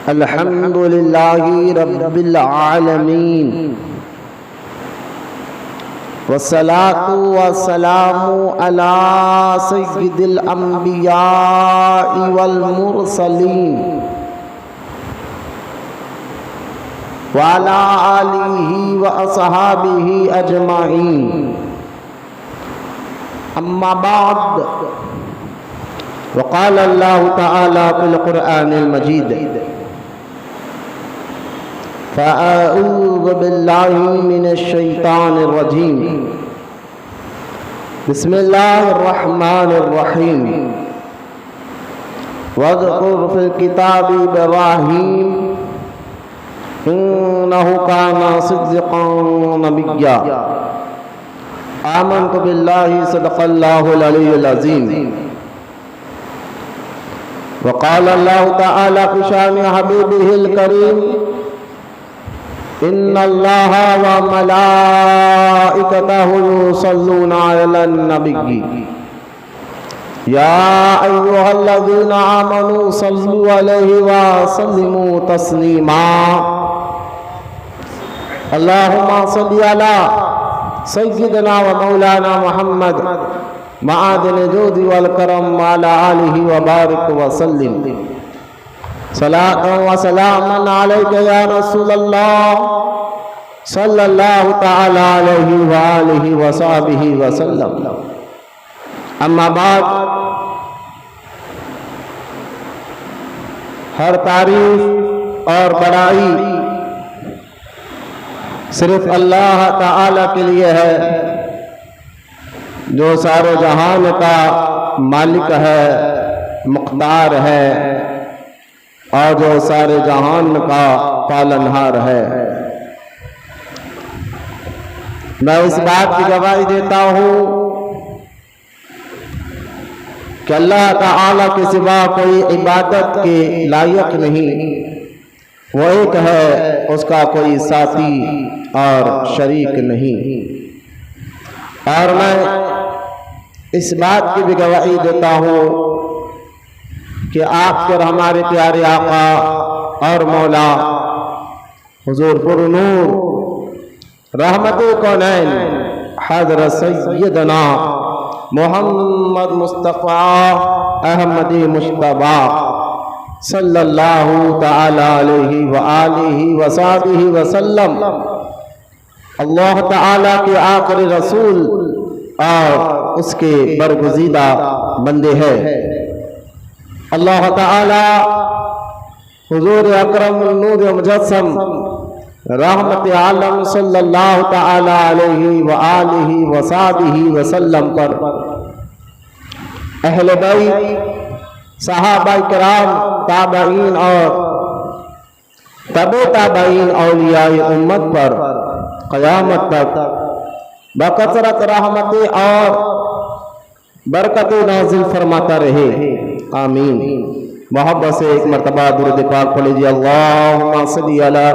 الحمد لله رب العالمين والصلاة والسلام على سيد الأنبياء والمرسلين وعلى آله وأصحابه أجمعين. أما بعد، وقال الله تعالى في القرآن المجيد: فأعوذ بالله من الشيطان الرجيم، بسم الله الرحمن الرحيم. واذكر في الكتاب إبراهيم إنه كان صديقا نبيا. آمنت بالله صدق الله العلي العظيم. وقال الله تعالى في شأن حبيبه الكريم: إن الله وملائكته يصلون على النبي يا أيها الذين آمنوا صلوا عليه وسلموا تسليما. اللهم صل على سيدنا ومولانا محمد معادن الجود والكرم وعلى آله وبارك وسلم. صلاة وسلاما عليك يا رسول الله صلى الله تعالى عليه وآله وصحبه وسلم. اما بعد، ہر تعریف اور بڑائی صرف اللہ تعالی کے لیے ہے جو سارے جہان کا مالک ہے، مقدار ہے، اور جو سارے جہان کا پالنہار ہے. میں اس بات کی گواہی دیتا ہوں کہ اللہ تعالی کے سوا کوئی عبادت کے لائق نہیں. وہ ایک ہے، اس کا کوئی ساتھی اور شریک نہیں. اور میں اس بات کی بھی گواہی دیتا ہوں کہ آپ کے ہمارے پیارے آقا اور مولا حضور پر نور رحمت کونین حضرت سیدنا محمد مصطفیٰ احمدی مجتبیٰ صلی اللہ تعالی علیہ وآلہ وصحبہ وسلم اللہ تعالی کے آخری رسول اور اس کے برگزیدہ بندے ہیں. اللہ تعالی حضور اکرم نور مجسم رحمت عالم صلی اللہ تعالی علیہ وآلہ وصحبہ وسلم پر، اہل بیت، صحابہ کرام، تابعین اور تبع تابعین اولیاء امت پر قیامت تک بکثرت رحمت اور برکت نازل فرماتا رہے. آمین. محبت سے ایک مرتبہ درود پاک پڑھ لیجیے. اللہم صلی علی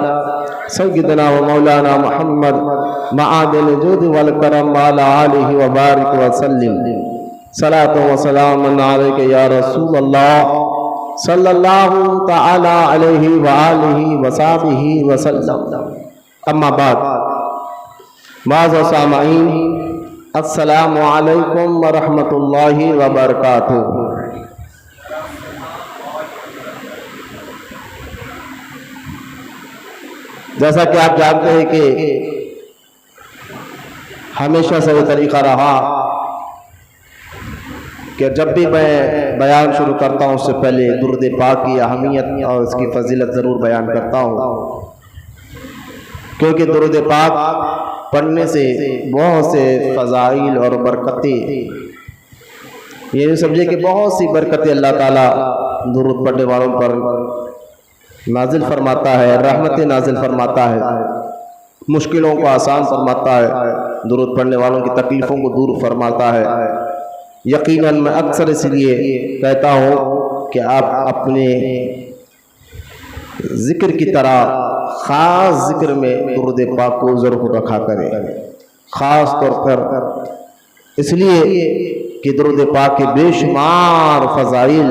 سیدنا و مولانا محمد معادن الجود والکرم وعلی آلہ وبارک وسلم. صلاۃ و سلام علیک یا رسول اللہ صلی اللہ تعالی علیہ وآلہ وصحبہ وسلم. اما بعد، معزز سامعین، السلام علیکم ورحمۃ اللہ وبرکاتہ. جیسا کہ آپ جانتے ہیں کہ ہمیشہ سے یہ طریقہ رہا کہ جب بھی میں بیان شروع کرتا ہوں اس سے پہلے درود پاک کی اہمیت اور اس کی فضیلت ضرور بیان کرتا ہوں، کیونکہ درود پاک پڑھنے سے بہت سے فضائل اور برکتیں، یہ سمجھے کہ بہت سی برکتیں اللہ تعالیٰ درود پڑھنے والوں پر نازل فرماتا ہے، رحمتیں نازل فرماتا ہے، مشکلوں کو آسان فرماتا ہے، درود پڑھنے والوں کی تکلیفوں کو دور فرماتا ہے. یقیناً میں اکثر اس لیے کہتا ہوں کہ آپ اپنے ذکر کی طرح خاص ذکر میں درود پاک کو ضرور رکھا کریں، خاص طور پر اس لیے کہ درود پاک کے بے شمار فضائل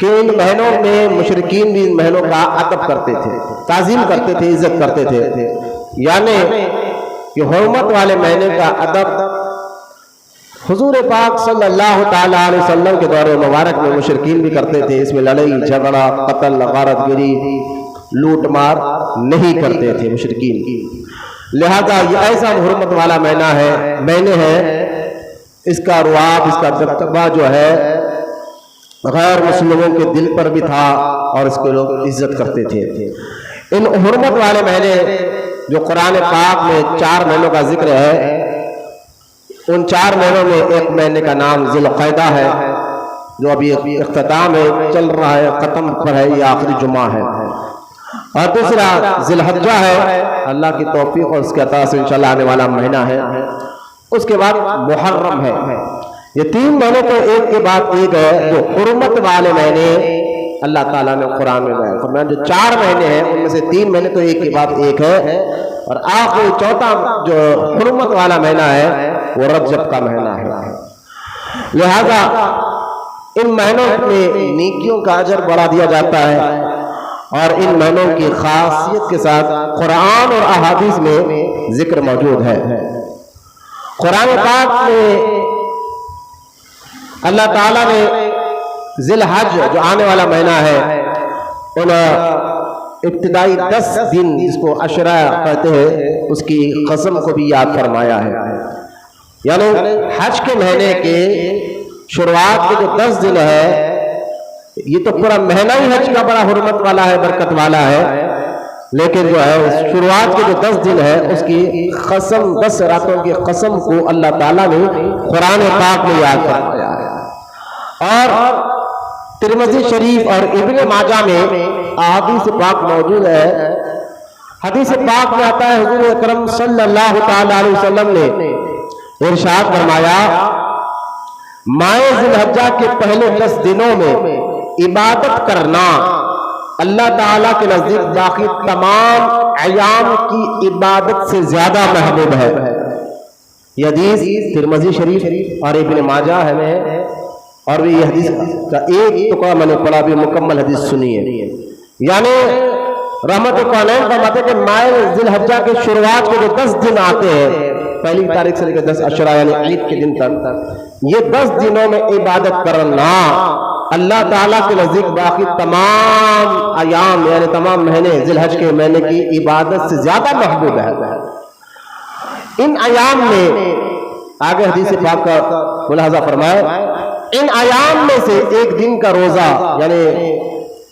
کہ ان مہینوں میں مشرکین بھی ان مہینوں کا ادب کرتے تھے، تعظیم کرتے تھے، عزت کرتے تھے، یعنی کہ حرمت والے مہینے کا ادب حضور پاک صلی اللہ تعالیٰ علیہ وسلم کے دور مبارک میں مشرکین بھی کرتے تھے. اس میں لڑائی جھگڑا قتل غارت گری لوٹ مار نہیں کرتے تھے مشرکین. لہذا یہ ایسا حرمت والا مہینے ہے، اس کا رعب، اس کا دبدبہ جو ہے غیر مسلموں کے دل پر بھی تھا اور اس کے لوگ عزت کرتے تھے. ان حرمت والے مہینے جو قرآن پاک میں 4 مہینوں کا ذکر ہے، ان 4 مہینوں میں ایک مہینے کا نام ذی القعدہ ہے جو ابھی اختتام ہے، چل رہا ہے، ختم پر ہے، یہ آخری جمعہ ہے. اور دوسرا ذی الحجہ ہے، اللہ کی توفیق اور اس کے عطا سے انشاءاللہ آنے والا مہینہ ہے. اس کے بعد محرم ہے. یہ 3 مہینے تو ایک کے بعد ایک ہے جو حرمت والے مہینے اللہ تعالیٰ نے قرآن میں بیان فرمایا. جو 4 مہینے ہیں ان میں سے 3 مہینے تو ایک کے بعد ایک ہے، اور آخری چوتھا جو حرمت والا مہینہ ہے وہ رجب کا مہینہ ہے. لہذا ان مہینوں میں نیکیوں کا اجر بڑھا دیا جاتا ہے، اور ان مہینوں کی خاصیت کے ساتھ قرآن اور احادیث میں ذکر موجود ہے. قرآن پاک میں اللہ تعالیٰ نے ذی الحج جو آنے والا مہینہ ہے، ان ابتدائی 10 دن جس کو عشرہ کہتے ہیں اس کی قسم کو بھی یاد فرمایا ہے. یعنی حج کے مہینے کے شروعات کے جو 10 دن ہے، یہ تو پورا مہینہ ہی حج کا بڑا حرمت والا ہے، برکت والا ہے، لیکن جو ہے شروعات کے جو 10 دن ہے اس کی قسم، 10 راتوں کی قسم کو اللہ تعالیٰ نے قرآن پاک میں یاد فرمایا ہے. اور ترمذی شریف اور ابن ماجہ میں احادیث پاک موجود ہے. حدیث پاک میں آتا ہے حضور اکرم صلی اللہ تعالیٰ علیہ وسلم نے ارشاد فرمایا، ماہ ذی الحجہ کے پہلے 10 دنوں میں عبادت کرنا اللہ تعالیٰ کے نزدیک باقی تمام ایام کی عبادت سے زیادہ محبوب ہے. یہ حدیث ترمذی شریف اور ابن ماجہ ہے، اور یہ حدیث کا ایک ٹکڑا میں نے پڑھا، بھی مکمل حدیث سنی ہے. یعنی رحمت القرآن فرماتے کہ ماہ ذی الحجہ کے شروعات کے جو 10 دن آتے ہیں، پہلی تاریخ سے لے کر 10 عشرہ یعنی عید کے دن تک، یہ 10 دنوں میں عبادت کرنا اللہ تعالیٰ کے نزدیک باقی تمام ایام یعنی تمام مہینے ذی الحج کے مہینے کی عبادت سے زیادہ محبوب ہے. ان ایام میں آگے حدیث پاک کا ملاحظہ فرمائے، ان ایام میں سے ایک دن کا روزہ یعنی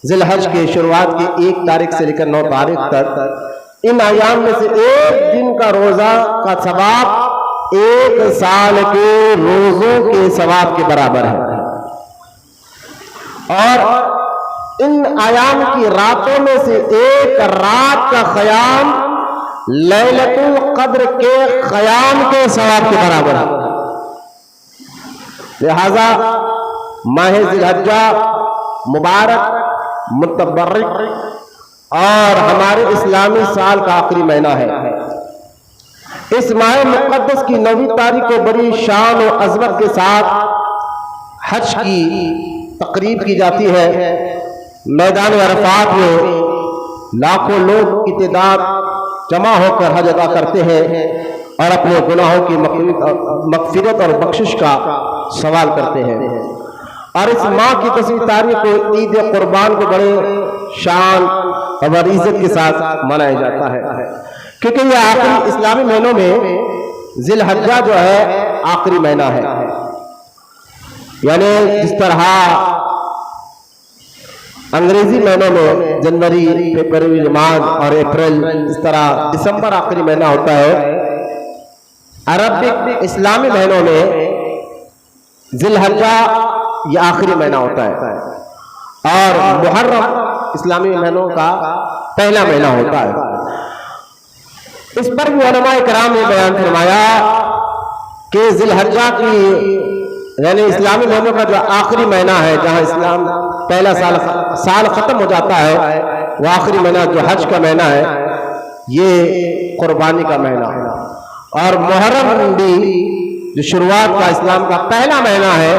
ذی الحج کے شروعات کی 1 تاریخ سے لے کر 9 تاریخ تک، ان ایام میں سے ایک دن کا روزہ کا ثواب 1 سال کے روزوں کے ثواب کے برابر ہے. اور ان ایام کی راتوں میں سے ایک رات کا قیام لیلۃ القدر کے قیام کے ثواب کے برابر ہے. لہذا ماہ ذی الحجہ مبارک، متبرک اور ہمارے اسلامی سال کا آخری مہینہ ہے. اس ماہ مقدس کی 9 تاریخ کو بڑی شان و عظمت کے ساتھ حج کی تقریب کی جاتی ہے. میدان عرفات میں لاکھوں لوگ کی تعداد جمع ہو کر حج ادا کرتے ہیں اور اپنے گناہوں کی مغفرت اور بخشش کا سوال کرتے ہیں. اور اس ماہ کی 10 تاریخ کو عید قربان کو بڑے شان اور عزت کے ساتھ منایا جاتا ہے، کیونکہ یہ آخری اسلامی مہینوں میں ذی الحجہ جو ہے آخری مہینہ ہے. یعنی جس طرح انگریزی مہینوں میں جنوری، فروری، مارچ اور اپریل، اس طرح دسمبر آخری مہینہ ہوتا ہے، عربک اسلامی مہینوں میں ذی الحجہ یہ آخری مہینہ ہوتا ہے، اور محرم اسلامی مہینوں کا پہلا مہینہ ہوتا ہے. اس پر بھی علماء کرام نے بیان فرمایا کہ ذی الحجہ کی یعنی اسلامی مہینوں کا جو آخری مہینہ ہے، جہاں اسلام پہلا سال ختم ہو جاتا ہے، وہ آخری مہینہ جو حج کا مہینہ ہے یہ قربانی کا مہینہ ہے. اور محرم بھی جو شروعات کا اسلام کا پہلا مہینہ ہے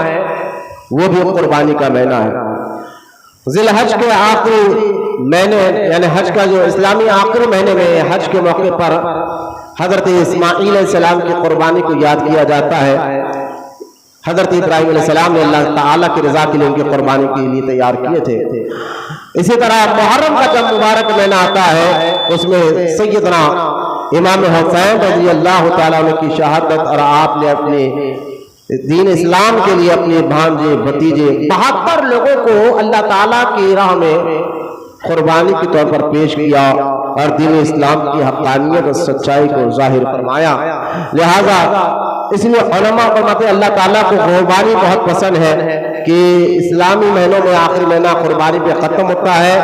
وہ بھی قربانی کا مہینہ ہے. ذی الحج کے آخری مہینے یعنی حج کا جو اسلامی آخری مہینے میں حج کے موقع پر حضرت اسماعیل علیہ السلام کی قربانی کو یاد کیا جاتا ہے. حضرت ابراہیم علیہ السلام نے اللہ تعالیٰ کی رضا کے لیے ان کی قربانی کے لیے تیار کیے تھے. اسی طرح محرم کا جب مبارک مہینہ آتا ہے اس میں سیدنا امام حسین رضی اللہ تعالیٰ عنہ کی شہادت اور آپ نے اپنے دین اسلام کے لیے اپنے بھانجے بھتیجے 72 لوگوں کو اللہ تعالیٰ کی راہ میں قربانی کے طور پر پیش کیا اور دین اسلام کی حقانیت اور سچائی کو ظاہر فرمایا. لہذا اس لیے علماء فرماتے ہیں اللہ تعالیٰ کو قربانی بہت پسند ہے کہ اسلامی مہینوں میں آخری مہینہ قربانی پہ ختم ہوتا ہے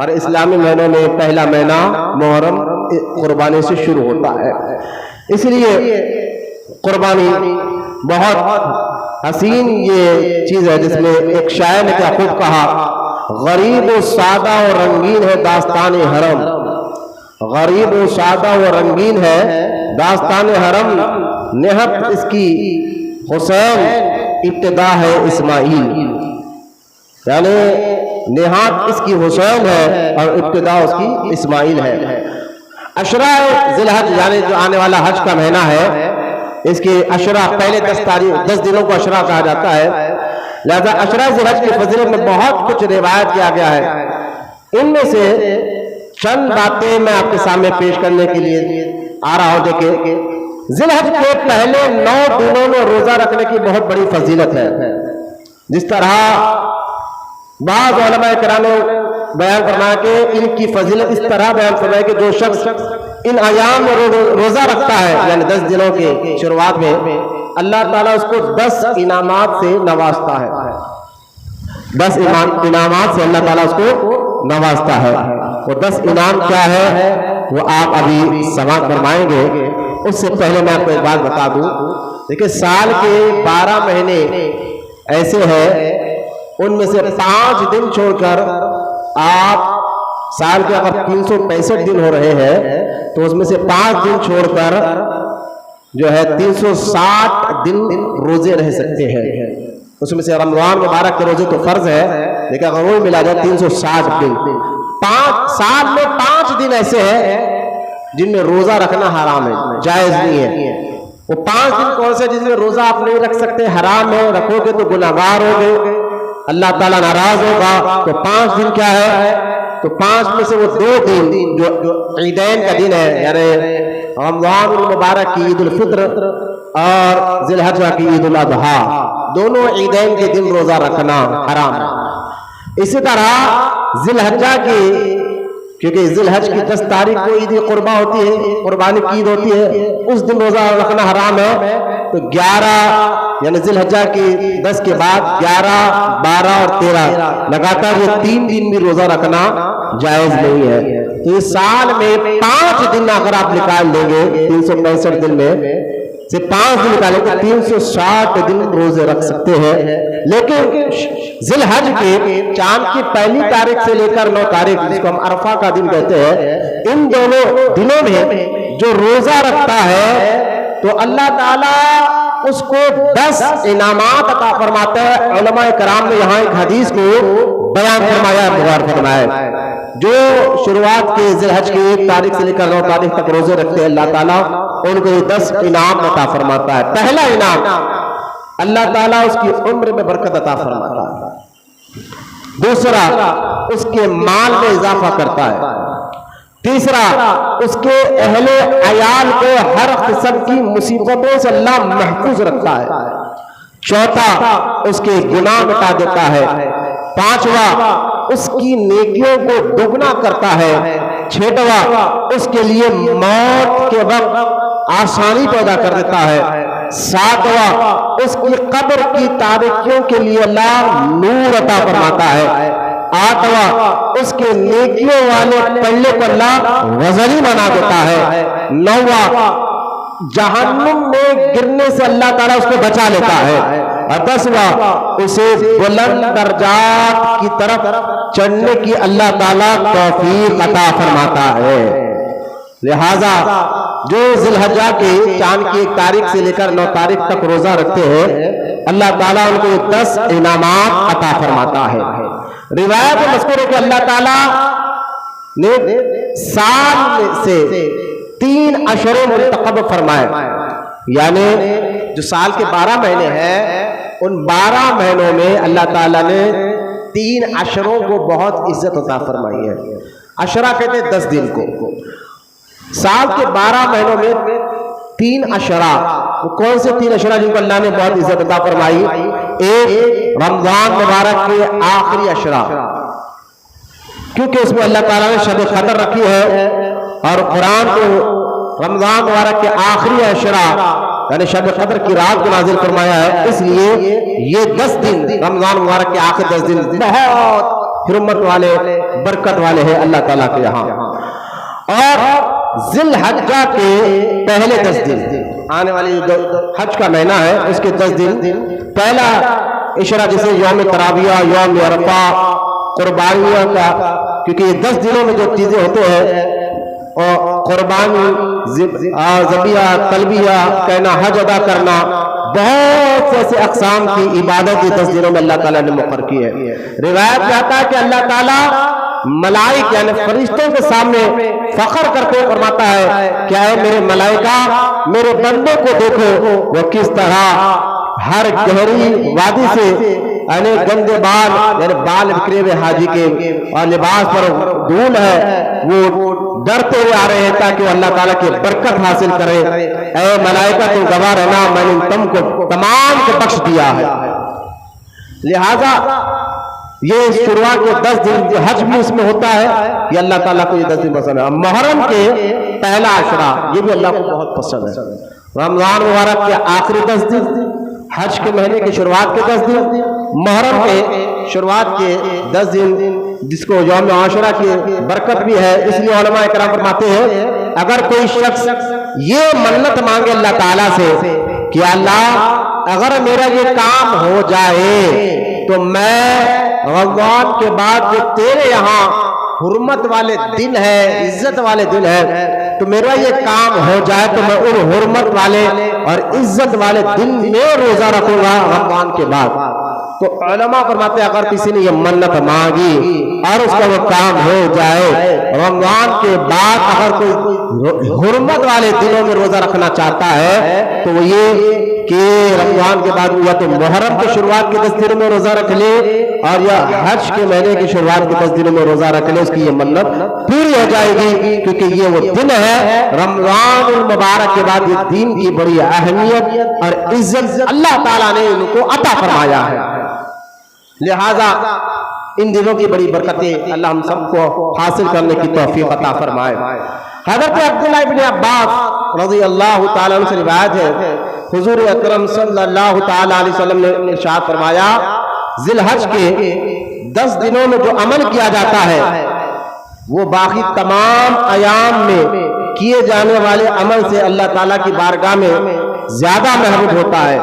اور اسلامی مہینوں میں پہلا مہینہ محرم قربانی سے شروع ہوتا ہے. اس لیے قربانی بہت حسین یہ چیز ہے جس میں ایک شاعر نے کیا خوب کہا، غریب و سادہ و رنگین ہے داستان حرم، غریب و سادہ و رنگین ہے داستان حرم، نہت اس کی حسین ابتدا ہے اسماعیل. یعنی نہات اس کی حسین ہے اور ابتدا اس کی اسماعیل ہے. عشرہ ذی الحج یعنی جو آنے والا حج کا مہینہ ہے اس کے عشرہ پہلے 10 دنوں کو عشرہ کہا جاتا ہے. لہذا عشرہ ذی الحج کی فضیلت میں بہت کچھ روایت کیا گیا ہے. ان میں سے چند باتیں میں آپ کے سامنے پیش کرنے کے لیے آ رہا ہوں. دیکھیں ذی الحج کے پہلے 9 دنوں میں روزہ رکھنے کی بہت بڑی فضیلت ہے. جس طرح بعض علماء کرام نے بیان فرمایا کہ ان کی فضیلت اس طرح بیان فرمایا کہ جو شخص ان ایام میں روزہ رکھتا ہے یعنی 10 دنوں کے شروعات میں اللہ تعالیٰ اس کو 10 انعامات سے نوازتا ہے. 10 انعامات سے اللہ تعالیٰ اس کو نوازتا ہے. وہ 10 انعام کیا ہے وہ آپ ابھی سماعت فرمائیں گے. اس سے پہلے میں آپ کو ایک بات بتا دوں. دیکھیں سال کے 12 مہینے ایسے ہیں ان میں سے 5 دن چھوڑ کر آپ سال کے اگر 365 دن ہو رہے ہیں تو اس میں سے 5 دن چھوڑ کر جو ہے 360 دن روزے رہ سکتے ہیں. اس میں سے رمضان مبارک کے روزے تو فرض ہے لیکن اگر وہ ملا جائے 360 دن. 5 سال میں 5 دن ایسے ہیں جن میں روزہ رکھنا حرام ہے، جائز نہیں ہے. وہ 5 دن کون سے جن میں روزہ آپ نہیں رکھ سکتے، حرام ہے، رکھو گے تو گناہگار ہوگے، اللہ تعالیٰ ناراض ہوگا. تو 5 دن کیا ہے تو 5 میں سے وہ 2 دن جو عیدین کا دن ہے یعنی رمضان المبارک کی عید الفطر اور ذی الحج کی عید الاضحیٰ، دونوں عیدین کے دن روزہ رکھنا حرام ہے. اسی طرح ذی الحجہ کی کیونکہ ذی الحج کی 10 تاریخ کو عید قربا ہوتی ہے، قربانی کی عید ہوتی ہے، اس دن روزہ رکھنا حرام ہے. تو 11 یعنی ذی الحجہ کی 10 کے بعد 11 12 اور 13 لگاتار یہ 3 دن بھی روزہ رکھنا جائز نہیں ہے. تو اس سال میں 5 دن اگر آپ نکال دیں گے 365 دن میں سے 5 دن نکالیں تو 360 دن روزے رکھ سکتے ہیں. لیکن ذی الحج کے چاند کی پہلی تاریخ سے لے کر 9 تاریخ جس کو ہم عرفہ کا دن کہتے ہیں، ان دونوں دنوں میں جو روزہ رکھتا ہے تو اللہ تعالیٰ اس کو 10 انعامات عطا فرماتا ہے. علماء کرام نے یہاں ایک حدیث کو بیان فرمایا بغیر فرمایا. جو شروعات کے ذی الحج کی 1 تاریخ سے لے کر 9 تاریخ تک روزے رکھتے ہیں اللہ تعالیٰ ان کو 10 انعام عطا فرماتا ہے. پہلا انعام اللہ تعالیٰ اس کی عمر میں برکت عطا فرماتا ہے. دوسرا اس کے مال میں اضافہ کرتا ہے. تیسرا اس کے اہل عیال کو ہر قسم کی مصیبتوں سے اللہ محفوظ رکھتا ہے. چوتھا اس کے گناہ مٹا دیتا ہے. پانچواں اس کی نیکیوں کو دوگنا کرتا ہے. چھٹواں اس کے لیے موت کے وقت آسانی پیدا کر دیتا ہے. ساتواں اس کی قبر کی تاریکیوں کے لیے اللہ نور عطا فرماتا ہے. آٹھواں اس کے نیکیوں والے پلے کو اللہ وزنی بنا دیتا ہے. نواں جہنم میں گرنے سے اللہ تعالیٰ اس کو بچا لیتا ہے. اور 10واں اسے بلند درجات کی طرف چڑھنے کی اللہ تعالیٰ توفیق عطا فرماتا ہے. لہذا جو ذی الحجہ کے چاند کی 1 تاریخ سے لے کر 9 تاریخ تک روزہ رکھتے ہیں اللہ تعالیٰ ان کو 10 انعامات عطا فرماتا ہے. روایت میں مذکور ہے کہ اللہ تعالیٰ نے سال سے 3 اشرے منتخب فرمائے، یعنی جو سال کے 12 مہینے ہیں ان 12 مہینوں میں اللہ تعالیٰ نے 3 اشروں کو بہت عزت عطا فرمائی ہے۔ اشرا کہتے ہیں 10 دن کو۔ سال کے 12 مہینوں میں 3 اشرا، وہ کون سے 3 اشرا جن کو اللہ نے بہت عزت عطا فرمائی؟ ایک رمضان مبارک کے آخری اشرا، کیونکہ اس میں اللہ تعالیٰ نے شب قدر رکھی ہے، اور قرآن کو رمضان مبارک کے آخری اشرا یعنی شب قدر کی رات کو نازل فرمایا ہے، اس لیے یہ 10 دن رمضان مبارک کے آخر 10 دن بہت حرمت والے، برکت والے ہیں اللہ تعالیٰ کے یہاں۔ اور ذی الحجہ کے پہلے 10 دن، آنے والی جو حج کا مہینہ ہے اس کے 10 دن، پہلا اشرا جسے یوم تراویہ، یوم عرفہ، قربانیوں کا، کیونکہ یہ 10 دنوں میں جو چیزیں ہوتے ہیں، اور قربانی، ذبیحہ، تلبیہ کہنا، حج ادا کرنا، بہت سے ایسے اقسام کی عبادت یہ 10 دنوں میں اللہ تعالیٰ نے مقرر کی ہے۔ روایت میں آتا ہے کہ اللہ تعالیٰ ملائک یعنی فرشتوں کے سامنے فخر کرتے فرماتا ہے کہ اے میرے ملائکہ، میرے بندے کو دیکھو وہ کس طرح ہر گہری وادی سے یعنی گندے بال، یعنی بال بکھرے ہوئے حاجی کے، اور لباس پر دھول ہے، وہ ڈرتے ہوئے آ رہے ہیں تاکہ وہ اللہ تعالیٰ کی برکت حاصل کرے۔ اے ملائکہ تم گواہ رہنا، میں نے تم کو تمام کو بخش دیا ہے۔ لہذا یہ شروعات کے 10 دن حج بھی اس میں ہوتا ہے، یہ اللہ تعالیٰ کو یہ 10 دن پسند ہے۔ محرم کے پہلا عشرہ یہ بھی اللہ کو بہت پسند ہے۔ رمضان مبارک کے آخری 10 دن، حج کے مہینے کی شروعات کے 10 دن، محرم کے شروعات کے 10 دن جس کو یوم عاشورہ کی برکت بھی ہے، اس لیے علماء کرام فرماتے ہیں اگر کوئی شخص یہ منت مانگے اللہ تعالیٰ سے کہ اللہ اگر میرا یہ کام ہو جائے تو میں رمضان کے بعد جو تیرے یہاں حرمت والے دن ہے، عزت والے دن ہے، تو میرا یہ کام ہو جائے تو میں ان حرمت والے اور عزت والے دن میں روزہ رکھوں گا رمضان کے بعد۔ تو علماء فرماتے ہیں اگر کسی نے یہ منت مانگی اور اس کا وہ کام ہو جائے، رمضان کے بعد اگر کوئی حرمت والے دنوں میں روزہ رکھنا چاہتا ہے تو وہ یہ کہ رمضان کے بعد یا تو محرم کی شروعات کے 10 دنوں میں روزہ رکھ لے، اور یا حج کے مہینے کی شروعات کے 10 دنوں میں روزہ رکھ لے، اس کی یہ منت پوری ہو جائے گی، کیونکہ یہ وہ دن ہے رمضان المبارک کے بعد یہ دین کی بڑی اہمیت اور عزت اللہ تعالیٰ نے ان کو عطا فرمایا ہے۔ لہذا ان دنوں کی بڑی برکتیں اللہ ہم سب کو حاصل کرنے کی توفیق عطا فرمائے۔ حضرت عبداللہ ابن عباس رضی اللہ تعالیٰ عنہ سے روایت ہے، حضور اکرم صلی اللہ تعالیٰ علیہ وسلم نے ارشاد فرمایا ذی الحج کے 10 دنوں میں جو عمل کیا جاتا ہے وہ باقی تمام ایام میں کیے جانے والے عمل سے اللہ تعالیٰ کی بارگاہ میں زیادہ محبوب ہوتا ہے۔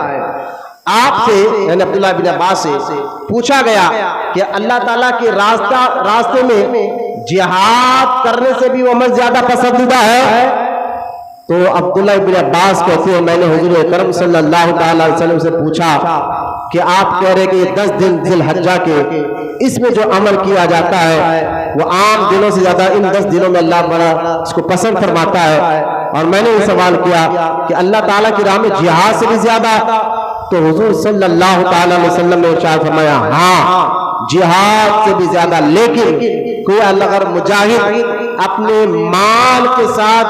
آپ سے یعنی عبداللہ بن عباس سے پوچھا گیا کہ اللہ تعالیٰ کے راستے میں جہاد کرنے سے بھی وہ عمل زیادہ پسندیدہ ہے؟ تو عبداللہ بن عباس کہتے ہیں میں نے حضور اکرم صلی اللہ تعالیٰ علیہ وسلم سے پوچھا کہ آپ کہہ رہے کہ یہ 10 دن ذی الحجہ کے اس میں جو عمل کیا جاتا ہے وہ عام دنوں سے زیادہ ان 10 دنوں میں اللہ بڑا اس کو پسند فرماتا ہے، اور میں نے یہ سوال کیا کہ اللہ تعالیٰ کی راہ میں جہاد سے بھی زیادہ؟ تو حضور صلی اللہ تعالیٰ علیہ وسلم نے ارشاد فرمایا ہاں جہاد سے بھی زیادہ، لیکن کوئی اگر مجاہد اپنے مال کے ساتھ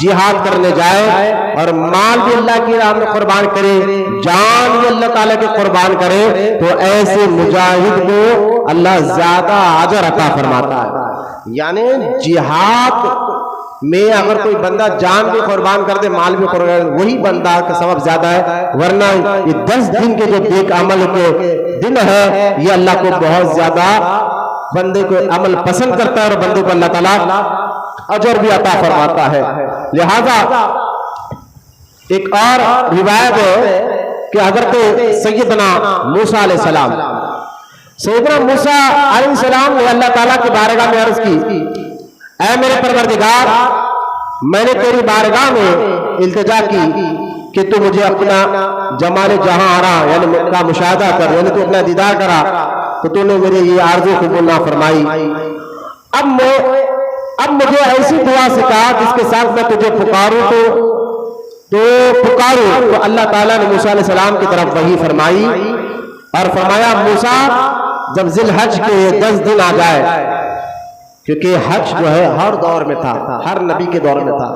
جہاد کرنے جائے اور مال بھی اللہ کی راہ میں قربان کرے، جان بھی اللہ تعالیٰ کے قربان کرے، تو ایسے مجاہد کو اللہ زیادہ اجر عطا فرماتا ہے۔ یعنی جہاد میں اگر کوئی بندہ جان بھی قربان کر دے، مال بھی قربان، وہی بندہ کا ثواب زیادہ ہے، ورنہ یہ 10 دن کے جو نیک عمل کے دن ہے یہ اللہ کو بہت زیادہ بندے کو عمل پسند کرتا ہے اور بندے کو اللہ تعالیٰ اجر بھی عطا فرماتا ہے۔ لہذا ایک اور روایت ہے کہ حضرت سیدنا موسیٰ علیہ السلام، سیدنا موسیٰ علیہ السلام نے اللہ تعالیٰ کی بارگاہ میں عرض کی اے میرے پروردگار، میں نے تیری بارگاہ میں التجا کی کہ تو مجھے اپنا جمال جہاں آرا یعنی کا مشاہدہ کر، یعنی تو اپنا دیدار کرا، تو تو نے میری یہ آرزو قبول نہ فرمائی، اب مجھے ایسی دعا سکھا جس کے ساتھ میں تجھے پکاروں تو پکاروں۔ تو اللہ تعالیٰ نے موسیٰ علیہ السلام کی طرف وحی فرمائی اور فرمایا موسیٰ جب ذی الحج کے 10 دن آ جائے، کیونکہ حج جو ہے ہر دور میں تھا، ہر نبی کے دور میں تھا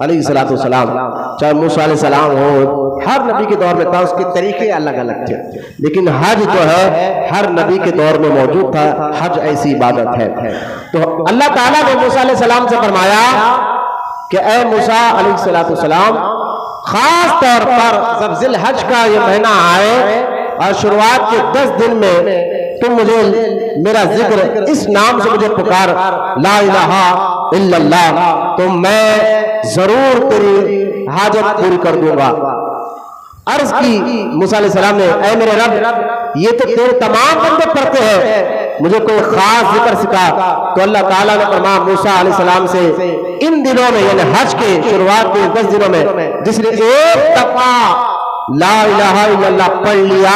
علیہ السلام، چاہے موسیٰ علیہ السلام ہو، ہر نبی کے دور میں تھا، اس کے طریقے الگ الگ تھے، لیکن حج جو ہے ہر نبی کے دور میں موجود تھا۔ حج ایسی عبادت ہے۔ تو اللہ تعالیٰ نے موسیٰ علیہ السلام سے فرمایا کہ اے موسیٰ علیہ السلام، خاص طور پر جب ذی الحج کا یہ مہینہ آئے اور شروعات کے 10 دن میں تم مجھے میرا ذکر اس نام سے مجھے پکار، لا الہ الا اللہ، تو میں ضرور تیری حاجت پوری کر دوں گا۔ عرض کی موسیٰ علیہ السلام نے، اے میرے رب، یہ تو تیرے تمام بندے پڑھتے ہیں، مجھے کوئی خاص ذکر سکھا۔ تو اللہ تعالیٰ نے فرمایا موسیٰ علیہ السلام سے، ان دنوں میں یعنی حج کے شروعات کے 10 دنوں میں جس نے ایک دفعہ لا الہ الا اللہ پڑھ لیا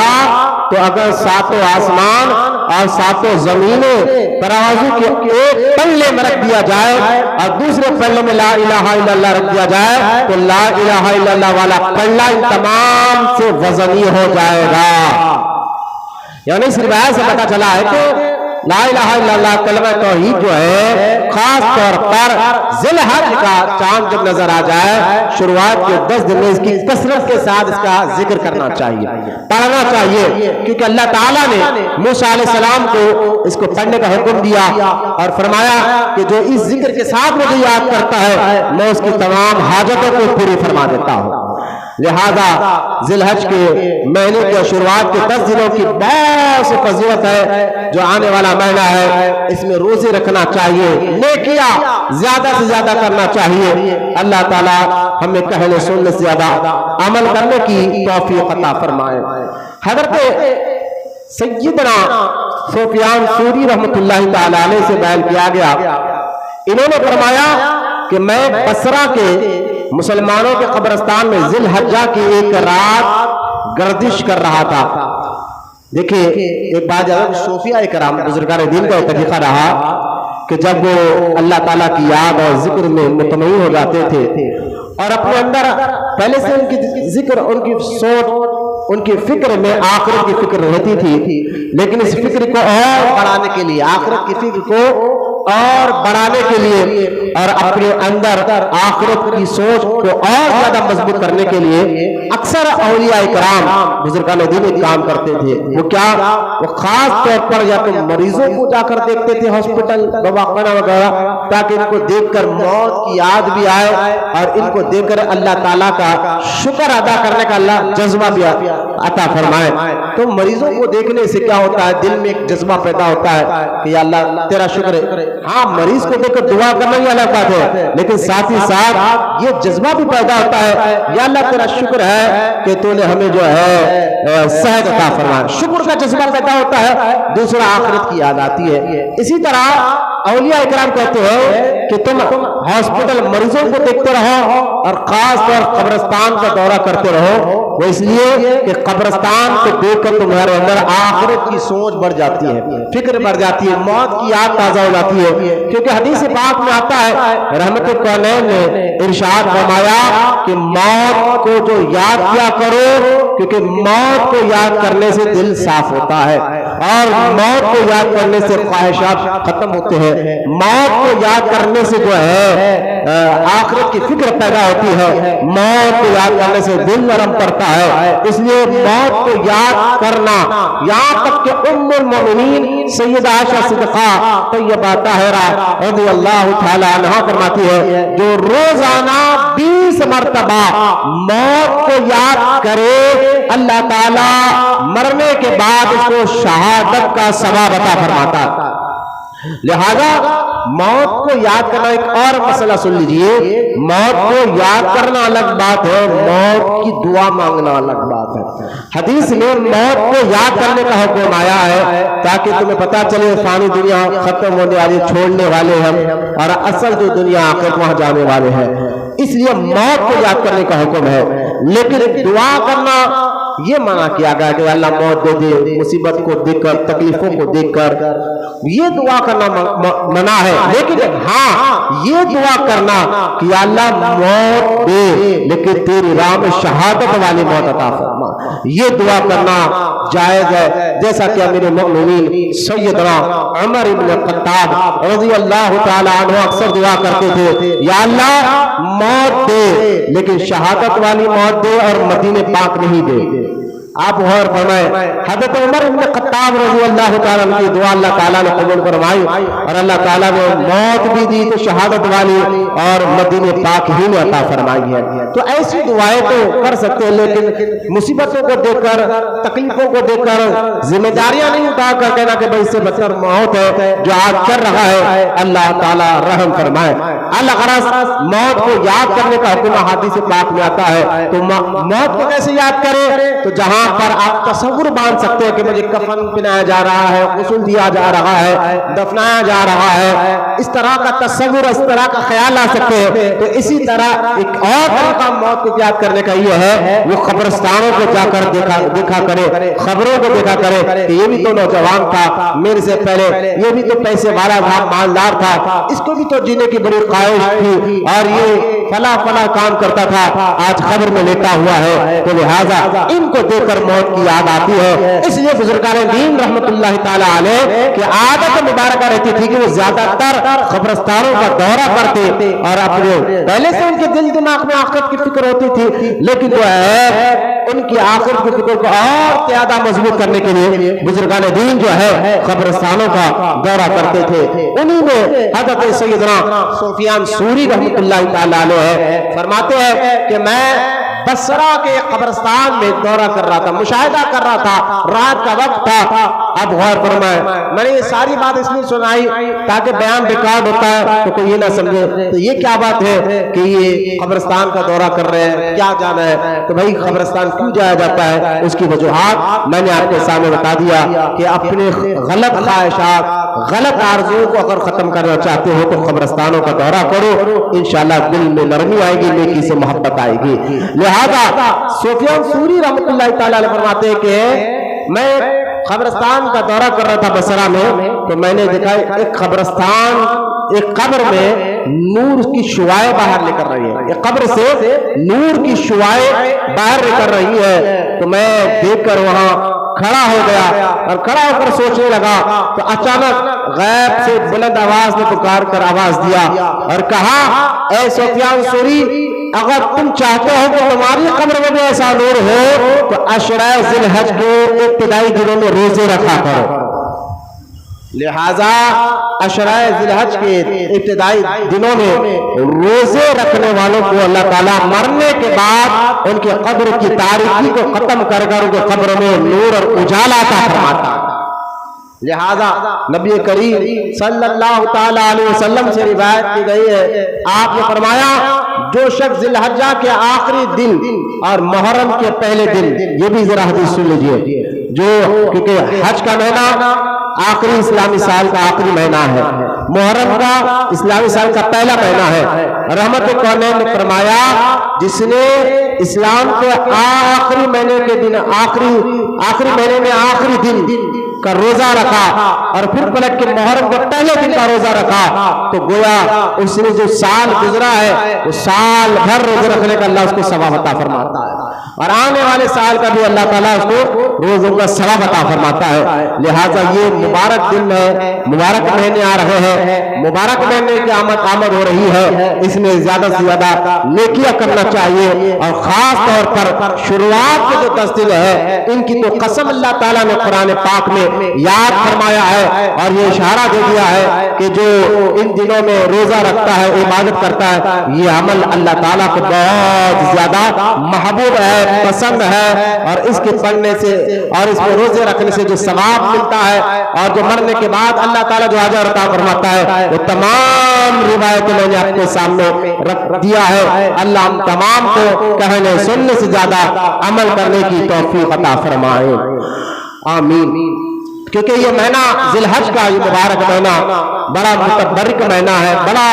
تو اگر 7 آسمان اور 7 زمینیں ترازو کے ایک پلے میں رکھ دیا جائے اور دوسرے پلے میں لا الہ الا اللہ رکھ دیا جائے تو لا الہ الا اللہ والا پلہ ان تمام سے وزنی ہو جائے گا۔ یعنی اس روایت سے پتہ چلا ہے کہ لا الہ الا اللہ کلمہ توحید جو ہے خاص طور پر ذی الحج کا چاند جب نظر آ جائے شروعات کے 10 دن میں اس کی کثرت کے ساتھ اس کا ذکر کرنا چاہیے، پڑھنا چاہیے، کیونکہ اللہ تعالیٰ نے موسیٰ علیہ السلام کو اس کو پڑھنے کا حکم دیا اور فرمایا کہ جو اس ذکر کے ساتھ مجھے یاد کرتا ہے میں اس کی تمام حاجتوں کو پوری فرما دیتا ہوں۔ لہذا ذی الحج کے مہینے کے شروعات کے 10 دنوں کی بہت سی فضیلت ہے، جو آنے والا مہینہ ہے اس میں روزے رکھنا چاہیے، نیکیاں زیادہ سے زیادہ کرنا چاہیے۔ اللہ تعالیٰ ہمیں کہنے سننے سے زیادہ عمل کرنے کی توفیق عطا فرمائے۔ حضرت سیدنا سفیان ثوری رحمۃ اللہ تعالی علیہ سے بیان کیا گیا، انہوں نے فرمایا کہ میں بصرہ کے مسلمانوں کے قبرستان میں ذی الحجہ کی ایک رات گردش کر رہا تھا۔ دیکھیں ایک بات صوفیہ کرام بزرگان دین کا طریقہ رہا کہ جب وہ اللہ تعالیٰ کی یاد اور ذکر میں مطمئن ہو جاتے تھے اور اپنے اندر پہلے سے ان کی ذکر، ان کی سوچ، ان کی فکر میں آخرت کی فکر رہتی تھی، لیکن اس فکر کو اور بڑھانے کے لیے، آخرت کی فکر کو اور بڑھانے کے لیے اور اپنے اندر آخرت کی سوچ کو اور زیادہ مضبوط کرنے کے لیے اکثر اولیاء کرام بزرگان دین ایک کام کرتے تھے۔ وہ کیا؟ وہ خاص طور پر یا تو مریضوں کو جا کر دیکھتے تھے ہاسپٹل دواخانہ وغیرہ، تاکہ ان کو دیکھ کر موت کی یاد بھی آئے اور ان کو دیکھ کر اللہ تعالیٰ کا شکر ادا کرنے کا اللہ جذبہ بھی عطا فرمائے۔ تو مریضوں کو دیکھنے سے کیا ہوتا ہے؟ دل میں ایک جذبہ پیدا ہوتا ہے کہ یا اللہ تیرا شکر ہے۔ ہاں مریض کو دیکھ کر دعا کرنا ہی الگ بات ہے، لیکن ساتھ ہی ساتھ یہ جذبہ بھی پیدا ہوتا ہے یا اللہ تیرا شکر ہے کہ تو نے ہمیں جو ہے صحت عطا فرمایا، شکر کا جذبہ پیدا ہوتا ہے، دوسرا آخرت کی یاد آتی ہے۔ اسی طرح اولیاء اکرام کہتے ہیں کہ تم ہاسپٹل مریضوں کو دیکھتے رہو اور خاص طور قبرستان کا دورہ کرتے رہو، وہ اس لیے کہ قبرستان کو دیکھ کر تمہارے اندر آخرت کی سوچ بڑھ جاتی ہے، فکر بڑھ جاتی ہے، موت کی یاد تازہ ہو جاتی ہے۔ کیونکہ حدیث پاک میں آتا ہے، رحمت الکونین نے ارشاد فرمایا کہ موت کو جو یاد کیا کرو، کیونکہ موت کو یاد کرنے سے دل صاف ہوتا ہے اور موت کو یاد کرنے سے خواہشات ختم ہوتے ہیں، موت کو یاد کرنے سے جو ہے آخرت کی فکر پیدا ہوتی ہے، موت کو یاد کرنے سے دل نرم پڑتا ہے۔ اس لیے موت کو یاد کرنا، یہاں تک کہ ام المؤمنین سیدہ عائشہ صدیقہ طیبہ طاہرہ رضی اللہ تعالی عنہا فرماتی ہے جو روزانہ 20 مرتبہ موت کو یاد کرے اللہ تعالی مرنے کے بعد اس کو شہادت کا ثواب عطا فرماتا ہے۔ لہذا موت کو یاد کرنا، ایک اور مسئلہ سن لیجئے، موت کو یاد کرنا الگ بات ہے، موت کی دعا مانگنا الگ بات ہے۔ حدیث میں موت کو یاد کرنے کا حکم آیا ہے تاکہ تمہیں پتا چلے فانی دنیا ختم ہونے والی، چھوڑنے والے ہم، اور اصل جو دنیا آخرت وہاں جانے والے ہیں، اس لیے موت کو یاد کرنے کا حکم ہے۔ لیکن دعا کرنا یہ منع کیا گیا کہ اللہ موت دے دے، مصیبت کو دیکھ کر، تکلیفوں کو دیکھ کر، یہ دعا کرنا منع ہے۔ لیکن ہاں یہ دعا کرنا کہ اللہ موت دے لیکن تیری راہ میں شہادت والی موت عطا فرما، یہ دعا کرنا جائز ہے، جیسا کہ امیر المؤمنین سیدنا عمر بن الخطاب رضی اللہ تعالی عنہ اکثر دعا کرتے تھے، یا اللہ موت دے لیکن شہادت والی موت دے اور مدینے پاک نہیں دے۔ آپ غور فرمائیں، حضرت عمر بن الخطاب رضی اللہ تعالیٰ عنہ کی دعا اللہ تعالیٰ نے قبول فرمائی اور اللہ تعالیٰ نے موت بھی دی تو شہادت والی اور مدینے پاک ہی میں عطا فرمائی ہے۔ تو ایسی دعائیں تو کر سکتے ہیں، لیکن مصیبتوں کو دیکھ کر، تکلیفوں کو دیکھ کر ذمہ داریاں نہیں اٹھا کر کہنا کہ بھائی اس سے بدتر موت ہے جو آج کر رہا ہے، اللہ تعالیٰ رحم فرمائے۔ الغرض موت کو یاد کرنے کا حکم حدیث پاک میں آتا ہے، تو موت کو کیسے یاد کرے؟ تو جہاں پر آپ تصور باندھ سکتے ہیں کہ مجھے کفن پہنایا جا رہا ہے، غسل دیا جا رہا ہے، دفنایا جا رہا ہے، اس طرح کا تصور، اس طرح کا خیال آ سکتے ہیں۔ تو اسی طرح ایک اور طریقہ موت کو یاد کرنے کا یہ ہے، وہ قبرستانوں کو جا کر دیکھا کرے، خبروں کو دیکھا کرے کہ یہ بھی تو نوجوان تھا میرے سے پہلے، یہ بھی تو پیسے والا تھا، مالدار تھا، اس کو بھی تو جینے کی بڑی خواہش تھی اور یہ فلاں کام کرتا تھا، آج خبر میں لیٹا ہوا ہے۔ تو لہٰذا ان کو دیکھ کر موت کی یاد آتی ہے۔ اس لیے بزرگان دین رحمت اللہ تعالی علیہ کی عادت مبارکہ رہتی تھی کہ وہ زیادہ تر قبرستانوں کا دورہ کرتے اور اپنے پہلے سے ان کے دل دماغ میں آخرت کی فکر ہوتی تھی، لیکن جو ہے ان کی آخرت کی فکر کو اور زیادہ مضبوط کرنے کے لیے بزرگان دین جو ہے قبرستانوں کا دورہ کرتے تھے۔ انہی میں حضرت سیدنا سفیان ثوری رحمت اللہ تعالی علیہ فرماتے ہیں کہ میں بصرہ کے قبرستان میں دورہ کر رہا تھا، مشاہدہ کر رہا تھا، رات کا وقت تھا۔ اب غور فرمائیں، میں نے یہ ساری بات اس لیے سنائی تاکہ بیان ریکارڈ ہوتا ہے تو کوئی یہ نہ سمجھے تو یہ کیا بات ہے کہ یہ قبرستان کا دورہ کر رہے ہیں، کیا جانا ہے؟ تو بھائی قبرستان کیوں جایا جاتا ہے، اس کی وجوہات میں نے آپ کے سامنے بتا دیا کہ اپنے غلط خواہشات، غلط آرزوؤں کو اگر ختم کرنا چاہتے ہو تو قبرستانوں کا دورہ کرو، انشاءاللہ دل میں نرمی آئے گی، نیکی سے محبت آئے گی۔ لہذا سفیان ثوری رحمت اللہ تعالی علیہ فرماتے ہیں کہ میں قبرستان کا دورہ کر رہا تھا بصرہ میں، تو میں نے دیکھا ایک قبرستان، ایک قبر میں نور کی شعاعیں باہر لے کر رہی ہے، ایک قبر سے نور کی شعاعیں باہر لے کر رہی ہے۔ تو میں دیکھ کر وہاں کھڑا ہو گیا اور کھڑا ہو کر سوچنے لگا تو اچانک غیب سے بلند آواز نے پکار کر آواز دیا اور کہا، اے سفیان ثوری، اگر تم چاہتے ہو کہ تمہاری قبر میں بھی ایسا نور ہو تو عشرہ ذی الحج کے ابتدائی دنوں میں روزے رکھا کرو۔ لہذا عشرہ ذی الحج کے ابتدائی دنوں میں روزے رکھنے والوں کو اللہ تعالیٰ مرنے کے بعد ان کے قبر کی تاریکی کو ختم کر کر ان کے قبر میں نور اور اجالا عطا فرماتا ہے۔ لہذا نبی کریم صلی اللہ تعالی علیہ وسلم سے روایت کی گئی ہے، آپ نے فرمایا جو شخص ذی الحجہ کے آخری دن اور محرم کے پہلے دن، یہ بھی ذرا حدیث سن لیجئے، جو کیونکہ حج کا مہینہ آخری اسلامی سال کا آخری مہینہ ہے، محرم کا اسلامی سال کا پہلا مہینہ ہے۔ رحمت کونین نے فرمایا جس نے اسلام کے آخری مہینے کے دن، آخری مہینے میں آخری دن کا روزہ رکھا اور پھر پلٹ کے محرم کے پہلے دن کا روزہ رکھا تو گویا اس نے جو سال گزرا ہے وہ سال بھر روزے رکھنے کا اللہ اس کو ثواب عطا فرماتا ہے، اور آنے والے سال کا بھی اللہ تعالیٰ اس کو روزوں کا ثواب عطا فرماتا ہے۔ لہٰذا یہ مبارک دن ہے، مبارک مہینے آ رہے ہیں، مبارک مہینے کی آمد ہو رہی ہے، اس میں زیادہ سے زیادہ نیکیاں کرنا چاہیے، اور خاص طور پر شروعات کے جو 10 دن ہے ان کی تو قسم اللہ تعالیٰ نے قرآن پاک میں یاد فرمایا ہے اور یہ اشارہ دے دیا ہے کہ جو ان دنوں میں روزہ رکھتا ہے، عبادت کرتا ہے، یہ عمل اللہ تعالیٰ کو بہت زیادہ محبوب ہے، پسند ہے، اور اس کے پڑھنے سے اور اس میں روزے رکھنے سے جو ثواب ملتا ہے اور جو مرنے کے بعد اللہ تعالیٰ جو اجر عطا فرماتا ہے وہ تمام روایتیں میں نے آپ کے سامنے رکھ دیا ہے۔ اللہ ہم تمام کو کہنے سننے سے زیادہ عمل کرنے کی توفیق عطا فرمائے، آمین۔ کیونکہ یہ مہینہ ذی الحج کا یہ مبارک مہینہ بڑا متبرک مہینہ ہے، بڑا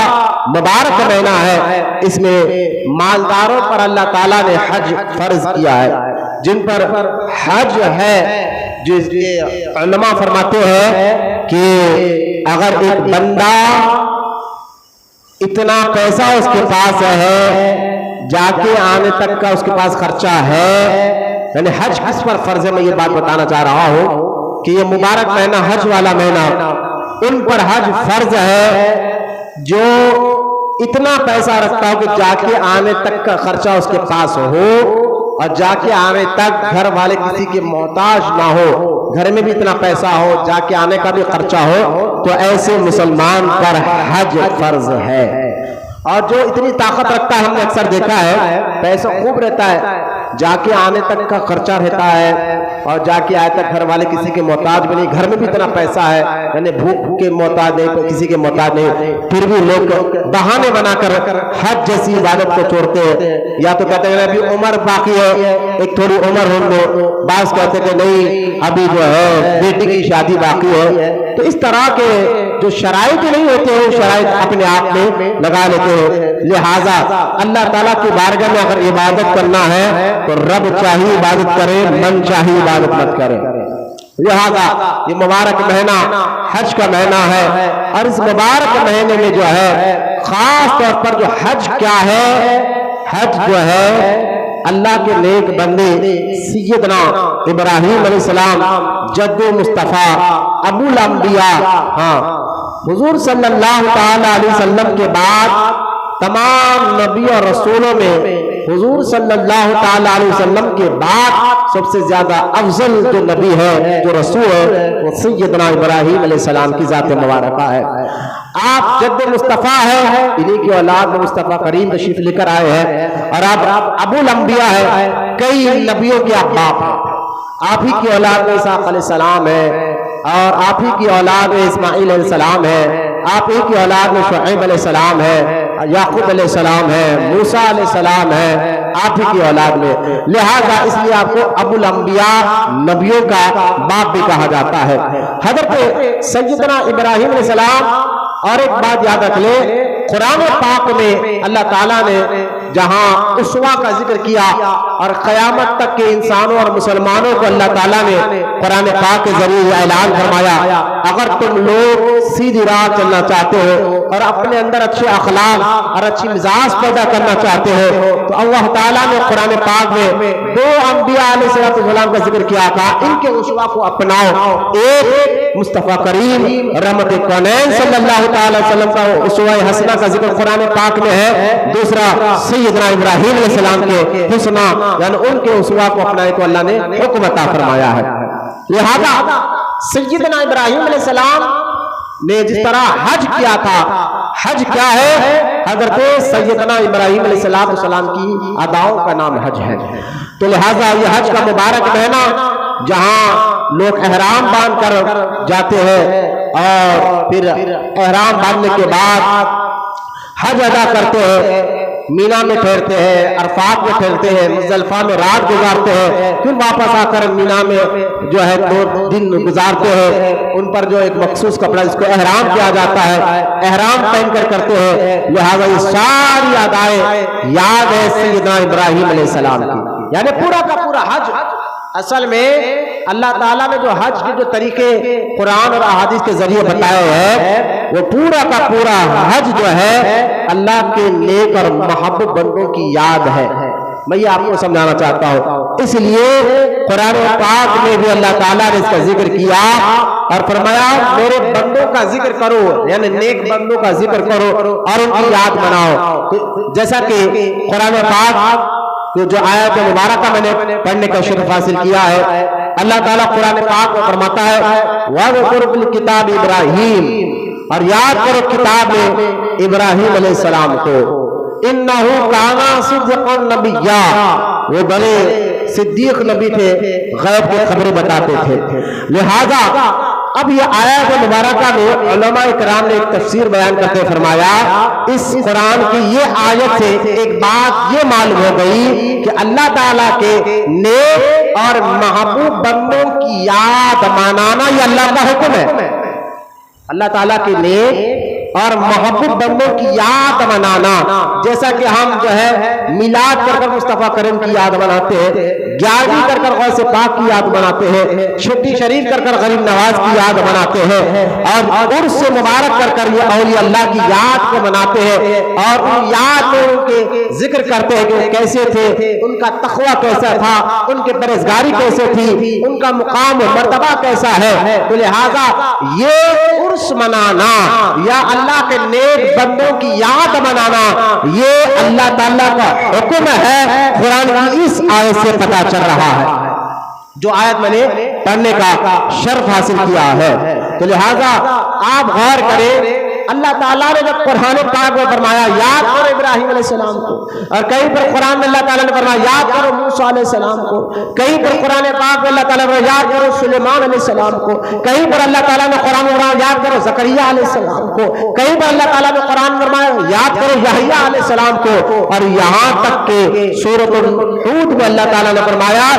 مبارک مہینہ ہے، اس میں مالداروں پر اللہ تعالیٰ نے حج فرض کیا ہے۔ جن پر حج ہے، جس علماء فرماتے ہیں کہ اگر ایک بندہ اتنا پیسہ اس کے پاس ہے، جا کے آنے تک کا اس کے پاس خرچہ ہے، یعنی حج کس پر فرض ہے، میں یہ بات بتانا چاہ رہا ہوں کہ یہ مبارک مہینہ، حج والا مہینہ، ان پر حج فرض ہے جو اتنا پیسہ رکھتا ہو کہ جا کے آنے تک کا خرچہ اس کے پاس ہو، اور جا کے آنے تک گھر والے کسی کے محتاج نہ ہو، گھر میں بھی اتنا پیسہ ہو، جا کے آنے کا بھی خرچہ ہو، تو ایسے مسلمان پر حج فرض ہے۔ اور جو اتنی طاقت رکھتا ہے، ہم نے اکثر دیکھا ہے پیسہ خوب رہتا ہے، جا کے آنے تک کا خرچہ رہتا ہے، اور جا کے آئے تک گھر والے کسی کے محتاج بھی نہیں، گھر میں بھی اتنا پیسہ ہے، یعنی بھوک کے محتاج نہیں، کسی کے محتاج نہیں، پھر بھی لوگ بہانے بنا کر حج جیسی عبادت کو چھوڑتے ہیں، یا تو کہتے ہیں ابھی عمر باقی ہے، ایک تھوڑی عمر ہو لو، بعض کہتے ہیں کہ نہیں ابھی جو ہے بیٹی کی شادی باقی ہے۔ تو اس طرح کے جو شرائط نہیں ہوتے ہیں، شرائط اپنے آپ میں لگا لیتے ہیں۔ لہٰذا اللہ تعالیٰ کی بارگاہ میں اگر عبادت کرنا ہے تو رب چاہیے عبادت کرے، من چاہیے عبادت مت کرے۔ لہٰذا یہ مبارک مہینہ حج کا مہینہ ہے، اور اس مبارک مہینے میں جو ہے خاص طور پر جو حج کیا ہے، حج جو ہے اللہ کے نیک بندے سیدنا ابراہیم علیہ السلام، جد مصطفیٰ ابو الانبیاء، حضور صلی اللہ تعالی علیہ وسلم کے بعد تمام نبی اور رسولوں میں حضور صلی اللہ تعالی علیہ وسلم کے بعد سب سے زیادہ افضل جو نبی ہے، جو رسول ہے، وہ سیدنا ابراہیم علیہ السلام کی ذات مبارکہ ہے۔ آپ جد مصطفیٰ ہیں، انہی کی اولاد میں مصطفیٰ کریم تشریف لے کر آئے ہیں، اور آپ ابو الانبیاء ہیں، کئی نبیوں کے آپ باپ ہیں۔ آپ ہی کی اولاد میں اسحاق علیہ السلام ہے، اور آپ ہی کی اولاد میں اسماعیل علیہ السلام ہے، آپ ہی کی اولاد میں شعیب علیہ السلام ہے، یعقوب علیہ السلام ہے، موسیٰ علیہ السلام ہے، آپ ہی کی اولاد میں، لہذا اس لیے آپ کو ابو الانبیاء، نبیوں کا باپ بھی کہا جاتا ہے۔ حضرت سیدنا ابراہیم علیہ السلام، اور ایک بات یاد رکھ لیں، قرآن پاک میں اللہ تعالیٰ نے جہاں اسوہ کا ذکر کیا، اور قیامت تک کے انسانوں اور مسلمانوں کو اللہ تعالیٰ نے قرآن پاک کے ذریعے اعلان فرمایا، اگر تم لوگ سیدھی راہ چلنا چاہتے ہو اور اپنے اندر اچھے اخلاق اور اچھی مزاج پیدا کرنا چاہتے ہو، تو اللہ تعالیٰ نے قرآن پاک میں دو انبیاء علیہ السلام کا ذکر کیا تھا، ان کے اسوہ کو اپناؤ۔ ایک مصطفیٰ کریم رحمت کونین صلی اللہ تعالی وسلم کا اسوہ حسنہ کا ذکر قرآن پاک میں ہے، دوسرا سیدنا ابراہیم علیہ السلام کے حسنہ، یعنی ان کے اسوہ کو اپنائے تو اللہ نے حکم عطا فرمایا ہے۔ لہذا سیدنا ابراہیم علیہ السلام نے جس طرح حج کیا تھا، حج کیا ہے؟ حضرت سیدنا ابراہیم علیہ السلام کی اداؤں کا نام حج ہے۔ تو لہٰذا یہ حج کا مبارک مہینہ جہاں لوگ احرام باندھ کر جاتے ہیں، اور پھر احرام باندھنے کے بعد حج ادا کرتے ہیں، مینا میں ٹھہرتے ہیں، عرفات میں ٹھہرتے ہیں، مزدلفہ میں رات گزارتے ہیں، پھر واپس آ کر مینا میں جو ہے 2 دن گزارتے ہیں۔ ان پر جو ایک مخصوص کپڑا جس کو احرام کیا جاتا ہے، احرام پہن کر کرتے ہیں۔ لہذا یہ ساری ادائیں یاد ہے سیدنا ابراہیم علیہ السلام کی، یعنی پورا کا پورا حج اصل میں اللہ تعالیٰ نے جو حج کے جو طریقے قرآن اور احادیث کے ذریعے بتائے ہیں، وہ پورا کا پورا حج جو ہے اللہ کے نیک اور محبوب بندوں کی یاد ہے۔ میں یہ آپ کو سمجھانا چاہتا ہوں، اس لیے قرآن پاک میں بھی اللہ تعالیٰ نے اس کا ذکر کیا اور فرمایا میرے بندوں کا ذکر کرو، یعنی نیک بندوں کا ذکر کرو اور ان کی یاد بناؤ۔ جیسا کہ قرآن پاک جو آیت مبارکہ میں نے پڑھنے کا شرف حاصل کیا ہے، اللہ تعالیٰ قرآن پاک میں فرماتا ہے وَاذْكُرْ فِي الْكِتَابِ إِبْرَاهِيمَ، اور یاد کرو کتاب میں ابراہیم علیہ السلام کو، إِنَّهُ كَانَ صِدْقًا نَبِيًّا، وہ بڑے صدیق نبی تھے، غیب کی خبریں بتاتے تھے۔ لہذا اب یہ آیت مبارکہ میں علماء اکرام نے ایک تفسیر بیان کرتے فرمایا، اس قرآن کی یہ آیت سے ایک بات یہ معلوم ہو گئی کہ اللہ تعالیٰ کے نیک اور محبوب بندوں کی یاد منانا یہ اللہ کا حکم ہے۔ اللہ تعالیٰ کے نیک اور محبوب بندوں کی یاد منانا، جیسا کہ ہم جو ہے میلاد کر کر مصطفیٰ کریم کی یاد مناتے ہیں، 11ویں کر کر غوث پاک کی یاد مناتے ہیں، چھٹی شریف کر کر غریب نواز کی یاد مناتے ہیں، اور عرس مبارک کر کر یہ اولیاء اللہ کی یاد کو مناتے ہیں، اور ان یاد میں ان کے ذکر کرتے ہیں کہ وہ کیسے تھے، ان کا تقوی کیسا تھا، ان کی پرہیزگاری کیسے تھی، ان کا مقام و مرتبہ کیسا ہے۔ تو لہذا یہ عرس منانا یا اللہ کے نیک بندوں کی یاد منانا، یہ اللہ تعالیٰ کا حکم ہے، قرآن کی اس آیت سے پتہ چل رہا ہے، جو آیت میں نے پڑھنے کا شرف حاصل کیا ہے۔ تو لہذا آپ غور کریں، اللہ تعالیٰ نے جب قرآن پاک میں فرمایا یاد کرو ابراہیم علیہ السلام کو، اور کہیں پر قرآن میں اللہ تعالیٰ نے فرمایا یاد کرو موسیٰ علیہ السلام کو، کہیں پر قرآن پاک میں اللہ تعالیٰ نے یاد کرو سلیمان علیہ السلام کو، کہیں پر اللہ تعالیٰ نے قرآن میں یاد کرو زکریا علیہ السلام کو، کہیں پر اللہ تعالیٰ نے قرآن میں فرمایا یاد کرو یحییٰ علیہ السلام کو، اور یہاں تک کہ سورۃ الحود میں اللہ تعالیٰ نے فرمایا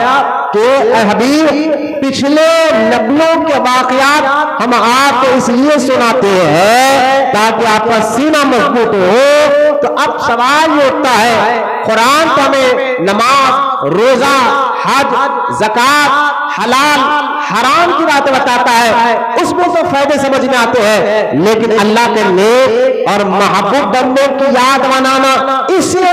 کہ اے حبیب پچھلے نبیوں کے واقعات ہم آپ کو اس لیے سناتے ہیں تاکہ آپ کا سینہ مضبوط ہو۔ تو اب سوال یہ اٹھتا ہے، قرآن تو ہمیں نماز، روزہ، حج، زکوٰۃ، حلال حرام کی باتیں بتاتا ہے، اس میں تو فائدے سمجھ میں آتے ہیں، لیکن اللہ کے نیک اور محبوب بندوں کی یاد منانا، اس سے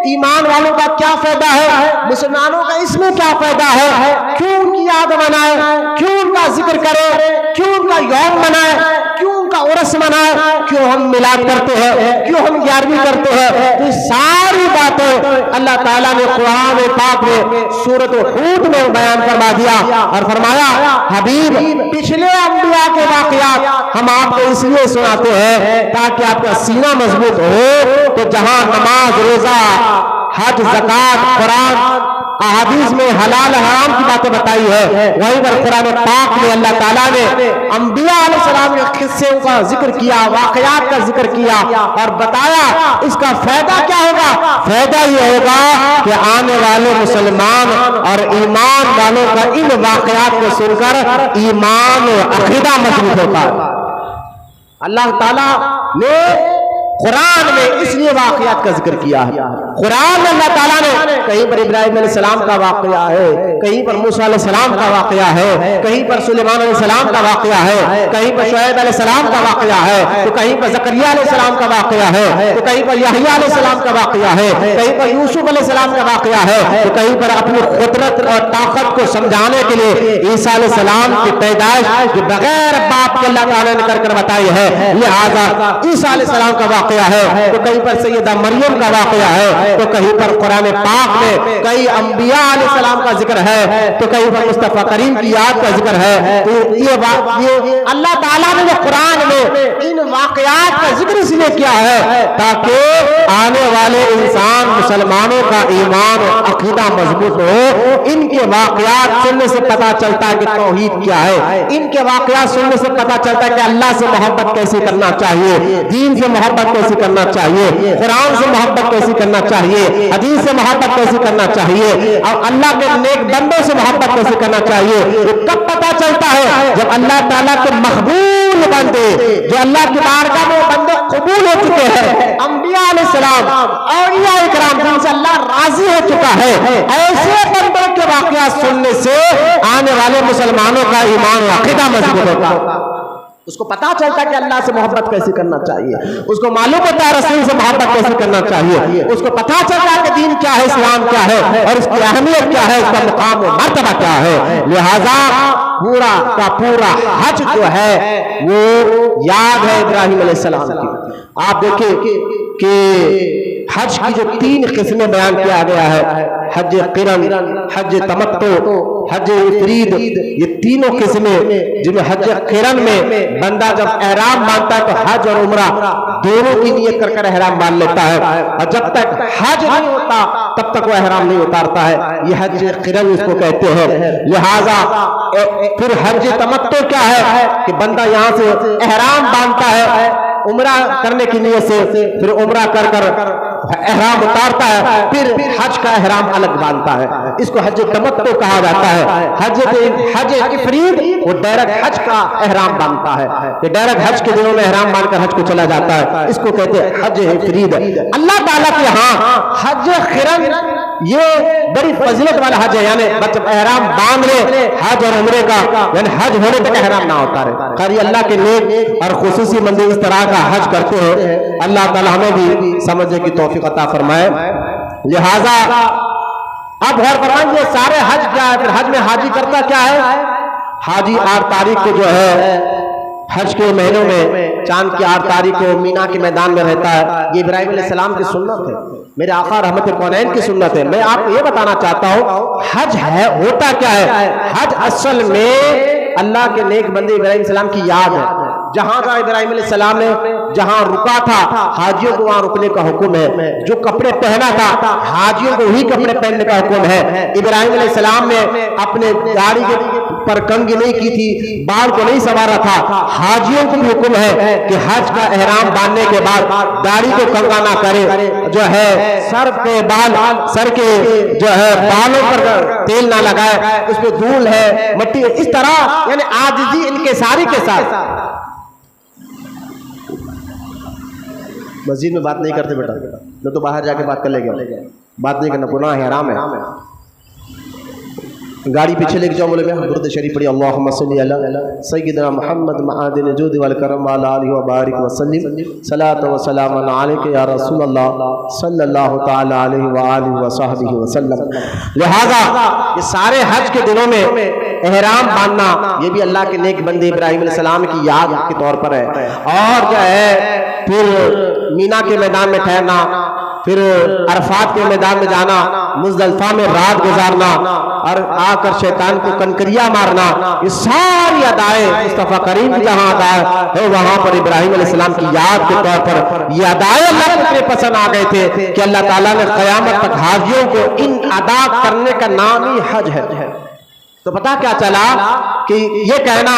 ایمان والوں کا کیا فائدہ ہے، مسلمانوں کا اس میں کیا فائدہ ہے، کیوں ان کی یاد منائے، کیوں ان کا ذکر کرے، کیوں ان کا یوم منائے، کیوں ان کا عرس منائے، کیوں ہم میلاد کرتے ہیں، کیوں ہم 11ویں کرتے ہیں، یہ ساری باتیں اللہ تعالیٰ نے قرآن پاک میں سورۃ ہود میں بیان فرما دیا، اور فرمایا حبیب پچھلے انبیاء کے واقعات ہم آپ کو اس لیے سناتے ہیں تاکہ آپ کا سینہ مضبوط ہو۔ تو جہاں نماز، روزہ، حج، زکوٰۃ، قرآن احادیث میں حلال حرام کی باتیں بتائی ہے، وہیں پر قرآن پاک میں اللہ تعالیٰ نے انبیاء علیہ السلام کے قصے کا ذکر کیا، واقعات کا ذکر کیا، اور بتایا اس کا فائدہ کیا ہوگا۔ فائدہ یہ ہوگا کہ آنے والے مسلمان اور ایمان والوں کا ان واقعات کو سن کر ایمان و عقیدہ مضبوط ہوتا ہے۔ اللہ تعالیٰ نے قرآن میں اس لیے واقعات کا ذکر کیا ہے، قرآن میں اللہ تعالیٰ نے کہیں پر ابراہیم علیہ السلام کا واقعہ ہے، کہیں پر موسیٰ علیہ السلام کا واقعہ ہے، کہیں پر سلیمان علیہ السلام کا واقعہ ہے، کہیں پر شعیب علیہ السلام کا واقعہ ہے، تو کہیں پر زکریا علیہ السلام کا واقعہ ہے، تو کہیں پر یحییٰ علیہ السلام کا واقعہ ہے، کہیں پر یوسف علیہ السلام کا واقعہ ہے، تو کہیں پر اپنی قدرت اور طاقت کو سمجھانے کے لیے عیسیٰ علیہ السلام کی پیدائش جو بغیر باپ کے اللہ تعالیٰ نے کر بتائی ہے، لہذا عیسیٰ علیہ السلام کا واقعہ ہے، تو کہیں پر سیدہ مریم کا واقعہ ہے، تو کہیں پر قرآن پاک میں کئی انبیاء علیہ السلام کا ذکر ہے، تو کہیں پر مصطفیٰ کریم کی یاد کا ذکر ہے۔ تو یہ اللہ تعالیٰ نے قرآن میں ان واقعات کا ذکر اس لیے کیا ہے تاکہ آنے والے انسان مسلمانوں کا ایمان و عقیدہ مضبوط ہو۔ ان کے واقعات سننے سے پتہ چلتا ہے کہ توحید کیا ہے، ان کے واقعات سننے سے پتہ چلتا ہے کہ اللہ سے محبت کیسے کرنا چاہیے، دین سے محبت کیسے کرنا چاہیے، قرآن سے محبت کیسے کرنا چاہیے، حدیث سے محبت کیسے کرنا چاہیے، اور اللہ کے نیک بندوں سے محبت کیسے کرنا چاہیے۔ یہ کب پتہ چلتا ہے؟ جب اللہ تعالیٰ کے مقبول بندے، جو اللہ کی بارگاہ میں بندے قبول ہو چکے ہیں، انبیاء علیہ السلام، اولیاء اکرام جن سے اللہ راضی ہو چکا ہے، ایسے بندوں کے واقعات سننے سے آنے والے مسلمانوں کا ایمان و عقیدہ مضبوط ہوتا ہے۔ اس کو پتا چلتا ہے کہ اللہ سے محبت کیسے کرنا چاہیے، اس کو معلوم ہوتا ہے رسول سے محبت کیسے کرنا چاہیے، اس کو پتا چلتا ہے کہ دین کیا ہے، اسلام کیا ہے، اور اس کی اہمیت کیا ہے، اس کا مقام و مرتبہ کیا ہے۔ لہذا پورا کا پورا حج جو ہے وہ یاد ہے ابراہیم علیہ السلام کی۔ آپ دیکھیں کہ حج کی جو 3 قسمیں بیان کیا گیا ہے، حج قرن، حج تمتع، حج افرید، یہ تینوں قسمیں، جن میں حج قرن میں بندہ جب احرام باندھتا ہے تو حج اور عمرہ دونوں کی نیت کر کر احرام باندھ لیتا ہے، اور جب تک حج نہیں ہوتا تب تک وہ احرام نہیں اتارتا ہے، یہ حج قرن اس کو کہتے ہیں۔ لہذا پھر حج تمتع کیا ہے کہ بندہ یہاں سے احرام باندھتا ہے عمرہ کرنے کی نیت سے پھر عمرہ کر کر احرام اتارتا ہے، پھر حج کا احرام الگ باندھتا ہے، اس کو حج تمتع کہا جاتا ہے۔ حج افرید وہ ڈائریکٹ حج کا احرام باندھتا ہے، کہ ڈائریکٹ حج کے دنوں میں احرام باندھ کر حج کو چلا جاتا ہے، اس کو کہتے ہیں حج افرید۔ اللہ تعالیٰ کے ہاں حج قرن یہ بڑی فضیلت والا حج ہے، یعنی جب احرام باندھ لے حج اور عمرے کا، یعنی حج ہونے تک احرام نہ ہوتا رہے۔ خیر یہ اللہ کے نیک اور خصوصی بندے اس طرح کا حج کرتے ہیں، اللہ تعالیٰ ہمیں بھی سمجھنے کی توفیق عطا فرمائے۔ لہذا اب غور فرمائیں یہ سارے حج کیا ہے، پھر حج میں حاجی کرتا کیا ہے؟ حاجی 8 تاریخ کو جو ہے حج کے مہینوں میں چاند کی 8 تاریخ کو مینا کے میدان میں رہتا ہے، یہ ابراہیم علیہ السلام کی سنت ہے، میرے آقا رحمت کونین کی سنت ہے۔ میں آپ کو یہ بتانا چاہتا ہوں حج ہے ہوتا کیا ہے؟ حج اصل میں اللہ کے نیک بندے ابراہیم علیہ السلام کی یاد ہے، جہاں کا ابراہیم علیہ السلام نے جہاں رکا تھا حاجیوں کو وہاں رکنے کا حکم ہے، جو کپڑے پہنا تھا حاجیوں کو وہی کپڑے پہننے کا حکم ہے۔ ابراہیم علیہ السلام نے اپنے داڑھی کے پر کنگھی نہیں کی تھی، بال کو نہیں سنوارا تھا، حاجیوں کو بھی حکم ہے کہ حج کا احرام باندھنے کے بعد داڑھی کو کنگھا نہ کرے، جو ہے سر کے جو ہے بالوں پر تیل نہ لگائے، اس پہ دھول ہے مٹی، اس طرح یعنی عاجزی انکساری کے ساتھ۔ مسجد میں بات نہیں کرتے بیٹا، نہ تو باہر جا کے بات کر لے گا، بات نہیں کرنا گناہ ہے، حرام ہے۔ گاڑی پیچھے لے کے جاؤ، بولے میں درود شریف پڑھی، اللہم صلی علی سیدنا محمد معادن جود والکرم وعلی آلہ وبارک وسلم، صلاۃ و سلام علیک یا رسول اللہ صلی اللہ تعالی علیہ وآلہ وصحبہ وسلم۔ لہذا یہ سارے حج کے دنوں میں احرام باندھنا یہ بھی اللہ کے نیک بندے ابراہیم علیہ السلام کی یاد کے طور پر ہے، اور جو ہے پھر مینا کے میدان میں ٹھہرنا، پھر عرفات کے میدان میں جانا، مزدلفہ میں رات گزارنا، اور آ کر شیطان کو کنکریاں مارنا، یہ ساری ادائیں مصطفیٰ کریم کی جہاں ادائیں ہے وہاں پر ابراہیم علیہ السلام کی یاد کے طور پر یہ ادائیں اللہ کو اتنے پسند آ گئے تھے کہ اللہ تعالیٰ نے قیامت تک حاجیوں کو ان ادا کرنے کا نام ہی حج ہے۔ تو پتہ کیا چلا کہ یہ کہنا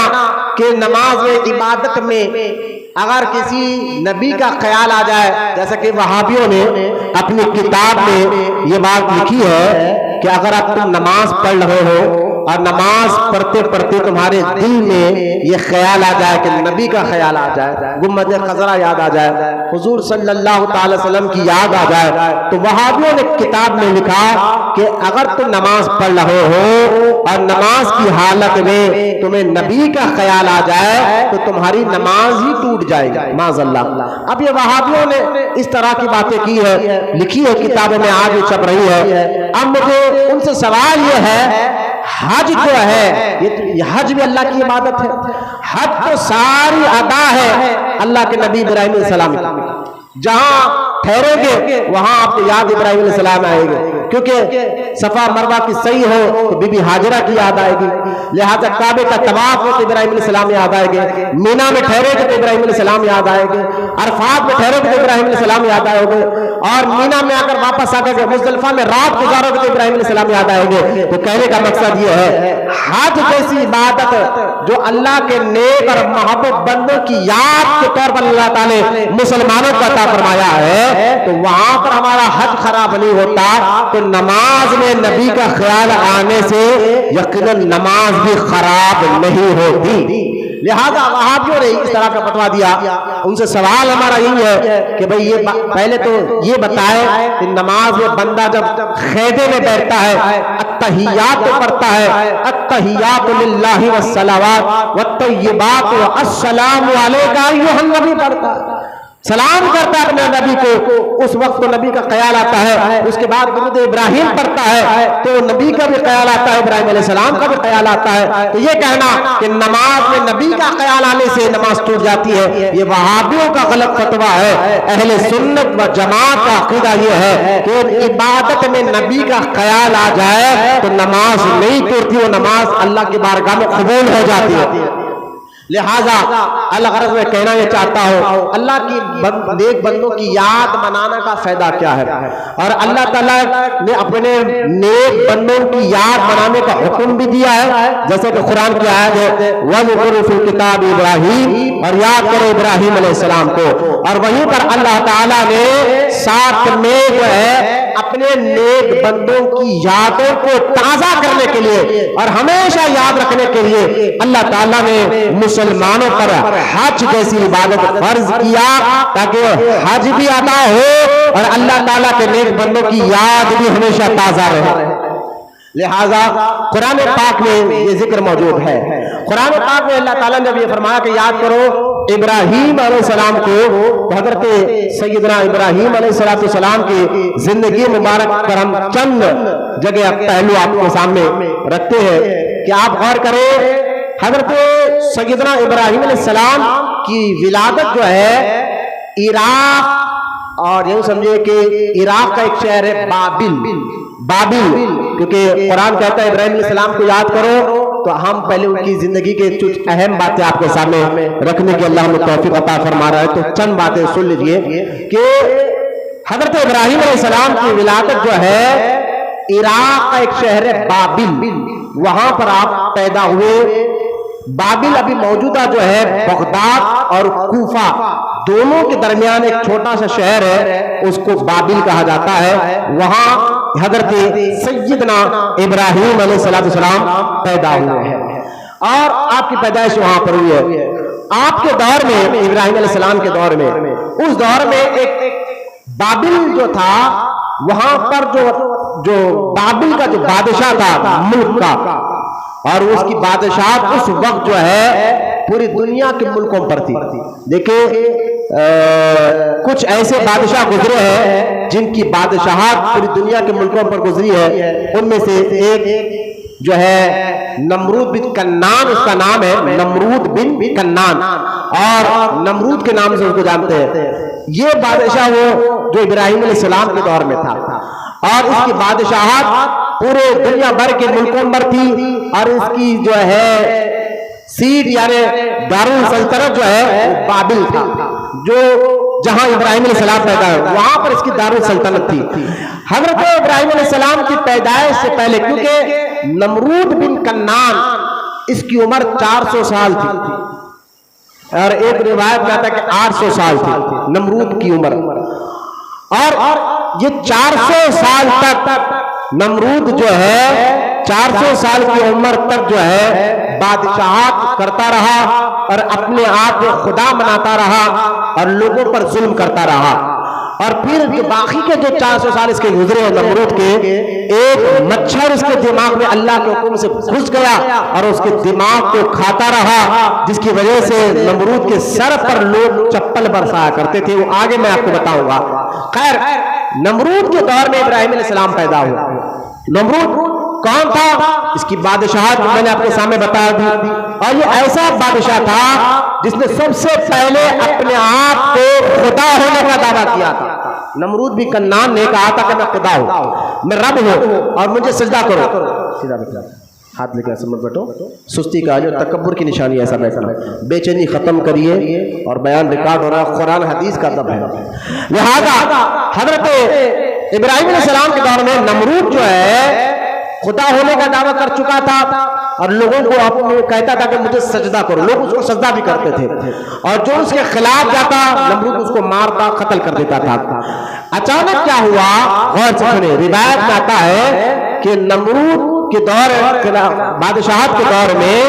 کہ نماز میں عبادت میں اگر کسی نبی کا خیال آ جائے، جیسا کہ وہابیوں نے اپنی کتاب میں یہ بات لکھی ہے کہ اگر آپ تم نماز پڑھ رہے ہو اور نماز پڑھتے پڑھتے تمہارے دل میں یہ خیال آ جائے کہ نبی کا خیال آ جائے، گنبد خضرا یاد آ جائے، حضور صلی اللہ تعالی وسلم کی یاد آ جائے، تو وہابیوں نے کتاب میں لکھا کہ اگر تم نماز پڑھ رہے ہو اور نماز کی حالت میں تمہیں نبی کا خیال آ جائے تو تمہاری نماز ہی ٹوٹ جائے گی معاذ اللہ۔ اب یہ وہابیوں نے اس طرح کی باتیں کی ہے، لکھی ہے کتابوں میں، آج چھپ رہی ہے۔ اب مجھے ان سے سوال یہ ہے حج جو ہے یہ حج بھی اللہ کی عبادت ہے، حج تو ساری ادا ہے اللہ کے نبی ابراہیم علیہ السلام کی، جہاں ٹھہریں گے وہاں آپ کو یاد ابراہیم علیہ السلام آئے گا، کیونکہ صفا مروہ کی صحیح ہو تو بی بی ہاجرہ کی یاد آئے گی، لہٰذا کعبے کا طواف ہو تو ابراہیم علیہ السلام یاد آئے گے، مینا میں ٹھہرے گے تو ابراہیم علیہ السلام یاد آئے گے، عرفات میں ٹھہرے گے تو ابراہیم علیہ السلام یاد آئے گے، اور مینا میں اگر واپس آ گئے مزدلفہ میں رات گزارو گے تو ابراہیم علیہ السلام یاد آئے گے۔ تو کہنے کا مقصد یہ ہے حج جیسی عبادت جو اللہ کے نیک اور محبوب بندوں کی یاد کے طور پر اللہ تعالی مسلمانوں کو عطا فرمایا ہے، تو وہاں پر ہمارا حج خراب نہیں ہوتا، تو نماز میں نبی کا خیال آنے سے یقیناً نماز بھی خراب نہیں ہوتی۔ لہذا وہابیوں نے اس طرح کا فتویٰ دیا، ان سے سوال ہمارا یہی ہے کہ بھئی یہ پہلے تو یہ بتائے کہ نماز میں بندہ جب خیمے میں بیٹھتا ہے التحیات پڑھتا ہے، التحیات للہ والصلوات والطیبات والسلام علیکہ ایھا النبی پڑھتا ہے، سلام کرتا ہے اپنے نبی کو، اس وقت تو نبی کا خیال آتا ہے، اس کے بعد درود ابراہیم پڑھتا ہے تو نبی کا بھی خیال آتا ہے، ابراہیم علیہ السلام کا بھی خیال آتا ہے۔ تو یہ کہنا کہ نماز میں نبی کا خیال آنے سے نماز ٹوٹ جاتی ہے یہ وہابیوں کا غلط فتویٰ ہے۔ اہل سنت و جماعت کا عقیدہ یہ ہے کہ عبادت میں نبی کا خیال آ جائے تو نماز نہیں ٹوٹتی، وہ نماز اللہ کی بارگاہ میں قبول ہو جاتی ہے۔ لہذا الغرض میں کہنا یہ چاہتا ہوں اللہ کی نیک بندوں کی یاد منانا کا فائدہ کیا ہے، اور اللہ تعالیٰ نے اپنے نیک بندوں کی یاد منانے کا حکم بھی دیا ہے، جیسے کہ قرآن کی آیت ہے وَاذْكُرْ فِي الْكِتَابِ ابراہیم، اور یاد کرو ابراہیم علیہ السلام کو، اور وہیں پر اللہ تعالیٰ نے ساتھ میں جو ہے اپنے نیک بندوں کی یادوں کو تازہ کرنے کے لیے اور ہمیشہ یاد رکھنے کے لیے اللہ تعالیٰ نے مسلمانوں پر حج جیسی عبادت فرض کیا تاکہ حج بھی ادا ہو اور اللہ تعالیٰ کے نیک بندوں کی یاد بھی ہمیشہ تازہ رہے۔ لہذا قرآن پاک میں یہ ذکر موجود ہے، قرآن پاک میں اللہ تعالیٰ نے بھی فرمایا کہ یاد کرو ابراہیم علیہ السلام کو۔ حضرت سیدنا ابراہیم علیہ السلام کی زندگی مبارک پر ہم چند جگہ پہلو آپ کے سامنے رکھتے ہیں کہ آپ غور کریں۔ حضرت سیدنا ابراہیم علیہ السلام کی ولادت جو ہے عراق، اور یوں سمجھے کہ عراق کا ایک شہر ہے بابل، کیونکہ قرآن کہتا ہے ابراہیم علیہ السلام کو یاد کرو، تو ہم پہلے ان کی زندگی کے کچھ اہم باتیں آپ کے سامنے رکھنے کی اللہ ہمیں توفیق عطا فرما رہا ہے، تو چند باتیں سن لیجئے کہ حضرت ابراہیم علیہ السلام کی ولادت جو ہے عراق کا ایک شہر ہے بابل، وہاں پر آپ پیدا ہوئے۔ بابل ابھی موجودہ جو ہے بغداد اور کوفہ دونوں کے درمیان ایک چھوٹا سا شہر ہے، اس کو بابل کہا جاتا ہے، وہاں حضرت سیدنا ابراہیم علیہ السلام پیدا ہوئے ہیں، اور آپ کی پیدائش وہاں پر ہوئی ہے۔ آپ کے دور میں، ابراہیم علیہ السلام کے دور میں، اس دور میں ایک بابل جو تھا، وہاں پر جو بابل کا جو بادشاہ تھا ملک کا، اور اس کی بادشاہت اس وقت جو ہے پوری دنیا کے ملکوں پر تھی۔ دیکھیں کچھ ایسے بادشاہ گزرے ہیں جن کی بادشاہت پوری دنیا کے ملکوں پر گزری ہے، ان میں سے ایک جو ہے نمرود بن کنان، اس کا نام ہے نمرود بن کنان، اور نمرود کے نام سے اس کو جانتے ہیں۔ یہ بادشاہ وہ جو ابراہیم علیہ السلام کے دور میں تھا، اور اس کی بادشاہت پورے دنیا بھر کے ملکوں پر تھی، اور اس کی جو ہے سیٹ یعنی دارالسلطنت جو ہے بابل تھا، جو جہاں ابراہیم علیہ السلام پیدا ہوئے وہاں پر اس کی دارالسلطنت تھی۔ حضرت ابراہیم علیہ السلام کی پیدائش سے پہلے، کیونکہ نمرود بن کنان اس کی عمر 400 سال تھی، اور ایک روایت میں آتا ہے کہ 800 سال تھی نمرود کی عمر، اور یہ 400 سال تک نمرود جو ہے 400 سال کی عمر تک جو ہے بادشاہت کرتا رہا، اور اپنے آپ کو خدا مناتا رہا، اور لوگوں پر ظلم کرتا رہا۔ اور پھر باقی کے جو 400 سال اس کے گزرے ہیں نمرود کے، ایک مچھر اس کے دماغ میں اللہ کے حکم سے گھس گیا اور اس کے دماغ کو کھاتا رہا، جس کی وجہ سے نمرود کے سر پر لوگ چپل برسایا کرتے تھے، وہ آگے میں آپ کو بتاؤں گا۔ خیر، نمرود کے دور میں ابراہیم علیہ السلام پیدا ہوئے۔ نمرود کون تھا؟ اس کی بادشاہت میں نے آپ کے سامنے بتا دی، اور یہ ایسا بادشاہ تھا جس نے سب سے پہلے اپنے آپ کو خدا ہونے کا دعویٰ کیا تھا۔ نمرود بھی کنان نے کہا تھا کہ میں خدا ہوں، میں رب ہوں، اور مجھے سجدہ کرو۔ سیدھا بیٹھا، ہاتھ لے کے ایسا مت بیٹھو، سستی کا جو تکبر کی نشانی ایسا بیٹھنا۔ بے چینی ختم کریے، اور بیان ریکارڈ ہو رہا ہے، قرآن حدیث کا ادب ہے۔ لہذا حضرت ابراہیم علیہ السلام کے دور میں نمرود جو ہے خدا ہونے کا دعویٰ کر چکا تھا، اور لوگوں کو کہتا تھا کہ مجھے سجدہ کرو، لوگ اس کو سجدہ بھی کرتے تھے، اور جو اس کے خلاف جاتا نمرود اس کو مارتا، قتل کر دیتا تھا۔ اچانک کیا ہوا، غور سے سنیں، روایت میں آتا ہے کہ نمرود کے دور بادشاہت کے دور میں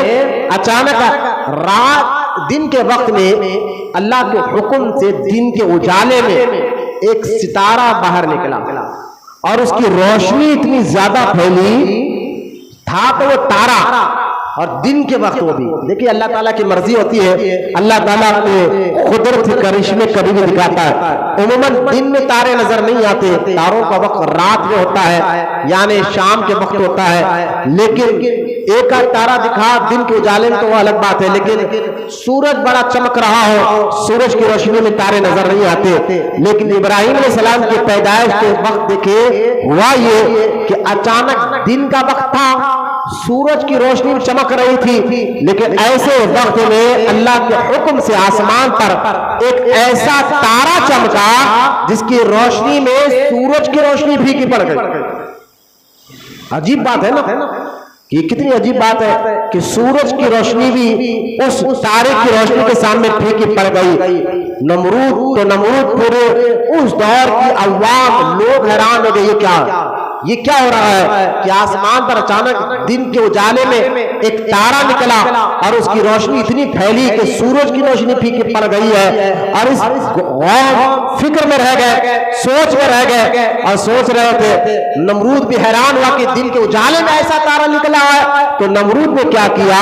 اچانک رات دن کے وقت میں اللہ کے حکم سے دن کے اجالے میں ایک ستارہ باہر نکلا، اور اس کی روشنی اتنی زیادہ پھیلی تھا کہ وہ تارا، اور دن کے وقت وہ بھی، دیکھیے اللہ تعالیٰ کی مرضی ہوتی ہے، اللہ تعالیٰ کے قدرت کرشمے کبھی بھی دکھاتا ہے۔ عموماً دن میں تارے نظر نہیں آتے، تاروں کا وقت رات میں ہوتا ہے، یعنی شام کے وقت ہوتا ہے، لیکن ایک آدھ تارا دکھا دن کے اجالے میں تو وہ الگ بات ہے، لیکن سورج بڑا چمک رہا ہو، سورج کی روشنی میں تارے نظر نہیں آتے۔ لیکن ابراہیم علیہ السلام کی پیدائش کے وقت دیکھے ہوا یہ کہ اچانک دن کا وقت تھا، سورج کی روشنی چمک رہی تھی، لیکن ایسے وقت میں اللہ کے حکم سے آسمان پر ایک ایسا تارا چمکا جس کی روشنی میں سورج کی روشنی پھیکی پڑ گئی۔ عجیب بات ہے نا، یہ کتنی عجیب بات ہے کہ سورج کی روشنی بھی اس تارے کی روشنی کے سامنے پھیکی پڑ گئی۔ نمرود پورے اس دور کی عوام لوگ حیران ہو گئے، یہ کیا ہو رہا ہے کہ آسمان پر اچانک دن کے اجالے میں ایک تارا نکلا اور اس کی روشنی اتنی پھیلی کہ سورج کی روشنی پھیکی پڑ گئی ہے، اور اس غور فکر میں رہ گئے، سوچ میں رہ گئے اور سوچ رہے تھے۔ نمرود بھی حیران ہوا کہ دن کے اجالے میں ایسا تارا نکلا ہے، تو نمرود نے کیا کیا،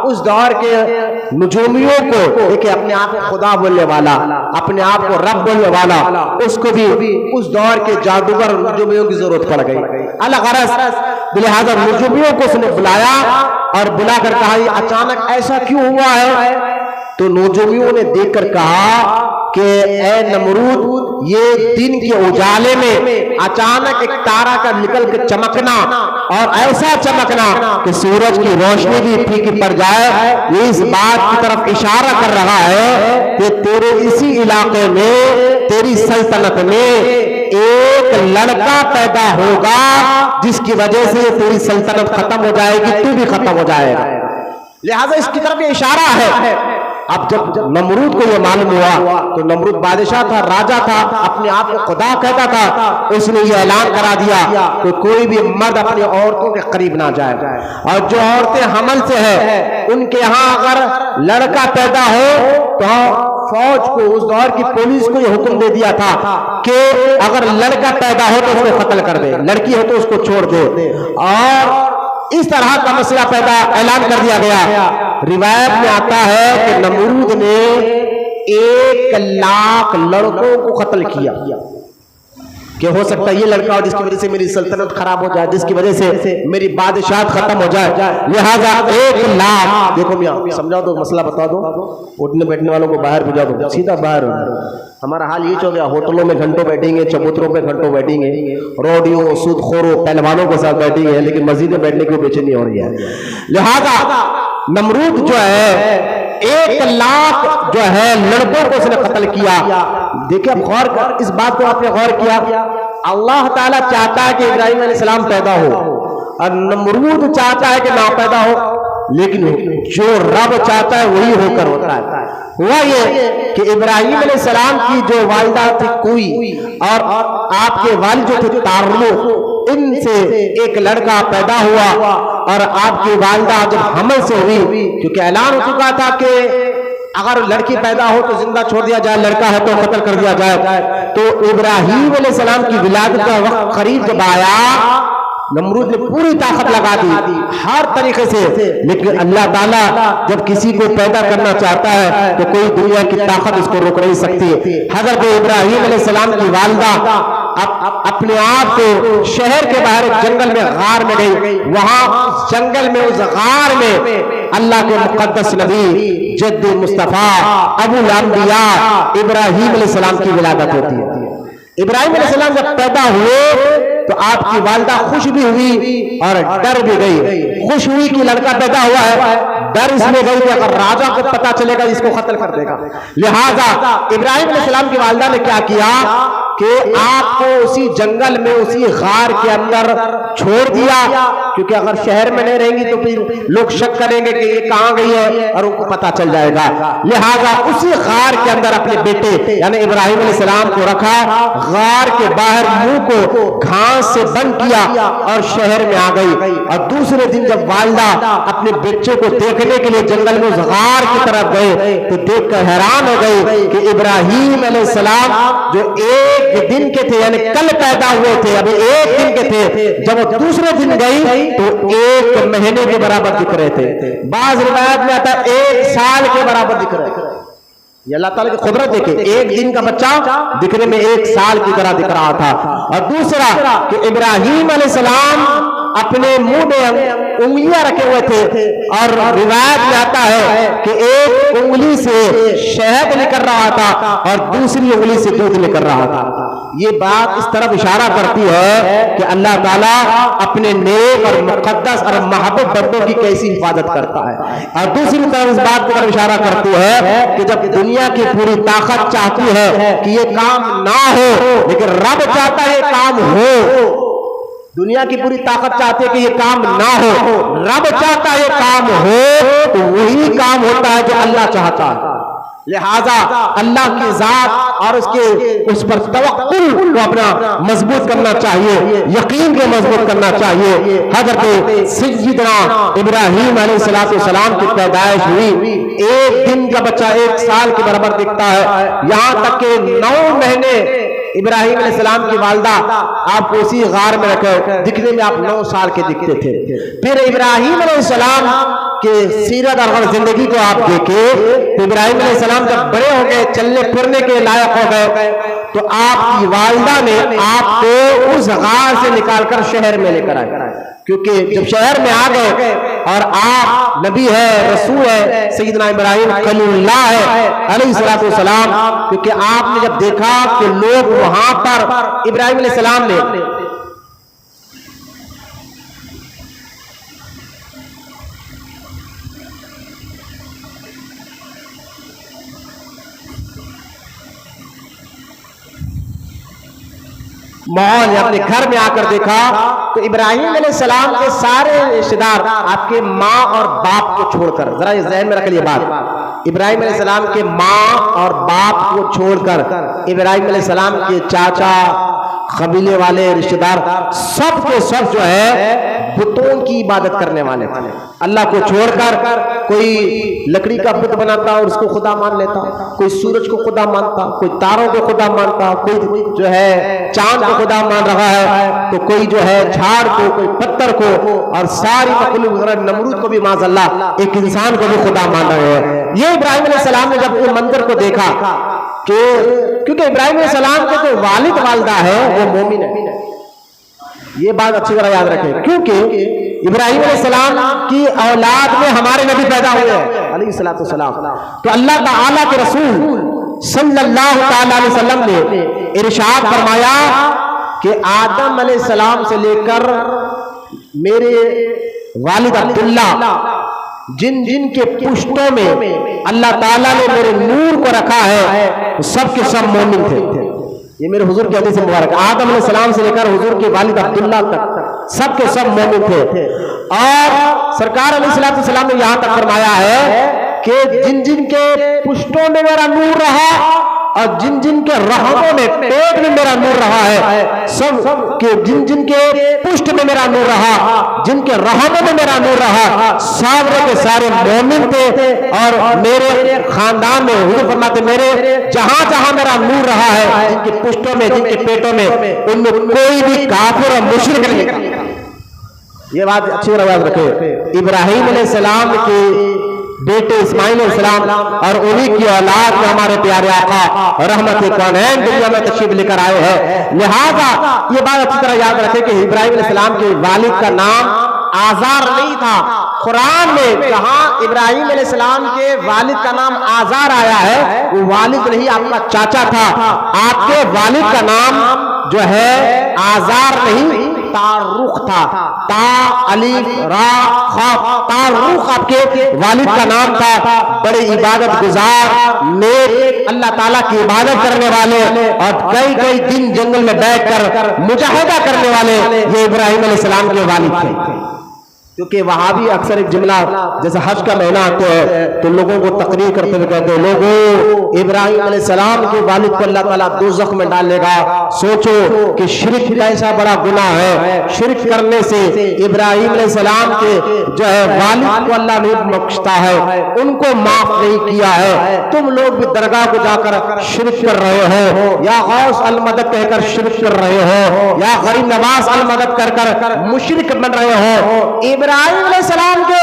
اس دور کے نجومیوں کو، دیکھیں اپنے آپ کو خدا بولنے والا، اپنے آپ کو رب بولنے والا، اس کو بھی اس دور کے جادوگر نجومیوں کی ضرورت پڑ گئی۔ الغرض لہذا نجومیوں کو اس نے بلایا اور بلا کر کہا یہ اچانک ایسا کیوں ہوا ہے؟ تو نجومیوں نے دیکھ کر کہا کہ اے نمرود، یہ دن کے اجالے میں اچانک ایک تارا کا نکل کے چمکنا اور ایسا چمکنا کہ سورج کی روشنی بھی پھیکی پڑ جائے، یہ اس بات کی طرف اشارہ کر رہا ہے کہ تیرے اسی علاقے میں، تیری سلطنت میں ایک لڑکا پیدا ہوگا جس کی وجہ سے تیری سلطنت ختم ہو جائے گی، تو بھی ختم ہو جائے گا۔ لہذا اس کی طرف یہ اشارہ ہے۔ اب جب نمرود کو یہ معلوم ہوا، تو نمرود بادشاہ تھا، راجا تھا، اپنے آپ کو خدا کہتا تھا، اس نے یہ اعلان کرا دیا کہ کوئی بھی مرد اپنی عورتوں کے قریب نہ جائے، اور جو عورتیں حمل سے ہیں ان کے ہاں اگر لڑکا پیدا ہو تو فوج کو، اس دور کی پولیس کو یہ حکم دے دیا تھا کہ اگر لڑکا پیدا ہو تو اس کو قتل کر دے، لڑکی ہو تو اس کو چھوڑ دے، اور اس طرح کا مسئلہ اعلان کر دیا گیا۔ روایت میں آتا ہے کہ نمرود نے 1,00,000 لڑکوں کو قتل کیا کہ ہو سکتا ہے یہ لڑکا ہو جس کی وجہ سے میری سلطنت خراب ہو جائے، جس کی وجہ سے میری بادشاہت ختم ہو جائے، لہذا 1,00,000۔ دیکھو میاں سمجھا دو، مسئلہ بتا دو، اٹھنے بیٹھنے والوں کو باہر بھیجا دو، سیدھا باہر۔ ہمارا حال یہ ہو گیا، ہوٹلوں میں گھنٹوں بیٹھیں گے، چبوتروں پہ گھنٹوں بیٹھیں گے، روڈیوں، سود خوروں، پہلوانوں کے ساتھ بیٹھیں گے، لیکن مسجد میں بیٹھنے کی بے چینی ہو رہی ہے۔ لہذا نمرود جو ہے 1,00,000 جو ہے لڑکوں کو اس نے قتل کیا۔ دیکھیں اب غور کر، اس بات کو آپ نے غور کیا، اللہ تعالیٰ چاہتا ہے کہ ابراہیم علیہ السلام پیدا ہو اور نمرود چاہتا ہے کہ نہ پیدا ہو، لیکن جو رب چاہتا ہے وہی ہو کر ہوتا ہے۔ ہوا یہ کہ ابراہیم علیہ السلام کی جو والدہ تھی کوئی، اور آپ کے والد جو تھے تعلق، ان سے ایک لڑکا پیدا ہوا، اور آپ کی والدہ جب حمل سے ہوئی، کیونکہ اعلان ہو چکا تھا کہ اگر لڑکی پیدا ہو تو زندہ چھوڑ دیا جائے، لڑکا ہے تو قتل کر دیا جائے، تو ابراہیم علیہ السلام کی ولادت کا وقت قریب جب آیا، نمرود نے پوری طاقت لگا دی ہر طریقے سے، لیکن اللہ تعالیٰ جب کسی کو پیدا کرنا چاہتا ہے تو کوئی دنیا کی طاقت اس کو روک نہیں سکتی۔ حضرت ابراہیم علیہ السلام کی والدہ اپنے آپ کو شہر کے باہر ایک جنگل میں غار میں گئی، وہاں جنگل میں اس غار میں اللہ کے مقدس نبی جد مصطفیٰ ابو الانبیاء ابراہیم علیہ السلام کی ولادت ہوتی ہے۔ ابراہیم علیہ السلام جب پیدا ہوئے تو آپ کی والدہ خوش بھی ہوئی اور ڈر بھی گئی۔ خوش ہوئی کہ لڑکا پیدا ہوا ہے، ڈر اس میں گئی کہ اگر راجا کو پتا چلے گا اس کو قتل کر دے گا، لہذا ابراہیم علیہ السلام کی والدہ نے کیا کیا کہ آپ کو اسی جنگل میں، اسی غار کے اندر چھوڑ دیا، کیونکہ اگر شہر میں نہیں رہیں گی تو پھر لوگ شک کریں گے کہ یہ کہاں گئی ہے اور ان کو پتا چل جائے گا، لہذا اسی غار کے اندر اپنے بیٹے یعنی ابراہیم علیہ السلام کو رکھا، غار کے باہر منہ کو گھاس سے بند کیا اور شہر میں آ گئی۔ اور دوسرے دن جب والدہ اپنے بچے کو دیکھنے کے لیے جنگل میں اس غار کی طرف گئے تو دیکھ کر حیران ہو گئی کہ ابراہیم علیہ السلام جو ایک دن کے تھے یعنی کل پیدا ہوئے تھے، ابھی ایک دن کے تھے، جب وہ دوسرے دن گئی تو 1 مہینے کے برابر دکھ رہے تھے، بعض روایت میں آتا ہے 1 سال کے برابر دکھ رہے تھے۔ یہ اللہ تعالیٰ کی قدرت دیکھیں، ایک دن کا بچہ دکھنے میں 1 سال کی طرح دکھ رہا تھا۔ اور دوسرا کہ ابراہیم علیہ السلام اپنے منہ میں انگلیاں رکھے ہوئے تھے، اور روایت میں آتا ہے کہ ایک انگلی سے شہد نکل رہا تھا اور دوسری انگلی سے دودھ نکل رہا تھا، یہ بات اس طرف اشارہ کرتی ہے کہ اللہ تعالیٰ اپنے نیک اور مقدس اور محبوب بندوں کی کیسی حفاظت کرتا ہے، اور دوسری طرف اس بات کی طرف اشارہ کرتی ہے کہ جب دنیا کی پوری طاقت چاہتی ہے کہ یہ کام نہ ہو، لیکن رب چاہتا ہے کام ہو۔ دنیا کی پوری طاقت چاہتی ہے کہ یہ کام نہ ہو، رب چاہتا ہے یہ کام ہو، تو وہی کام ہوتا ہے جو اللہ چاہتا ہے۔ لہذا اللہ کی ذات اور اس پر توکل کو اپنا مضبوط کرنا چاہیے، یقین کو مضبوط کرنا چاہیے۔ حضرت سیدنا ابراہیم علیہ السلام کی پیدائش ہوئی، ایک دن کا بچہ 1 سال کے برابر دکھتا ہے، یہاں تک کہ 9 مہینے ابراہیم علیہ السلام کی والدہ آپ کو اسی غار میں رکھے، دکھنے میں آپ 9 سال کے دکھتے تھے۔ پھر ابراہیم علیہ السلام کے سیرت اور زندگی کو آپ دیکھیں تو ابراہیم علیہ السلام جب بڑے ہو گئے، چلنے پھرنے کے لائق ہو گئے، تو آپ کی والدہ نے آپ کو اس غار سے نکال کر شہر میں لے کر آئے، کیونکہ جب شہر میں آ گئے اور آپ نبی ہے، رسول ہے، سیدنا ابراہیم خلیل اللہ ہے علیہ السلام، کیونکہ آپ نے جب دیکھا کہ لوگ وہاں پر ابراہیم علیہ السلام نے ماحول اپنے گھر میں آ کر دیکھا تو ابراہیم علیہ السلام کے سارے رشتہ دار آپ کے ماں اور باپ کو چھوڑ کر، ذرا یہ ذہن میں رکھ لیے بات، ابراہیم علیہ السلام کے ماں اور باپ کو چھوڑ کر ابراہیم علیہ السلام کے چاچا، قبیلے والے، رشتہ دار سب کے سب جو ہے بتوں کی عبادت کرنے والے تھے۔ اللہ کو چھوڑ کر کوئی لکڑی کا بت بناتا اور اس کو خدا مان لیتا، کوئی سورج کو خدا مانتا، کوئی تاروں کو خدا مانتا، کوئی جو ہے چاند کو خدا مان رہا ہے، تو کوئی جو ہے جھاڑ کو، کوئی پتھر کو، اور ساری مخلوق وغیرہ نمرود کو بھی معاذ اللہ ایک انسان کو بھی خدا مان رہے ہیں۔ یہ ابراہیم علیہ السلام نے جب یہ منظر کو دیکھا کہ کیونکہ ابراہیم علیہ السلام کے جو والد والدہ ہے وہ مومن ہے، یہ بات اچھی طرح یاد رکھیں، کیونکہ ابراہیم علیہ السلام کی اولاد میں ہمارے نبی پیدا ہوئے ہیں علیہ السلام، تو اللہ تعالیٰ کے رسول صلی اللہ تعالی علیہ وسلم نے ارشاد فرمایا کہ آدم علیہ السلام سے لے کر میرے والد عبداللہ جن جن کے پشتوں میں اللہ تعالیٰ نے میرے نور کو رکھا ہے سب کے سب مومن تھے۔ یہ میرے حضور کی حدیث مبارک، آدم علیہ السلام سے لے کر حضور کے والد عبداللہ تک سب کے سب مومن تھے، اور سرکار علیہ السلام نے یہاں تک فرمایا ہے کہ جن جن کے پشتوں میں میرا نور رہا اور جن جن کے رحموں میں، پیٹ میں میرا نور رہا ہے، سب کے جن جن کے پشت میں میرا نور رہا، جن کے رحموں میں میرا نور رہا، سارے کے سارے مومن تھے، اور میرے خاندان میں حضور فرماتے میرے جہاں جہاں میرا نور رہا ہے، جن کے پشتوں میں، جن کے پیٹوں میں، ان میں کوئی بھی کافر اور مشرک نہیں تھا۔ یہ بات اچھی طرح یاد رکھے، ابراہیم علیہ السلام کے بیٹے اسماعیل علیہ السلام اور انہی کی اولاد میں ہمارے پیارے آقا رحمت کونین دنیا میں تشریف لے کر آئے ہیں۔ لہذا یہ بات اچھی طرح یاد رکھے کہ ابراہیم علیہ السلام کے والد کا نام آزار نہیں تھا۔ قرآن میں جہاں ابراہیم علیہ السلام کے والد کا نام آزار آیا ہے وہ والد نہیں، آپ کا چاچا تھا۔ آپ کے والد کا نام جو ہے آزار نہیں، تارخ تھا، تا الف را خا، تارخ آپ کے والد کا نام تھا۔ بڑے عبادت گزار، نیک، اللہ تعالیٰ کی عبادت کرنے والے، اور کئی کئی دن جنگل میں بیٹھ کر مجاہدہ کرنے والے یہ ابراہیم علیہ السلام کے والد تھے۔ کیونکہ وہاں بھی اکثر ایک جملہ جیسے حج کا مہینہ آتے ہے تو لوگوں کو تقریر کرتے ہوئے کہتے ہیں لوگوں ابراہیم علیہ السلام کے والد کو اللہ تعالیٰ دوزخ میں ڈالے گا۔ سوچو کہ شرک کیسا بڑا گناہ ہے، شرک کرنے سے ابراہیم علیہ السلام کے جو ہے والد کو اللہ نہیں بخشتا ہے، ان کو معاف نہیں کیا ہے۔ تم لوگ بھی درگاہ کو جا کر شرک کر رہے ہو، یا غوث المدد کہہ کر شرک کر رہے ہو، یا غریب نواز المدد کر کر مشرک بن رہے ہو۔ ابراہیم علیہ السلام کے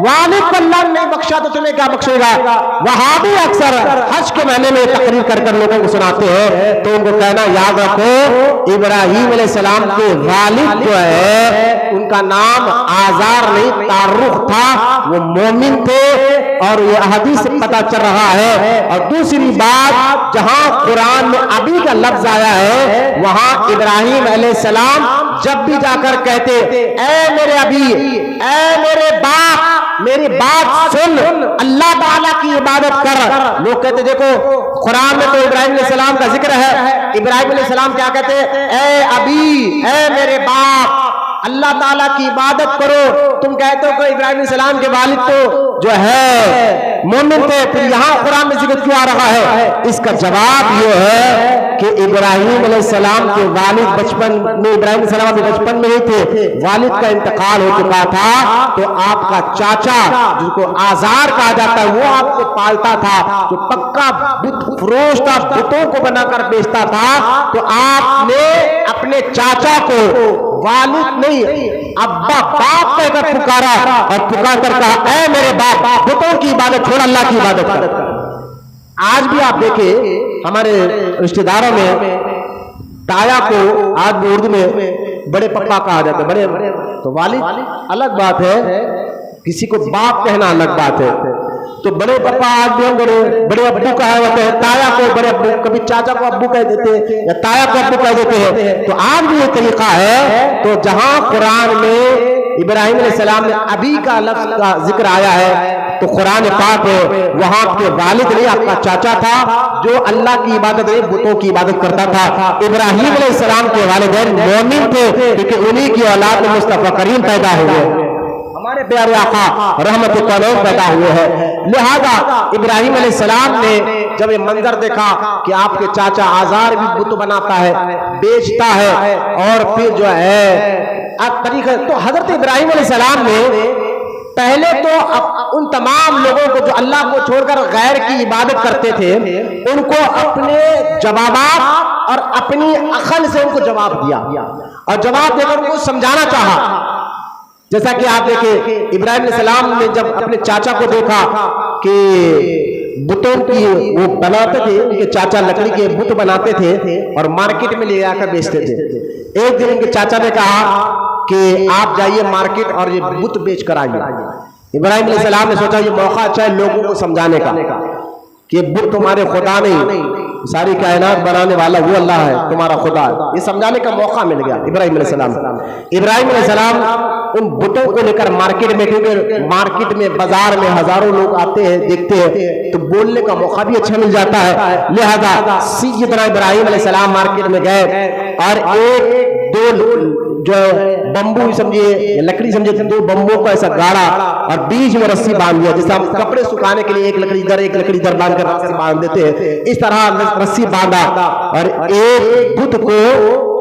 والد کو اللہ نے نہیں بخشا تو تمہیں کیا بخشے گا؟ وہابی اکثر حج کے مہینے میں تقریر کر کر لوگوں کو سناتے ہیں تو ان کو کہنا یاد رکھو ابراہیم علیہ السلام کے والد جو ہے ان کا نام آزار نہیں تعرق تھا، وہ مومن تھے، اور یہ حدیث سے پتہ چل رہا ہے۔ اور دوسری بات، جہاں قرآن میں ابھی کا لفظ آیا ہے وہاں ابراہیم علیہ السلام جب بھی جا کر کہتے اے میرے ابی، اے میرے باپ، میری بات سن، اللہ تعالیٰ کی عبادت کر۔ لوگ کہتے دیکھو قرآن میں تو ابراہیم علیہ السلام کا ذکر ہے، ابراہیم علیہ السلام کیا کہتے اے ابی، اے میرے باپ، اللہ تعالیٰ کی عبادت کرو۔ تم کہتے ہو کہ ابراہیم علیہ السلام کے والد تو جو ہے مومن تھے، پھر یہاں قرآن میں ذکر کیوں آ رہا ہے؟ اس کا جواب یہ ہے کہ ابراہیم علیہ السلام کے والد بچپن میں، ابراہیم علیہ السلام بچپن میں ہی تھے، والد کا انتقال ہو چکا تھا، تو آپ کا چاچا جس کو آزار کہا جاتا ہے وہ آپ کو پالتا تھا، جو پکا بت فروش تھا، بتوں کو بنا کر بیچتا تھا۔ تو آپ نے اپنے چاچا کو والد نہیں ابا باپ کہہ کر پکارا، اور پکار کر کہا اے میرے باپ، بتوں کی عبادت چھوڑ اللہ کی عبادت کر۔ آج بھی آپ دیکھیں ہمارے رشتہ داروں میں تایا کو آج بھی اردو میں بڑے پپا کہا جاتا ہے، بڑے تو والد الگ بات ہے، کسی کو باپ کہنا الگ بات ہے۔ تو بڑے پپا آج بھی ہم بڑے ابو کہا ہوتے ہیں، تایا کو بڑے ابو، کبھی چاچا کو ابو کہہ دیتے ہیں یا تایا کو ابو کہہ دیتے ہیں۔ تو آج بھی یہ طریقہ ہے۔ تو جہاں قرآن میں ابراہیم علیہ السلام نے ابھی کا لفظ کا ذکر آیا ہے تو قرآن پاک وہاں کے والد نہیں، آپ کا چاچا تھا جو اللہ کی عبادت نہیں بتوں کی عبادت کرتا تھا۔ ابراہیم علیہ السلام کے والدین مومن تھے کیونکہ انہی کی اولاد میں مصطفیٰ کریم پیدا ہوئے، ہمارے پیارے آقا رحمت اللہ پیدا ہوئے ہیں۔ لہذا ابراہیم علیہ السلام نے جب یہ منظر دیکھا کہ آپ کے چاچا آزار بھی بت بناتا ہے، بیچتا ہے، اور پھر جو ہے طریقہ، تو حضرت ابراہیم علیہ السلام نے پہلے تو ان تمام لوگوں کو جو اللہ کو چھوڑ کر غیر کی عبادت کرتے تھے ان کو اپنے جوابات اور اپنی عقل سے ان کو جواب دیا، اور جواب دے کر ان کو سمجھانا چاہا۔ جیسا کہ آپ دیکھیں ابراہیم علیہ السلام نے جب اپنے چاچا کو دیکھا کہ بتوں کی وہ بناتے تھے، ان کے چاچا لکڑی کے بت بناتے تھے اور مارکیٹ میں لے جا کر بیچتے تھے۔ ایک دن ان کے چاچا نے کہا کہ آپ جائیے مارکیٹ اور یہ بت بیچ کر آئیے۔ ابراہیم علیہ السلام نے سوچا یہ موقع اچھا ہے لوگوں کو سمجھانے کا کہ بت تمہارے خدا نہیں، ساری کائنات بنانے والا وہ اللہ ہے، تمہارا خدا ہے، یہ سمجھانے کا موقع مل گیا ابراہیم علیہ السلام۔ ابراہیم علیہ السلام ان بتوں کو لے کر مارکیٹ میں، کیونکہ مارکیٹ میں بازار میں ہزاروں لوگ آتے ہیں دیکھتے ہیں تو بولنے کا موقع بھی اچھا مل جاتا ہے، لہذا سیدنا ابراہیم علیہ السلام مارکیٹ میں گئے اور ایک دو جو بمبو سمجھیے لکڑی سمجھے، دو بمبو کو ایسا گاڑا اور بیچ میں رسی باندھ دیا، جیسے ہم کپڑے سکھانے کے لیے ایک لکڑی ادھر ایک لکڑی ادھر باندھ کر رسی باندھ دیتے ہیں، اس طرح رسی باندھا اور ایک بت کو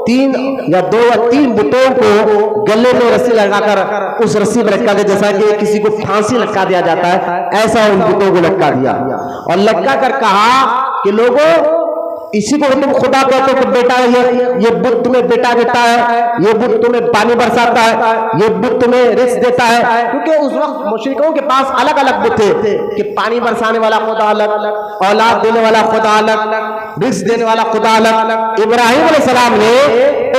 تین یا دو یا تین بتوں کو گلے میں رسی لگا کر اس رسی میں لٹکا دیا، جیسا کہ کسی کو پھانسی لٹکا دیا جاتا ہے ایسا ان بتوں کو لٹکا دیا اور لٹکا کر کہا کہ لوگوں اسی کو تم خدا کہتے ہو کہ بیٹا یہ بت تمہیں بیٹا دیتا ہے، یہ بت تمہیں پانی برساتا ہے، یہ بت تمہیں رزق دیتا ہے، کیونکہ اس وقت مشرکوں کے پاس الگ الگ بت تھے کہ پانی برسانے والا خدا الگ، اولاد دینے والا خدا الگ، رزق دینے والا خدا الگ۔ ابراہیم علیہ السلام نے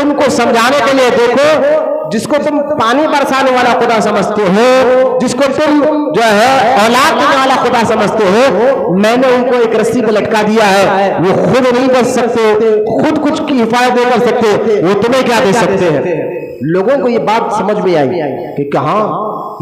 ان کو سمجھانے کے لیے دیکھو جس کو تم پانی برسانے والا خدا سمجھتے ہو، جس کو تم جو ہے اولاد دینے والا خدا سمجھتے ہو، میں نے ان کو ایک رسی پہ لٹکا دیا ہے، وہ خود نہیں بچ سکتے، خود کچھ کی حفاظت نہیں کر سکتے، وہ تمہیں کیا دے سکتے ہیں۔ لوگوں کو یہ بات سمجھ میں آئی کہ کہاں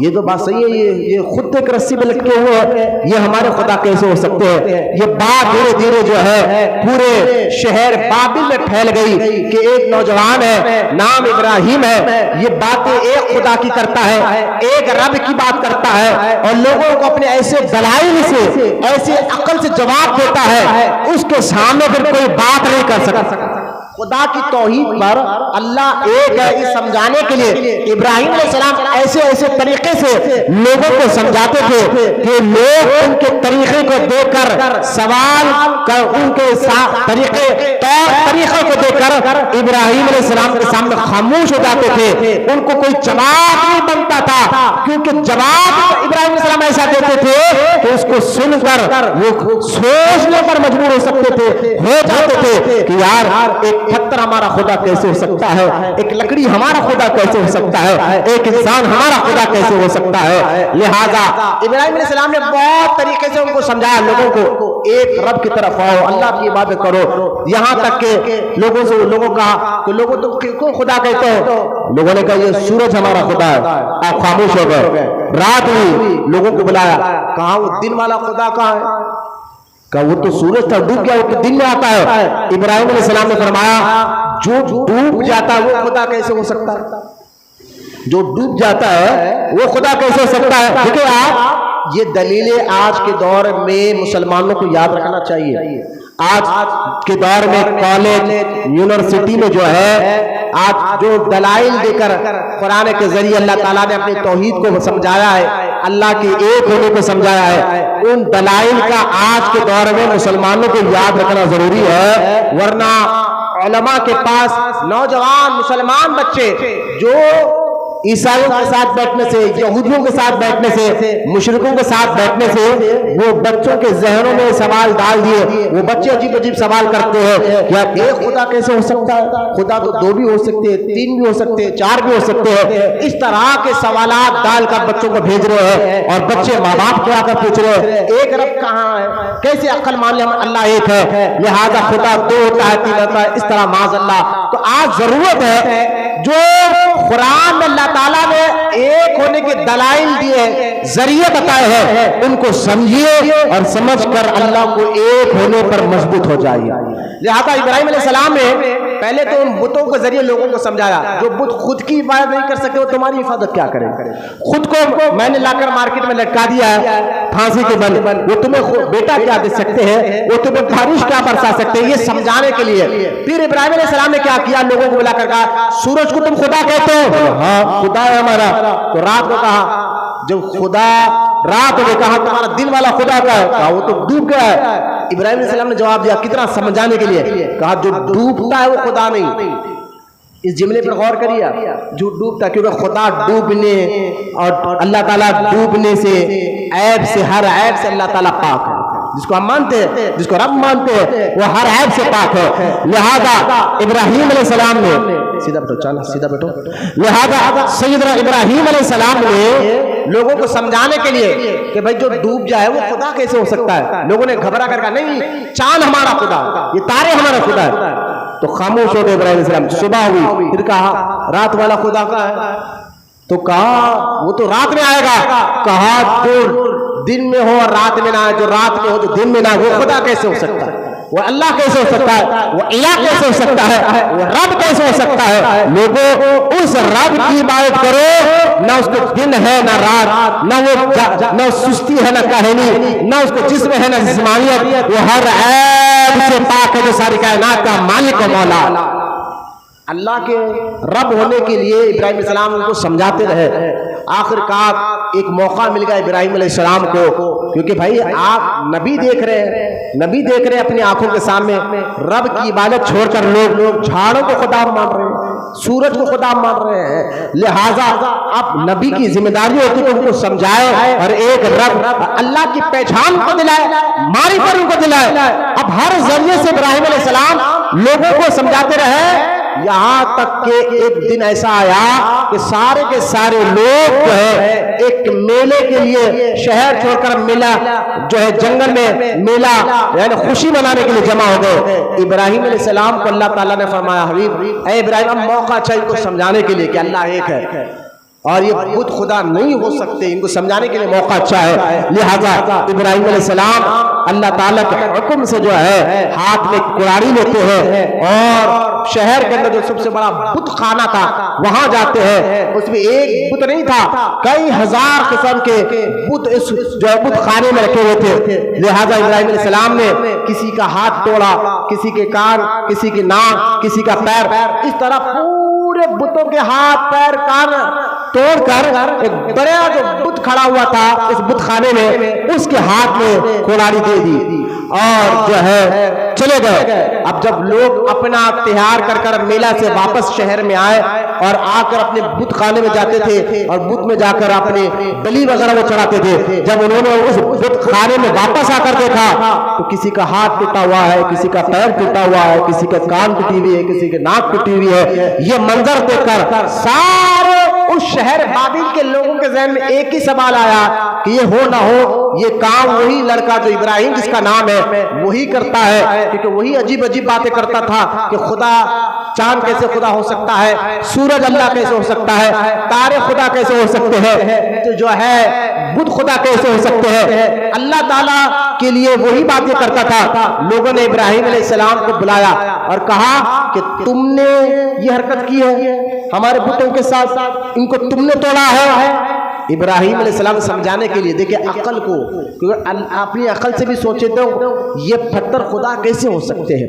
یہ تو بات صحیح ہے، یہ خود ایک رسی پہ لٹکے ہوئے یہ ہمارے خدا کیسے ہو سکتے ہیں۔ یہ بات دھیرے دھیرے جو ہے پورے شہر بابل میں پھیل گئی کہ ایک نوجوان ہے نام ابراہیم ہے، یہ باتیں ایک خدا کی کرتا ہے، ایک رب کی بات کرتا ہے اور لوگوں کو اپنے ایسے دلائل سے ایسے عقل سے جواب دیتا ہے، اس کے سامنے پھر کوئی بات نہیں کر سکتا۔ خدا کی توحید پر اللہ ایک ہے یہ سمجھانے کے لیے ابراہیم علیہ السلام ایسے ایسے طریقے سے لوگوں کو سمجھاتے تھے کہ لوگ ان کے طریقے کو دیکھ کر سوال کر ان کے طریقے کو دیکھ کر ابراہیم علیہ السلام کے سامنے خاموش ہو جاتے تھے. ان کو کوئی جواب نہیں بنتا تھا کیونکہ جواب ابراہیم علیہ السلام ایسا دیتے تھے کہ اس کو سن کر وہ سوچنے پر مجبور ہو سکتے تھے, ہو جاتے تھے کہ یار ایک پتھر ہمارا خدا کیسے ہو سکتا ہے, ایک لکڑی ہمارا خدا کیسے ہو سکتا ہے, ایک انسان ہمارا خدا کیسے ہو سکتا ہے. لہذا ابراہیم علیہ السلام نے بہت طریقے سے ان کو سمجھایا لوگوں کو ایک رب کی طرف آؤ, اللہ کی عبادت کرو. یہاں تک کہ لوگوں کہا کہ لوگوں تو کیوں خدا کہتے ہو؟ لوگوں نے کہا یہ سورج ہمارا خدا ہے. آپ خاموش ہو گئے. رات ہوئی, لوگوں کو بلایا, کہا وہ دن والا خدا کہاں ہے؟ کہ وہ تو سورج تھا ڈوب گیا, وہ تو دن میں آتا ہے. ابراہیم علیہ السلام نے فرمایا جو ڈوب جاتا ہے وہ خدا کیسے ہو سکتا ہے؟ جو ڈوب جاتا ہے وہ خدا کیسے ہو سکتا ہے؟ دیکھیں آپ, یہ دلیلیں آج کے دور میں مسلمانوں کو یاد رکھنا چاہیے. آج کے دور میں کالج یونیورسٹی میں جو ہے آج جو دلائل دے کر قرآن کے ذریعے اللہ تعالیٰ نے اپنی توحید کو سمجھایا ہے, اللہ کے ایک ہونے کو سمجھایا ہے, ان دلائل کا آج کے دور میں مسلمانوں کو یاد رکھنا ضروری ہے. ورنہ علماء کے پاس نوجوان مسلمان بچے جو عیسائیوں کے ساتھ بیٹھنے سے, یہودیوں کے ساتھ بیٹھنے سے, مشرکوں کے ساتھ بیٹھنے سے وہ بچوں کے ذہنوں میں سوال ڈال دیے. وہ بچے عجیب عجیب سوال کرتے ہیں, کیا ایک خدا کیسے ہو سکتا ہے؟ خدا تو دو بھی ہو سکتے ہیں, تین بھی ہو سکتے ہیں, چار بھی ہو سکتے ہیں. اس طرح کے سوالات ڈال کر بچوں کو بھیج رہے ہیں اور بچے ماں باپ کو آ کر پوچھ رہے ہیں ایک رب کہاں ہے, کیسے عقل مان لیں ہم اللہ ایک ہے, لہذا خدا دو ہوتا ہے, تین ہوتا ہے, اس طرح معاذ اللہ. تو آج ضرورت ہے جو قرآن میں اللہ تعالیٰ نے ایک ہونے کے دلائل دیے, ذریعے بتائے ہیں, ان کو سمجھیے اور سمجھ کر اللہ کو ایک ہونے پر مضبوط ہو جائیے. لہذا ابراہیم علیہ السلام نے پہلے تو ان بتوں کے ذریعے لوگوں کو سمجھایا جو بت خود کی حفاظت نہیں کر سکتے وہ تمہاری حفاظت کیا کریں. خود کو میں نے لا کر مارکیٹ میں لٹکا دیا ہے پھانسی کے بل, وہ تمہیں بیٹا کیا دے سکتے ہیں, وہ تمہیں بارش کیا برسا سکتے ہیں, یہ سمجھانے کے لیے. پھر ابراہیم علیہ السلام نے کیا کیا, لوگوں کو بلا کر کہا سورج کو تم خدا کہتے ہو؟ ہاں خدا ہے ہمارا. تو رات کو کہا جب خدا رات نے کہا تمہارا دن والا خدا کا ہے, کہا وہ تو ڈوب گیا ہے. ابراہیم علیہ السلام نے جواب دیا کتنا سمجھانے کے لیے, کہا جو ڈوبتا ہے وہ خدا نہیں. اس جملے پر غور کریے, جو ڈوبتا, کیونکہ خدا ڈوبنے اور اللہ تعالیٰ ڈوبنے سے عیب سے, ہر عیب سے اللہ تعالیٰ پاک ہے. جس کو ہم مانتے ہیں, جس کو رب مانتے ہیں, وہ ہر عیب سے پاک ہے. لہذا ابراہیم علیہ السلام نے سیدھا بیٹھو, چانا سیدھا بیٹھو. لہذا سیدنا ابراہیم علیہ السلام نے لوگوں کو سمجھانے کے لیے کہ بھائی جو ڈوب جائے وہ خدا کیسے ہو سکتا ہے. لوگوں نے گھبرا کر کہا نہیں چاند ہمارا خدا, یہ تارے ہمارا خدا ہے. تو خاموش ہو گئے ابراہیم علیہ السلام. صبح ہوئی, پھر کہا رات والا خدا کا ہے, تو کہا وہ تو رات میں آئے گا. کہا جو دن میں ہو اور رات میں نہ آئے, جو رات میں ہو جو دن میں نہ آئے, وہ خدا کیسے ہو سکتا ہے, وہ اللہ کیسے ہو سکتا ہے, وہ الہ کیسے ہو سکتا ہے, وہ رب کیسے ہو سکتا ہے. لوگوں اس رب کی عبادت کرو, نہ اس کو دن ہے نہ رات, نہ سستی ہے نہ کاہلی, نہ اس کو جسم ہے نہ جسمانیت, وہ ہر عیب سے پاک ہے جو ساری کائنات کا مالک و مولا. اللہ کے رب ہونے کے لیے ابراہیم علیہ السلام ان کو سمجھاتے رہے. آخر کار ایک موقع مل گیا ابراہیم علیہ السلام کو, کیونکہ بھائی آپ نبی دیکھ رہے ہیں اپنی آنکھوں کے سامنے, رب کی عبادت چھوڑ کر لوگ جھاڑوں کو خدا مان رہے ہیں, سورج کو خدا مان رہے ہیں. لہٰذا اب نبی کی ذمہ داری ہوتی ہے ان کو سمجھائے اور ایک رب اللہ کی پہچان کو دلائے, معرفت ان کو دلائے. اب ہر ذریعے سے ابراہیم علیہ السلام لوگوں کو سمجھاتے رہے, یہاں تک کہ ایک دن ایسا آیا کہ سارے کے سارے لوگ جو ہے ایک میلے کے لیے شہر چھوڑ کر میلہ جو ہے جنگل میں میلہ یعنی خوشی منانے کے لیے جمع ہو گئے. ابراہیم علیہ السلام کو اللہ تعالیٰ نے فرمایا حبیب اے ابراہیم, اب موقع چاہیے کو سمجھانے کے لیے کہ اللہ ایک ہے, اور یہ بت خدا نہیں ہو سکتے، ان کو سمجھانے کے لیے موقع اچھا ہے۔ لہذا ابراہیم علیہ السلام اللہ تعالیٰ کے حکم سے جو ہے ہاتھ میں کڑاڑی لیتے ہیں اور شہر کے اندر جو سب سے بڑا بت خانہ تھا وہاں جاتے ہیں۔ اس میں ایک بت نہیں تھا، کئی ہزار قسم کے بت اس جو بت خانے میں رکھے ہوئے تھے۔ لہذا ابراہیم علیہ السلام نے کسی کا ہاتھ توڑا، کسی کے کان، کسی کی ناک، کسی کا پیر، اس طرح پورے بتوں کے ہاتھ پیر کان توڑ کر ایک بڑا جو بت کھڑا ہوا تھا اس بت خانے میں اس کے ہاتھ میں کھلاڑی دے دی اور جو ہے چلے گئے۔ اب جب لوگ اپنا تہوار کر کر میلہ سے واپس شہر میں آئے اور آ کر اپنے بت خانے میں جاتے تھے اور بت میں جا کر اپنے بلی وغیرہ وہ چڑھاتے تھے، جب انہوں نے اس بت خانے میں واپس آ کر دیکھا تو کسی کا ہاتھ ٹوٹا ہوا ہے، کسی کا پیر ٹوٹا ہوا ہے، کسی کا کان ٹوٹی ہوئی ہے، کسی کی ناک ٹوٹی ہوئی ہے۔ یہ منظر دیکھ کر سارے اس شہر بابل کے لوگوں کے ذہن میں ایک ہی سوال آیا کہ یہ ہو نہ ہو یہ کام وہی لڑکا جو ابراہیم جس کا نام ہے وہی کرتا ہے، کیونکہ وہی عجیب عجیب باتیں کرتا تھا کہ خدا چاند کیسے خدا ہو سکتا ہے، سورج اللہ کیسے ہو سکتا ہے، تارے خدا کیسے ہو سکتے ہیں، تو جو ہے بت خدا کیسے ہو سکتے ہیں۔ اللہ تعالیٰ کے لیے وہی باتیں کرتا تھا۔ لوگوں نے ابراہیم علیہ السلام کو بلایا اور کہا کہ تم نے یہ حرکت کی ہے ہمارے بتوں کے ساتھ، ان کو تم نے توڑا ہے۔ ابراہیم علیہ السلام سمجھانے کے لیے دیکھیں عقل کو، اپنی عقل سے بھی سوچے تو یہ پتھر خدا کیسے ہو سکتے ہیں،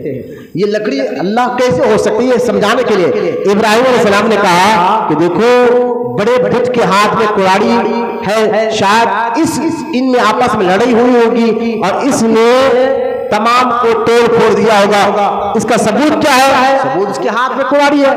یہ لکڑی اللہ کیسے ہو سکتی ہے، سمجھانے کے لیے ابراہیم علیہ السلام نے کہا کہ دیکھو بڑے بت کے ہاتھ میں کڑاڑی ہے، شاید ان میں آپس میں لڑائی ہوئی ہوگی اور اس نے تمام کو توڑ پھوڑ دیا ہوگا۔ اس کا ثبوت کیا ہے؟ ثبوت اس کے ہاتھ میں کڑاڑی ہے،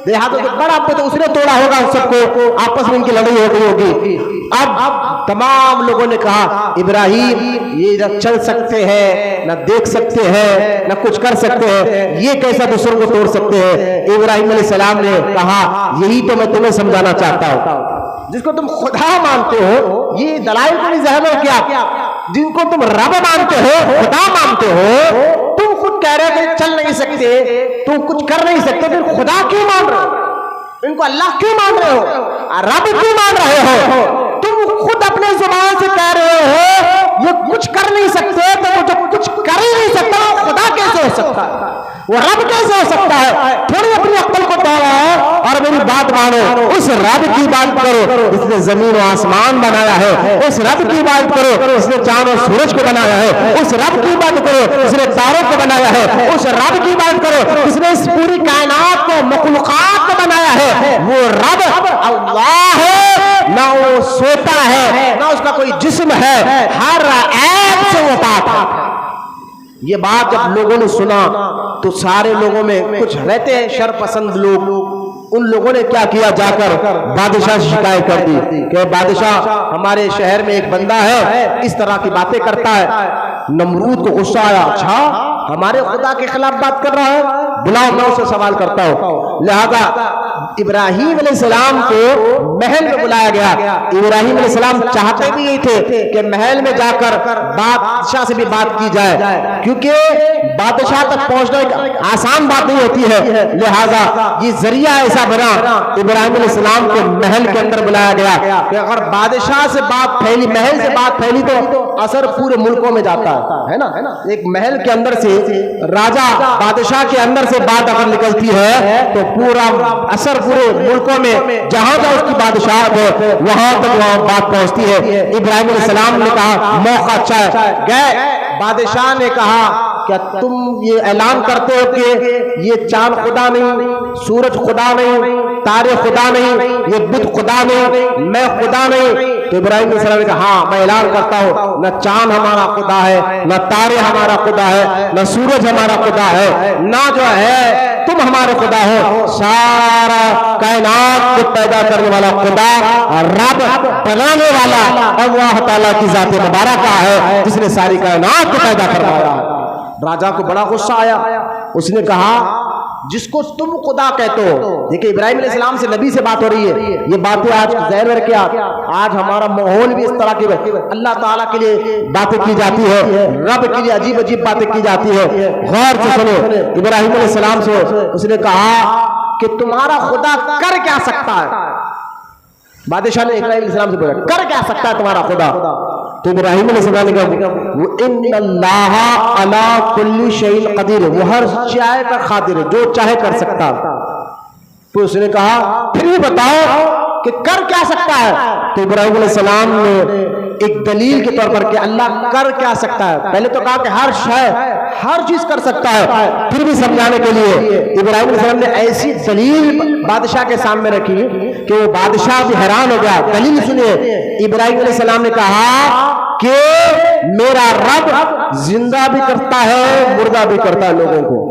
لہٰذا تو بڑا بت اس نے توڑا ہوگا، سب کو آپس میں ان کی لڑائی ہو گئی ہوگی۔ اب تمام لوگوں نے کہا ابراہیم یہ نہ چل سکتے ہیں، نہ دیکھ سکتے ہیں، نہ کچھ کر سکتے ہیں، یہ کیسا دوسروں کو توڑ سکتے ہیں؟ ابراہیم علیہ السلام نے کہا یہی تو میں تمہیں سمجھانا چاہتا ہوں، جس کو تم خدا مانتے ہو یہ دلائل تمہیں ذہن میں کیا، جن کو تم رب مانتے ہو، خدا مانتے ہو، تم خود کہہ رہے کہ چل نہیں سکتے، تم کچھ کر نہیں سکتے، پھر خدا کیوں مان رہے ہو؟ ان کو اللہ کیوں مان رہے ہو؟ رب کیوں مان رہے ہو؟ تم خود اپنے زبان سے کہہ رہے ہو یہ کچھ کر نہیں سکتے، تو وہ جو کچھ کر ہی نہیں سکتا وہ خدا کیسے ہو سکتا ہے، وہ رب کیسے ہو سکتا ہے؟ تھوڑی اپنی عقل کو توڑا ہے اور میری بات مانو، اس رب کی بات کرو جس نے زمین و آسمان بنایا ہے، اس رب کی بات کرو اس نے چاند اور سورج کو بنایا ہے، اس رب کی بات کرو اس نے تاروں کو بنایا ہے، اس رب کی بات کرو اس نے اس پوری کائنات کو مخلوقات کو بنایا ہے۔ وہ رب اللہ ہے، نہ وہ سوتا ہے نہ اس کا کوئی جسم ہے، ہر عیب سے وہ پاک ہے۔ یہ بات جب لوگوں نے سنا تو سارے لوگوں میں کچھ رہتے ہیں شر پسند لوگ، ان لوگوں نے کیا کیا، جا کر بادشاہ سے شکایت کر دی کہ بادشاہ ہمارے شہر میں ایک بندہ ہے اس طرح کی باتیں کرتا ہے۔ نمرود کو غصہ آیا، اچھا ہمارے خدا کے خلاف بات کر رہا ہے، بلاؤ میں اسے سوال کرتا ہوں۔ لہذا ابراہیم علیہ السلام کو محل میں بلایا گیا۔ ابراہیم علیہ السلام چاہتے بھی یہی تھے کہ محل میں جا کر بادشاہ سے بھی بات کی جائے، کیونکہ بادشاہ تک پہنچنا ایک آسان بات نہیں ہوتی ہے، لہذا یہ ذریعہ ایسا بنا ابراہیم علیہ السلام کو محل کے اندر بلایا گیا کہ اگر بادشاہ سے بات پھیلی، محل سے بات پھیلی تو اثر پورے ملکوں میں جاتا ہے نا۔ ایک محل کے اندر سے راجہ بادشاہ کے اندر سے بات اگر نکلتی ہے تو پورا اثر پورے ملکوں میں جہاں جہاں اس کی بادشاہت ہے وہاں تک وہاں بات پہنچتی ہے۔ ابراہیم علیہ السلام نے کہا موقع اچھا ہے، گئے بادشاہ نے کہا کیا تم یہ اعلان کرتے ہو کہ یہ چاند خدا نہیں، سورج خدا نہیں، تارے خدا نہیں، یہ بت خدا نہیں، میں خدا نہیں؟ تو ابراہیم علیہ السلام نے کہا ہاں میں اعلان کرتا ہوں، نہ چاند ہمارا خدا ہے، نہ تارے ہمارا خدا ہے، نہ سورج ہمارا خدا ہے، نہ جو ہے تم ہمارے خدا ہو، سارا کائنات کو پیدا کرنے والا خدا رب بنانے والا اللہ تعالیٰ کی ذات مبارکہ ہے جس نے ساری کائنات کو پیدا کروایا ہے۔ راجہ کو بڑا غصہ آیا، اس نے کہا جس کو تم خدا کہتے ہو، دیکھیں ابراہیم علیہ السلام سے نبی سے بات ہو رہی ہے، یہ باتیں آج ظاہر ہے کیا آج ہمارا ماحول بھی اس طرح کی اللہ تعالیٰ کے لیے باتیں کی جاتی ہے، رب کے لیے عجیب عجیب باتیں کی جاتی ہے۔ غور سے سنو، ابراہیم علیہ السلام سے اس نے کہا کہ تمہارا خدا کر کیا سکتا ہے؟ بادشاہ نے ابراہیم علیہ السلام سے بولا کر کیا سکتا ہے تمہارا خدا؟ تو ابراہیم علیہ السلام نے کہا وہ ان اللہ علی کل شیء قدیر، وہ ہر چاہے پر قادر ہے، جو چاہے کر سکتا۔ تو اس نے کہا پھر بھی بتاؤ کہ کر کیا سکتا ہے؟ تو ابراہیم علیہ السلام نے ایک دلیل کے طور پر کہ اللہ کر کیا سکتا ہے، پہلے تو کہا کہ ہر شے ہر چیز کر سکتا ہے، پھر بھی سمجھانے کے لیے ابراہیم علیہ السلام نے ایسی دلیل بادشاہ کے سامنے رکھی کہ وہ بادشاہ بھی حیران ہو گیا۔ دلیل سنیے، ابراہیم علیہ السلام نے کہا کہ میرا رب زندہ بھی کرتا ہے مردہ بھی کرتا ہے لوگوں کو۔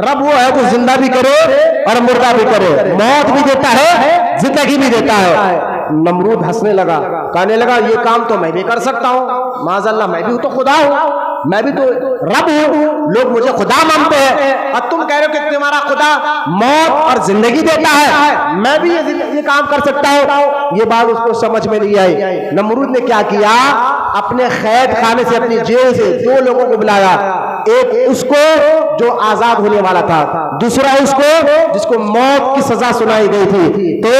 رب وہ ہے جو زندہ بھی کرے اور مردہ بھی کرے، موت بھی دیتا ہے زندگی بھی دیتا ہے۔ نمرود ہنسنے لگا، کہنے لگا یہ کام تو میں بھی کر سکتا ہوں، معاذ اللہ میں بھی تو خدا ہوں، میں بھی تو رب ہوں، لوگ مجھے خدا مانتے ہیں، اور تم کہہ رہے ہو کہ تمہارا خدا موت اور زندگی دیتا ہے، میں بھی یہ کام کر سکتا ہوں۔ یہ بات اس کو سمجھ میں نہیں آئی۔ نمرود نے کیا کیا، اپنے قید خانے سے اپنی جیل سے دو لوگوں کو بلایا، ایک اس کو جو آزاد ہونے والا تھا، دوسرا اس کو جس کو موت کی سزا سنائی گئی تھی۔ تو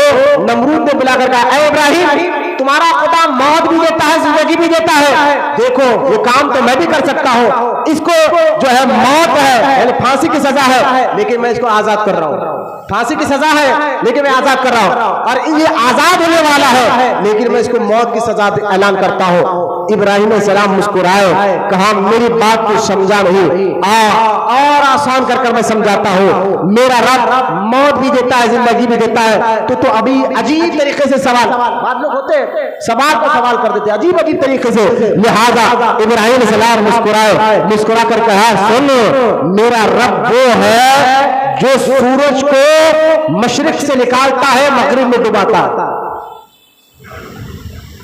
نمرود نے بلا کر کہا اے ابراہیم تمہارا خدا موت بھی دیتا ہے زندگی بھی دیتا ہے، دیکھو یہ کام تو میں بھی کر سکتا ہوں، اس کو جو ہے موت ہے یعنی پھانسی کی سزا ہے لیکن میں اس کو آزاد کر رہا ہوں، پھانسی کی سزا ہے لیکن میں آزاد کر رہا ہوں، اور یہ آزاد ہونے والا ہے لیکن میں اس کو موت کی سزا اعلان کرتا ہوں۔ ابراہیم علیہ السلام مسکرائے، کہا میری بات کو سمجھا نہیں، اور آسان کر کر میں سمجھاتا ہوں، میرا رب موت بھی دیتا ہے زندگی بھی دیتا ہے۔ تو ابھی عجیب طریقے سے سوال، بعض لوگ ہوتے سوال کو سوال کر دیتے عجیب عجیب طریقے سے، لہذا ابراہیم علیہ السلام مسکرائے، مسکرا کر کہا سن میرا رب وہ ہے جو سورج کو مشرق سے نکالتا ہے مغرب میں ڈباتا ہے،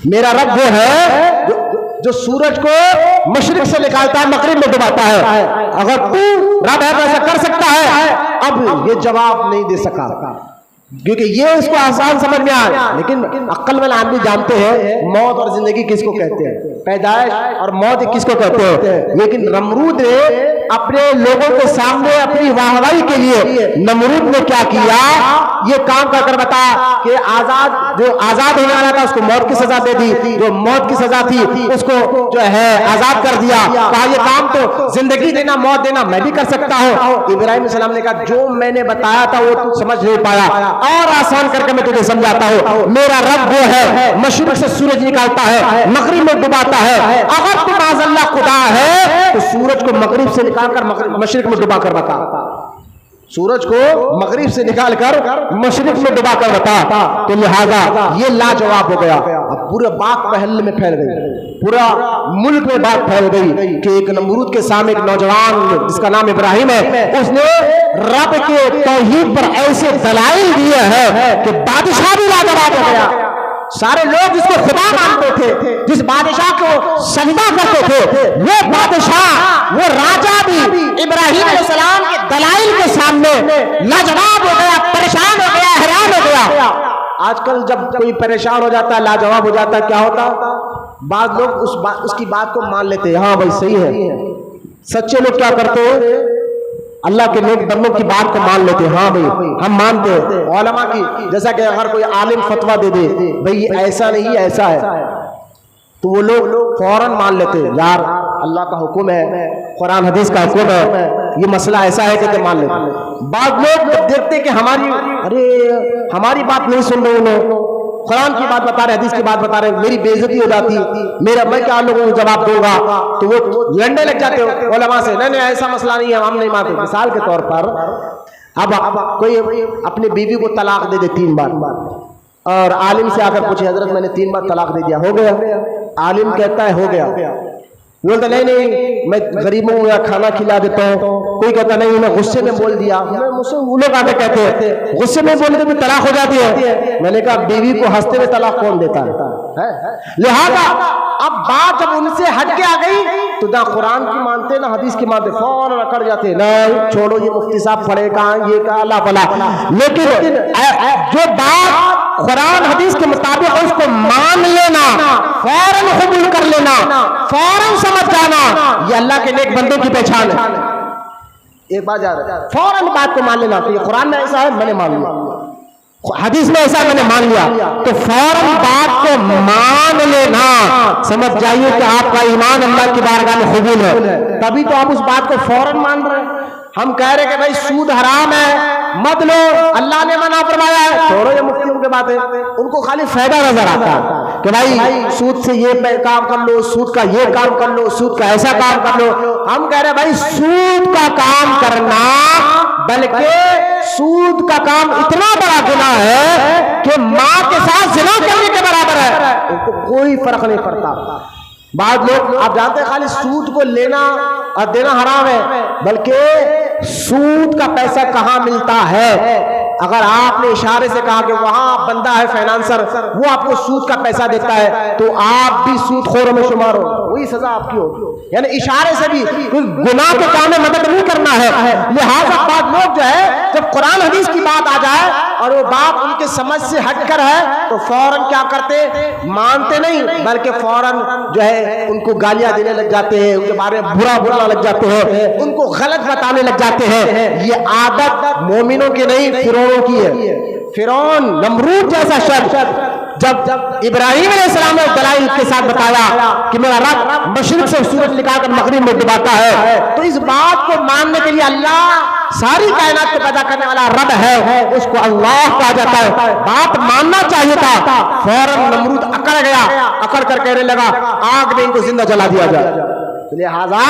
میرا رب وہ ہے جو سورج کو مشرق سے نکالتا ہے مغرب میں ڈباتا ہے۔ اگر تو رب ہے تو ایسا کر سکتا ہے؟ اب یہ جواب نہیں دے سکا کیونکہ یہ اس کو آسان سمجھ میں آیا، لیکن عقل مند آدمی جانتے ہیں موت اور زندگی کس کو کہتے ہیں، پیدائش اور موت کس کو کہتے ہیں۔ لیکن نمرود نے اپنے لوگوں کے سامنے اپنی واہواہی کے لیے نمرود نے کیا کیا، یہ کام کر کر بتا کہ جو آزاد ہونے والا تھا اس کو موت کی سزا دے دی، جو موت کی سزا تھی اس کو جو ہے آزاد کر دیا، کہا یہ کام تو زندگی دینا موت دینا میں بھی کر سکتا ہوں۔ ابراہیم علیہ السلام نے کہا جو میں نے بتایا تھا وہ تو سمجھ نہیں پایا، اور آسان کر کے میں تجھے سمجھاتا ہوں، میرا رب وہ ہے مشرق سے سورج نکالتا ہے مغرب میں ڈباتا ہے، اگر تو معاذ اللہ خدا ہے تو سورج کو مغرب سے نکال کر مشرق میں ڈبا کر بتا، سورج کو مغرب سے نکال کر مشرق میں ڈبا کر بتا۔ تو لہذا یہ لاجواب ہو گیا، اب پورے بات محلے میں پھیل گئی، پورا ملک میں بات پھیل گئی کہ ایک نمرود کے سامنے ایک نوجوان جس کا نام ابراہیم ہے، اس نے رب کے توحید پر ایسے دلائل دیے ہیں کہ بادشاہ بھی لاجواب ہو گیا۔ سارے لوگ جس کو خدا مانتے تھے، جس بادشاہ کو سجدہ کرتے تھے، وہ بادشاہ وہ راجہ بھی ابراہیم علیہ السلام کے دلائل کے سامنے لاجواب ہو گیا، پریشان ہو گیا، حیران ہو گیا۔ آج کل جب کوئی پریشان ہو جاتا ہے لاجواب ہو جاتا ہے کیا ہوتا، بعض لوگ اس کی بات کو مان لیتے ہیں، ہاں بھائی صحیح ہے۔ سچے لوگ کیا کرتے ہیں، اللہ کے نیک بندوں کی بات کو مان لیتے ہیں، ہاں بھائی ہم مانتے ہیں علماء کی، جیسا کہ اگر کوئی عالم فتویٰ دے دے بھئی ایسا نہیں ایسا ہے تو وہ لوگ فوراً مان لیتے ہیں، یار اللہ کا حکم ہے، قرآن حدیث کا حکم ہے، یہ مسئلہ ایسا ہے کہ مان لیتے۔ بعض لوگ دیکھتے کہ ہماری بات نہیں سن رہے، انہوں قرآن کی بات بتا رہے، حدیث کی بات بتا رہے، میری بے عزتی ہو جاتی، میں کیا لوگوں کو جواب دوں گا، تو وہ لڑنے لگ جاتے ہو علماء سے، نہیں ایسا مسئلہ نہیں ہے ہم نہیں مانتے۔ مثال کے طور پر اب کوئی اپنی بیوی کو طلاق دے دے 3 بار، اور عالم سے آ کر پوچھے حضرت میں نے 3 بار طلاق دے دیا، ہو گیا؟ عالم کہتا ہے ہو گیا، بولتا نہیں میں غریبوں کو کھانا کھلا دیتا ہوں، کوئی کہتا نہیں میں غصے میں بول دیا، وہ لوگ آگے کہتے ہیں غصے میں بولنے بھی طلاق ہو جاتی ہے۔ میں نے کہا بیوی کو ہنستے ہوئے طلاق کون دیتا ہے؟ لہذا اب بات جب ان سے ہٹ کے آ گئی تو نہ قرآن کی مانتے نہ حدیث کی مانتے، فوراً اکڑ جاتے، نہیں چھوڑو یہ مفتی صاحب پڑھے کہاں یہ کہا اللہ بلا۔ لیکن جو بات قرآن حدیث کے مطابق اس کو مان لینا، فوراً قبول کر لینا، فوراً سمجھ جانا، یہ اللہ کے نیک بندوں کی پہچان ہے۔ ایک بات یاد ہے، فوراً بات کو مان لینا کہ یہ قرآن میں ایسا ہے میں نے مان لیا، حدیث میں ایسا میں نے مان لیا تو فوراً بات کو مان لینا، سمجھ جائیے کہ آپ کا ایمان اللہ کی بارگاہ میں قبول ہے، تبھی تو آپ اس بات کو فوراً مان رہے ہیں۔ ہم کہہ رہے کہ بھائی سود حرام ہے مت لو، اللہ نے منع فرمایا ہے، چھوڑو یہ مفتیوں کی باتیں، ان کو خالی فائدہ نظر آتا ہے کہ بھائی سود سے یہ کام کر لو، سود کا یہ کام کر لو، سود کا ایسا کام کر لو۔ ہم کہہ رہے ہیں بھائی سود کا کام کرنا، بلکہ سود کا کام اتنا بڑا گناہ ہے کہ ماں کے ساتھ زنا کرنے کے برابر ہے، ان کو کوئی فرق نہیں پڑتا۔ بعض لوگ آپ جانتے ہیں خالی سود کو لینا اور دینا حرام ہے، بلکہ سود کا پیسہ کہاں ملتا ہے؟ اگر آپ نے اشارے سے کہا کہ وہاں بندہ ہے فائنانسر، وہ آپ کو سود کا پیسہ دیتا ہے، تو آپ بھی سود خوروں میں شمار ہو، وہی سزا آپ کی ہوگی۔ یعنی اشارے سے بھی گناہ کے کام میں مدد نہیں کرنا ہے۔ لہٰذا بعض لوگ جو ہے جب قرآن حدیث کی بات آ جائے اور وہ بات ان کے سمجھ سے ہٹ کر ہے تو فوراً کیا کرتے؟ مانتے نہیں، بلکہ فوراً جو ہے ان کو گالیاں دینے لگ جاتے ہیں، ان کے بارے میں برا بولنا لگ جاتے ہیں، ان کو غلط بتانے لگ جاتے ہیں۔ یہ عادت مومنوں کی نہیں، فرعونوں کی ہے۔ فرعون نمرود جیسا شخص جب ابراہیم علیہ السلام نے دلائل کے ساتھ بتایا کہ میرا رب مشرق سے سورج نکال کر مغرب میں ڈباتا ہے، تو اس بات کو ماننے کے لیے اللہ ساری کائنات کو پیدا کرنے والا رب ہے، اس کو اللہ کہا جاتا ہے، بات ماننا چاہیے تھا۔ فوراً نمرود اکڑ گیا، اکڑ کر کہنے لگا آگ میں ان کو زندہ جلا دیا جائے۔ لہذا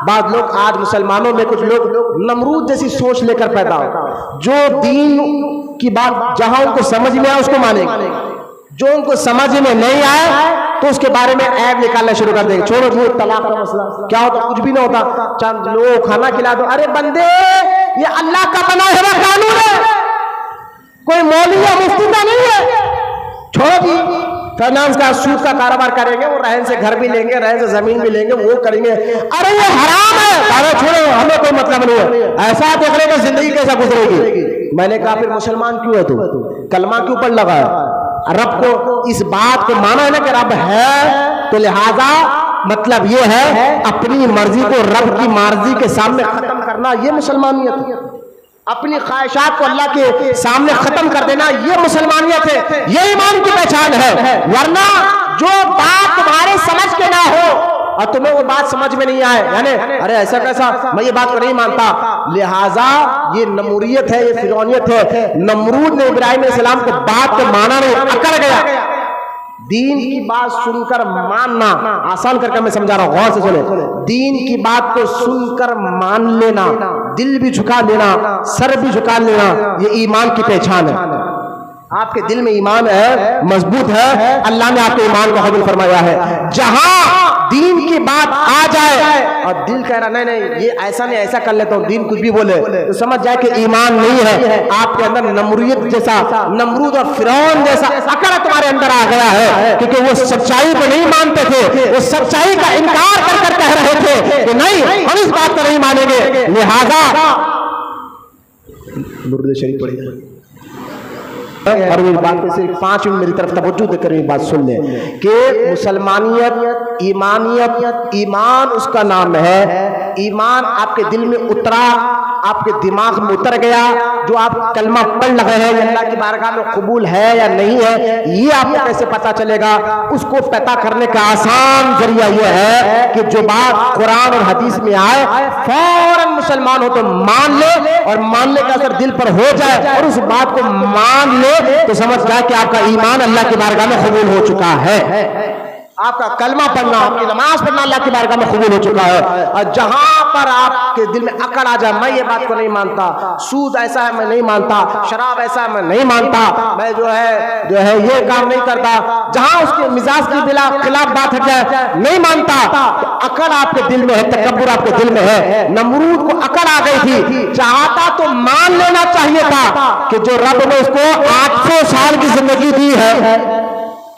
بعض لوگ آج مسلمانوں میں کچھ لوگ نمرود جیسی سوچ لے کر پیدا ہو، جو دین کی بات جہاں ان کو سمجھ میں آئے اس کو مانیں گے، جو ان کو سمجھ میں نہیں آئے تو اس کے بارے میں عیب نکالنا شروع کر دیں گے۔ چھوڑو وہ طلاق کا مسئلہ کیا ہوتا، کچھ بھی نہ ہوتا، چند لوگ کھانا کھلا دو، ارے بندے یہ اللہ کا بنا ہوا قانون ہے، کوئی مولوی یا مفتی کا نہیں ہے، چھوڑو جی فائنانس کا سود کا کاروبار کریں گے، وہ رہن سے گھر بھی لیں گے، رہن سے زمین بھی لیں گے، وہ کریں گے، ارے یہ حرام ہے، ارے چھوڑو ہمیں کوئی مطلب نہیں ہے، ایسا دیکھ رہے کہ زندگی کیسا گزرے گی۔ میں نے کہا پھر مسلمان کیوں ہے تو کلمہ کیوں پڑھ لگا ہے؟ رب کو اس بات کو مانا ہے نا کہ رب ہے، تو لہذا مطلب یہ ہے اپنی مرضی کو رب کی مرضی کے سامنے ختم کرنا، یہ مسلمانیت ہے۔ اپنی خواہشات کو اللہ کے سامنے ختم کر دینا، یہ مسلمانیت ہے، یہ ایمان کی پہچان ہے۔ ورنہ جو بات تمہارے سمجھ کے نہ ہو اور تمہیں وہ بات سمجھ میں نہیں آئے، یعنی ارے ایسا کیسا، میں یہ بات کو نہیں مانتا، لہٰذا یہ نموریت ہے، یہ فرعونیت ہے۔ نمرود نے ابراہیم علیہ السلام کو بات کو مانا نہیں، اکڑ گیا۔ دین کی بات سن کر ماننا، آسان کر کے میں سمجھا رہا ہوں، غور سے سنیں، دین کی بات کو سن کر مان لینا، دل بھی جھکا لینا، سر بھی جھکا لینا، یہ ایمان کی پہچان ہے۔ آپ کے دل میں ایمان ہے، مضبوط ہے، اللہ نے آپ کے ایمان کو قبول فرمایا ہے۔ جہاں دین کی بات آ جائے اور دل کہہ رہا نہیں نہیں یہ ایسا نہیں، ایسا کر لیتا ہوں، دین کچھ بھی بولے، تو سمجھ جائے کہ ایمان نہیں ہے، آپ کے اندر نمروریت جیسا، نمرود اور فرعون جیسا اکڑ تمہارے اندر آ گیا ہے، کیونکہ وہ سچائی کو نہیں مانتے تھے، وہ سچائی کا انکار کر کر کہہ رہے تھے کہ نہیں ہم اس بات کو نہیں مانیں گے۔ لہذا درود شریف پڑھیے، اور وہ بات پہ صرف 5 منٹ میری طرف توجہ دے کر یہ بات سن لیں کہ مسلمانیت، ایمانیت، ایمان اس کا نام ہے۔ ایمان آپ کے دل میں اترا، آپ کے دماغ میں اتر گیا، جو آپ کلمہ پڑھ لگے ہیں یہ اللہ کی بارگاہ میں قبول ہے یا نہیں ہے، یہ آپ کو کیسے پتا چلے گا؟ اس کو پتا کرنے کا آسان ذریعہ یہ ہے کہ جو بات قرآن اور حدیث میں آئے فوراً مسلمان ہو تو مان لے، اور ماننے کا اثر دل پر ہو جائے اور اس بات کو مان لے تو سمجھ جائے کہ آپ کا ایمان اللہ کی بارگاہ میں قبول ہو چکا ہے۔ آپ کا کلمہ پڑھنا، آپ کی نماز پڑھنا اللہ کی بارگاہ میں قبول ہو چکا ہے۔ اور جہاں پر آپ کے دل میں اکڑ آ جائے میں یہ بات کو نہیں مانتا، سود ایسا ہے میں نہیں مانتا، شراب ایسا ہے میں نہیں مانتا، میں جو ہے یہ کام نہیں کرتا، جہاں اس کے مزاج کی خلاف بات ہٹ جائے نہیں مانتا، تو اکڑ آپ کے دل میں ہے، تکبر آپ کے دل میں ہے۔ نمرود کو اکڑ آ گئی تھی، چاہتا تو مان لینا چاہیے تھا کہ جو رب نے اس کو 800 سال کی زندگی دی ہے،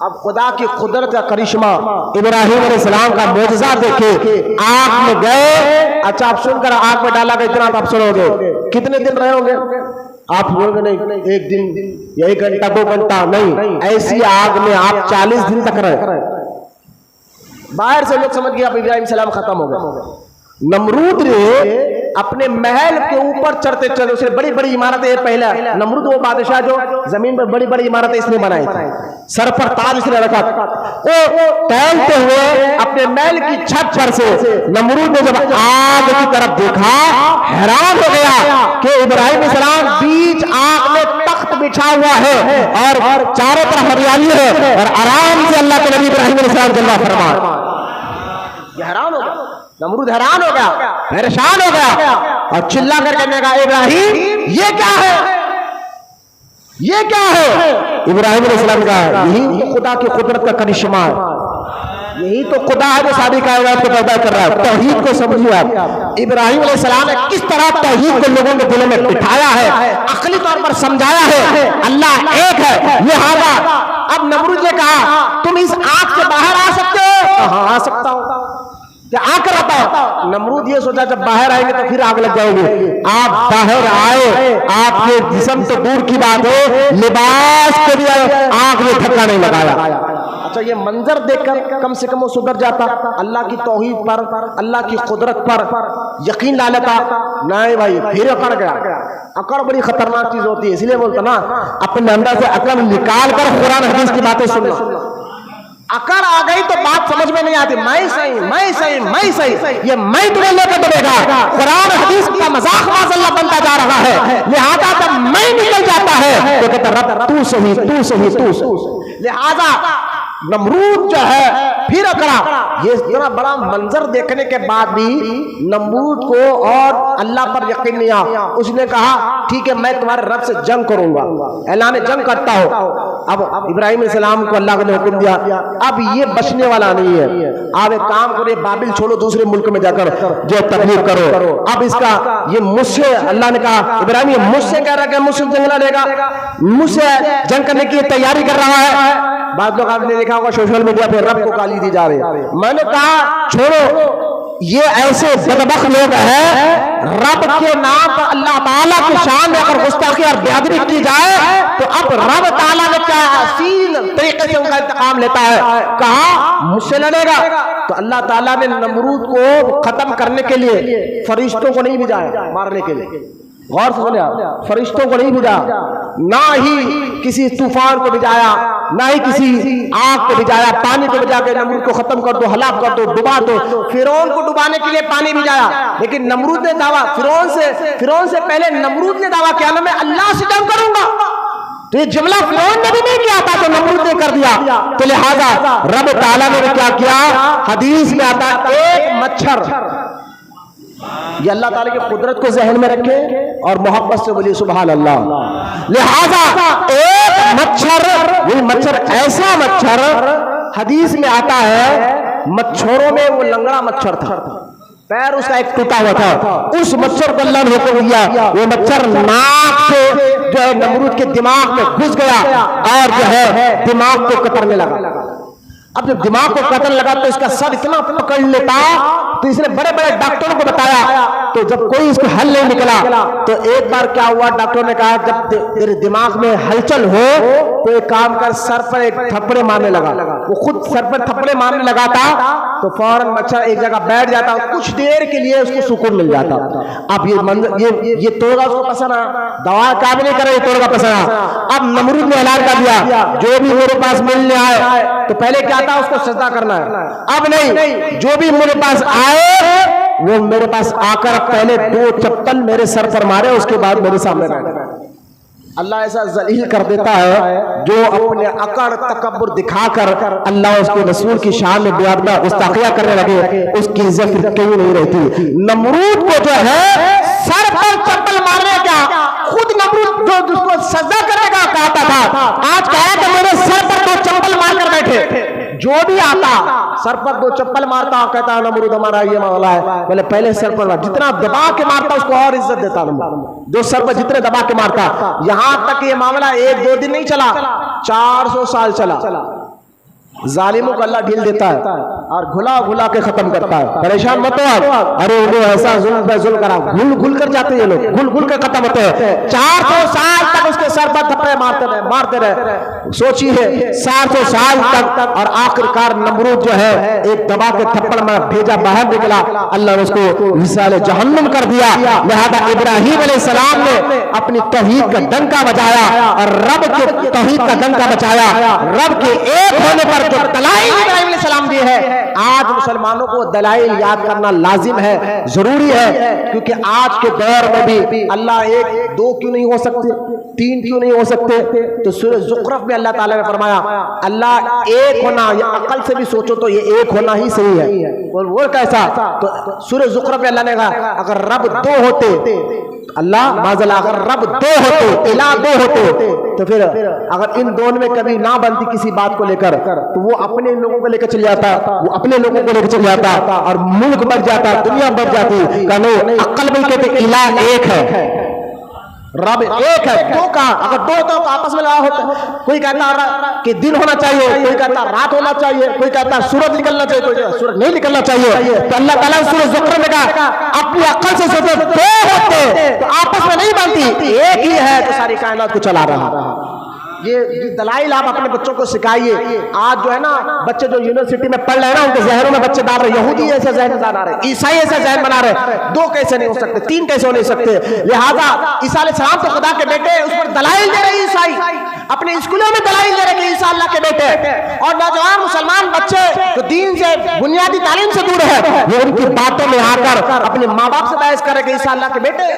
اب خدا کی قدرت کا کرشمہ ابراہیم علیہ السلام کا معجزہ دیکھے آگ میں گئے. اچھا آپ سن کر آگ میں ڈالا گیا اتنا آپ سنو گے کتنے دن رہے ہوں گے آپ؟ بولو گے نہیں ایک دن یا 1 گھنٹہ 2 گھنٹہ نہیں، ایسی آگ میں آپ 40 دن تک رہے. باہر سے لوگ سمجھ گئے اب ابراہیم السلام ختم ہو گئے. نمرود نے اپنے محل کے اوپر چڑھتے چڑھتے اسے بڑی بڑی عمارتیں، پہلا نمرود وہ بادشاہ جو زمین پر بڑی بڑی عمارتیں اس نے بنائی تھی، سر پر تاج اس نے رکھا تھا. وہ ٹہلتے ہوئے اپنے محل کی چھت پر سے نمرود نے جب آگ کی طرف دیکھا حیران ہو گیا کہ ابراہیم علیہ السلام بیچ آگ میں تخت بچھا ہوا ہے اور چاروں طرف ہریالی ہے اور آرام سے اللہ کے نبی ابراہیم علیہ السلام جلوہ فرما. یہ حیران ہو گیا، نمرود حیران ہو گیا، پریشان ہو گیا اور چلا کر کہنے لگا ابراہیم یہ کیا ہے، یہ کیا ہے؟ ابراہیم علیہ السلام کا یہی تو خدا کی قدرت کا کرشمہ ہے، یہی تو خدا ہے جو ساری کائنات کو پیدا کر رہا ہے. توحید کو سمجھیے آپ. ابراہیم علیہ السلام نے کس طرح توحید کو لوگوں کے دلوں میں بٹھایا ہے، عقلی طور پر سمجھایا ہے اللہ ایک ہے. لہذا اب نمرود نے کہا تم اس آگ سے باہر آ سکتے ہو؟ ہاں آ سکتا ہوں. کہ آ کر آتا ہے. نمرود یہ سوچا جب باہر آئیں گے تو پھر آگ لگ جائے گی. آپ باہر آئے، آپ کے جسم تو دور کی بات ہے لباس کو بھی آگ میں دھکا نہیں لگایا. اچھا یہ منظر دیکھ کر کم سے کم وہ سدھر جاتا، اللہ کی توحید پر اللہ کی قدرت پر یقین لا لیتا. نہیں بھائی پھر اکڑ گیا. اکڑ بڑی خطرناک چیز ہوتی ہے، اس لیے بولتا نا اپنے اندر سے عقل نکال کر قرآن حدیث کی باتیں سننا. اکڑ آ گئی تو بات سمجھ میں نہیں آتی، میں صحیح میں صحیح میں صحیح، یہ میں تمہیں لے کے دے گا. قرآن حدیث کا مذاق معاذ اللہ بنتا جا رہا ہے. لہذا جب میں نکل جاتا ہے تو کہتا رب تو صحیح تو صحیح تو صحیح. لہذا نمرود جو ہے پھر اکڑا. یہ اتنا بڑا منظر دیکھنے کے بعد بھی نمرود کو اور اللہ پر یقین نہیں آیا. اس نے کہا ٹھیک ہے میں تمہارے رب سے جنگ کروں گا، اعلان جنگ کرتا ہوں. اب ابراہیم علیہ السلام کو اللہ نے حکم دیا اب یہ بچنے والا نہیں ہے، آپ ایک کام کرو بابل چھوڑو دوسرے ملک میں جا کر جو تبلیغ کرو. اب اس کا یہ مجھ سے اللہ نے کہا ابراہیم یہ مجھ سے کہہ رہا کہ مجھ سے جنگ لڑے گا، مجھ سے جنگ کرنے کی تیاری کر رہا ہے. بعض لوگ آپ نے دیکھا ہوگا سوشل میڈیا پہ رب کو گالی دی جا رہی ہے. میں نے کہا چھوڑو یہ ایسے بدبخت لوگ ہیں رب کے نام پر اللہ تعالیٰ کی شان میں اگر گستاخی اور بے ادبی کی جائے تو اب رب تعالیٰ نے کیا حسین طریقے سے ان کا انتقام لیتا ہے. کہا مجھ سے لڑے گا تو اللہ تعالیٰ نے نمرود کو ختم کرنے کے لیے فرشتوں کو نہیں بھیجا مارنے کے لیے. غور سے سنیں آپ، فرشتوں کو نہیں بھیجا، نہ ہی کسی طوفان کو بھیجایا، نہ ہی کسی آگ کو بھیجایا. پانی کو بھیجا کے نمرود کو ختم کر دو، ہلاک کر دو، ڈبا دو. فرعون کو ڈبانے کے لیے پانی بھیجایا لیکن نمرود نے دعویٰ فرعون سے پہلے نمرود نے دعویٰ کیا نا میں اللہ سے جنگ کروں گا. تو یہ جملہ فرعون نے بھی نہیں کیا تھا تو نمرود نے کر دیا. تو لہذا رب تعالیٰ نے کیا کیا، حدیث میں آتا ہے ایک مچھر. یہ اللہ تعالیٰ کی قدرت کو ذہن میں رکھے اور محبت سے بولیے سبحان اللہ. لہذا ایک مچھر، یہ مچھر ایسا مچھر حدیث میں آتا ہے مچھروں میں وہ لنگڑا مچھر تھا، پیر اس کا ایک ٹوٹا ہوا تھا. اس مچھر کو اللہ نے حکم دیا وہ مچھر ناک سے جو ہے نمرود کے دماغ میں گھس گیا اور جو ہے دماغ کو کترنے لگا. اب جب دماغ کو کترنے لگا تو اس کا سر اتنا پکڑ لیتا تو اس نے بڑے بڑے ڈاکٹروں کو بتایا تو جب کوئی اس کو حل نہیں نکلا تو ایک بار کیا ہوا ڈاکٹروں نے کہا جب تیرے دماغ میں ہلچل ہو تو ایک کام کر سر پر ایک تھپڑے مارنے لگا. وہ خود سر پر تھپڑے مارنے لگا تھا تو فوراً مچھر ایک جگہ بیٹھ جاتا، کچھ دیر کے لیے اس کو سکون مل جاتا. اب یہ منظر یہ توڑا اس کو پسند آیا، دوا کام نہیں کرے یہ توڑا پسند آیا. اب نمرود نے اعلان کر دیا جو بھی میرے پاس ملنے آئے تو پہلے کیا تھا اس کو سجدہ کرنا ہے، اب نہیں جو بھی میرے پاس آئے وہ میرے پاس آ کر پہلے 2 چپل میرے سر پر مارے اس کے بعد میرے سامنے بیٹھے. اللہ ایسا ذلیل کر دیتا ہے جو اپنے اکڑ تکبر دکھا کر اللہ اس کے رسول کی شان میں بے ادبی گستاخیاں کرنے لگے اس کی عزت پھر کہیں نہیں رہتی. نمرود کو جو ہے سر پر چپل مارنے کا خود نمرود جو جس کو سجدہ کرنے کا کہتا تھا آج کہا کہ میرے سر پر 2 چپل مار کر بیٹھے. جو بھی آتا سر پر 2 چپل مارتا کہتا نمرود ہمارا یہ معاملہ ہے. بولے پہلے سر پر جتنا دبا کے مارتا اس کو اور عزت دیتا نمرود. جو سر پر جتنے دبا کے مارتا یہاں تک یہ معاملہ 1-2 دن نہیں چلا 400 سال چلا. ظالموں کو اللہ ڈھیل دیتا ہے اور گھلا گھلا کے ختم کرتا ہے. پریشان مت ہو آپ. ارے وہ ایسا ظلم پہ ظلم کرا, گھل گھل کر جاتے ہیں یہ لوگ, گھل گھل کر ختم ہوتے ہیں. 400 سال تک اس کے سر پر تھپڑے مارتے رہے. سوچیے 400 سال تک, اور آخر کار نمرود جو ہے ایک دبا کے تھپڑ میں بھیجا, باہر نکلا, اللہ نے اس کو مثال جہنم کر دیا. لہذا ابراہیم علیہ السلام نے اپنی توحید کا ڈنکا بجایا اور رب کے توحید کا ڈنکا بچایا. رب کے ایک ہونے پر جو دلائل ابراہیم علیہ السلام دی ہے, آج مسلمانوں کو دلائل یاد کرنا لازم ہے, ضروری ہے. کیونکہ آج کے دور میں بھی اللہ ایک دو کیوں نہیں ہو سکتے, تین کیوں نہیں ہو سکتے؟ تو سورہ زخرف میں اللہ تعالیٰ نے فرمایا اللہ ایک ہونا, یا عقل سے بھی سوچو تو یہ ایک ہونا ہی صحیح ہے. وہ کیسا؟ تو سورہ زخرف میں اللہ نے کہا اگر رب دو ہوتے, اللہ معاذ اگر رب دو ہوتے, الہ دو ہوتے, تو پھر اگر ان دونوں میں کبھی نہ بنتی کسی بات کو لے کر, تو وہ اپنے لوگوں کو لے کر چل جاتا, وہ اپنے لوگوں کو لے کر چل جاتا, اور ملک بڑھ جاتا, دنیا بڑھ جاتی. کہ نہیں, عقل میں کہتے الہ ایک ہے, رب ایک ہے. دو کا اگر دو تو آپس میں لڑا ہوتا ہے. کوئی کہتا ہے کہ دن ہونا چاہیے, کوئی کہتا ہے رات ہونا چاہیے, کوئی کہتا ہے سورج نکلنا چاہیے, کوئی کہتا ہے سورج نہیں نکلنا چاہیے. تو اللہ تعالیٰ نے سورہ زخرف میں کہا اپنی عقل سے سوچو, دو ہوتے تو آپس میں نہیں بنتی, ایک ہی ہے تو ساری کائنات کو چلا رہا. یہ دلائل آپ اپنے بچوں کو سکھائیے. آج جو ہے نا بچے جو یونیورسٹی میں پڑھ رہے ہیں نا, ان کے ذہنوں میں بچے ڈال رہے, یہودی ایسے ذہن بنا رہے, عیسائی ایسے ذہن بنا رہے. دو کیسے نہیں ہو سکتے, تین کیسے ہو نہیں سکتے؟ لہذا عیسیٰ علیہ السلام تو خدا کے بیٹے, اس پر دلائل دے رہے عیسائی, اپنے اسکولوں میں دلائل دے رہے کہ عیسیٰ اللہ کے بیٹے. اور نوجوان مسلمان بچے جو دین سے, بنیادی تعلیم سے دور ہے, وہ ان کی باتوں میں آ کر اپنے ماں باپ سے بحث کرے کہ عیسیٰ اللہ کے بیٹے.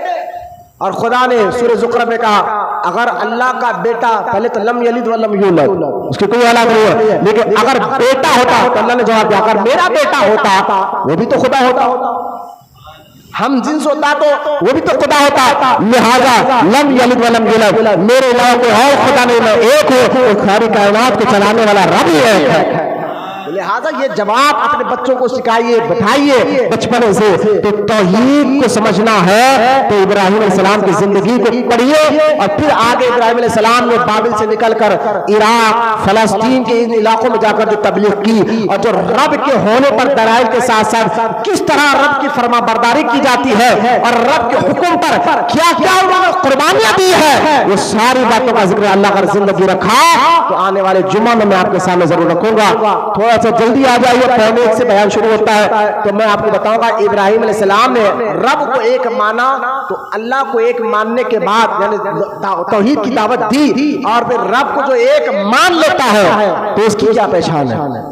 اور خدا نے سورہ زخرف میں کہا اگر اللہ کا بیٹا, پہلے تو لم یلد ولم یولد, اس کی کوئی اولاد نہیں ہے, لیکن اگر بیٹا ہوتا تو اللہ نے جواب دیا اگر میرا بیٹا ہوتا وہ بھی تو خدا ہوتا, ہم جنس ہوتا تو وہ بھی تو خدا ہوتا. لہذا لم یلد ولم یولد, میرے علاوہ کوئی اور خدا نہیں, میں ایک ہوں, ساری کائنات کو چلانے والا رب ہی ہے. لہذا یہ جواب اپنے بچوں کو سکھائیے, بٹھائیے بچپن سے. تو توحید کو سمجھنا ہے تو ابراہیم علیہ السلام کی زندگی کو پڑھیے, اور پھر آگے ابراہیم علیہ السلام نے بابل سے نکل کر عراق, فلسطین کے ان علاقوں میں جا کر جو تبلیغ کی, اور جو رب کے ہونے پر دلائل کے ساتھ ساتھ کس طرح رب کی فرما برداری کی جاتی ہے, اور رب کے حکم پر کیا کیا انہوں نے قربانیاں دی ہے, وہ ساری باتوں کا ذکر اللہ کا زندگی رکھا. تو آنے والے جمعہ میں آپ کے سامنے ضرور رکھوں گا. تھوڑا سا جلدی آ جائیے, پہلے ایک سے بیان شروع ہوتا ہے. تو میں آپ کو بتاؤں گا ابراہیم علیہ السلام نے رب کو ایک مانا, تو اللہ کو ایک ماننے کے بعد یعنی توحید کی دعوت دی, اور پھر رب کو جو ایک مان لیتا ہے تو اس کی کیا پہچان ہے,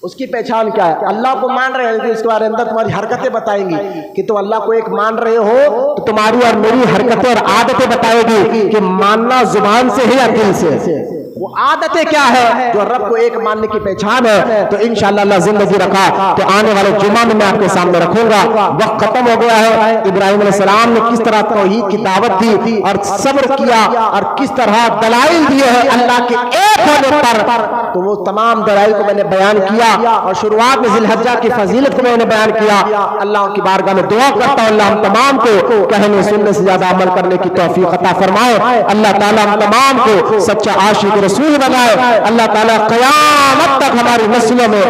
اس کی پہچان کیا ہے؟ اللہ کو مان رہے ہیں, اس کے بارے اندر تمہاری حرکتیں بتائیں گی کہ تم اللہ کو ایک مان رہے ہو, تو تمہاری اور میری حرکتیں اور عادتیں بتائے گی کہ ماننا زبان سے ہے یا دل سے. وہ عادتیں کیا ہے جو رب کو ایک ماننے کی پہچان ہے. تو انشاءاللہ اللہ زندگی رکھا تو آنے والے جمعہ میں آپ کے سامنے رکھوں گا. وقت ختم ہو گیا ہے. ابراہیم علیہ السلام نے کس طرح توحید کی دعوت دی اور صبر کیا, اور کس طرح دلائل دیے ہیں اللہ کے ایک ہونے پر, تو وہ تمام دلائل کو میں نے بیان کیا, اور شروعات میں ذی الحجہ کی فضیلت کو میں نے بیان کیا. اللہ کی بارگاہ میں دعا کرتا ہوں اللہ ہم تمام کو کہنے سننے سے زیادہ عمل کرنے کی توفیق عطا فرمائے. اللہ تعالیٰ ہم تمام کو سچا عاشق رسول بنائے. اللہ تعالیٰ قیامت تک ہماری نسلوں میں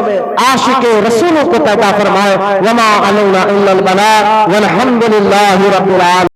عاشق رسولوں کو پیدا فرمائے. وما علینا الا البلاغ والحمد للہ رب العالمین.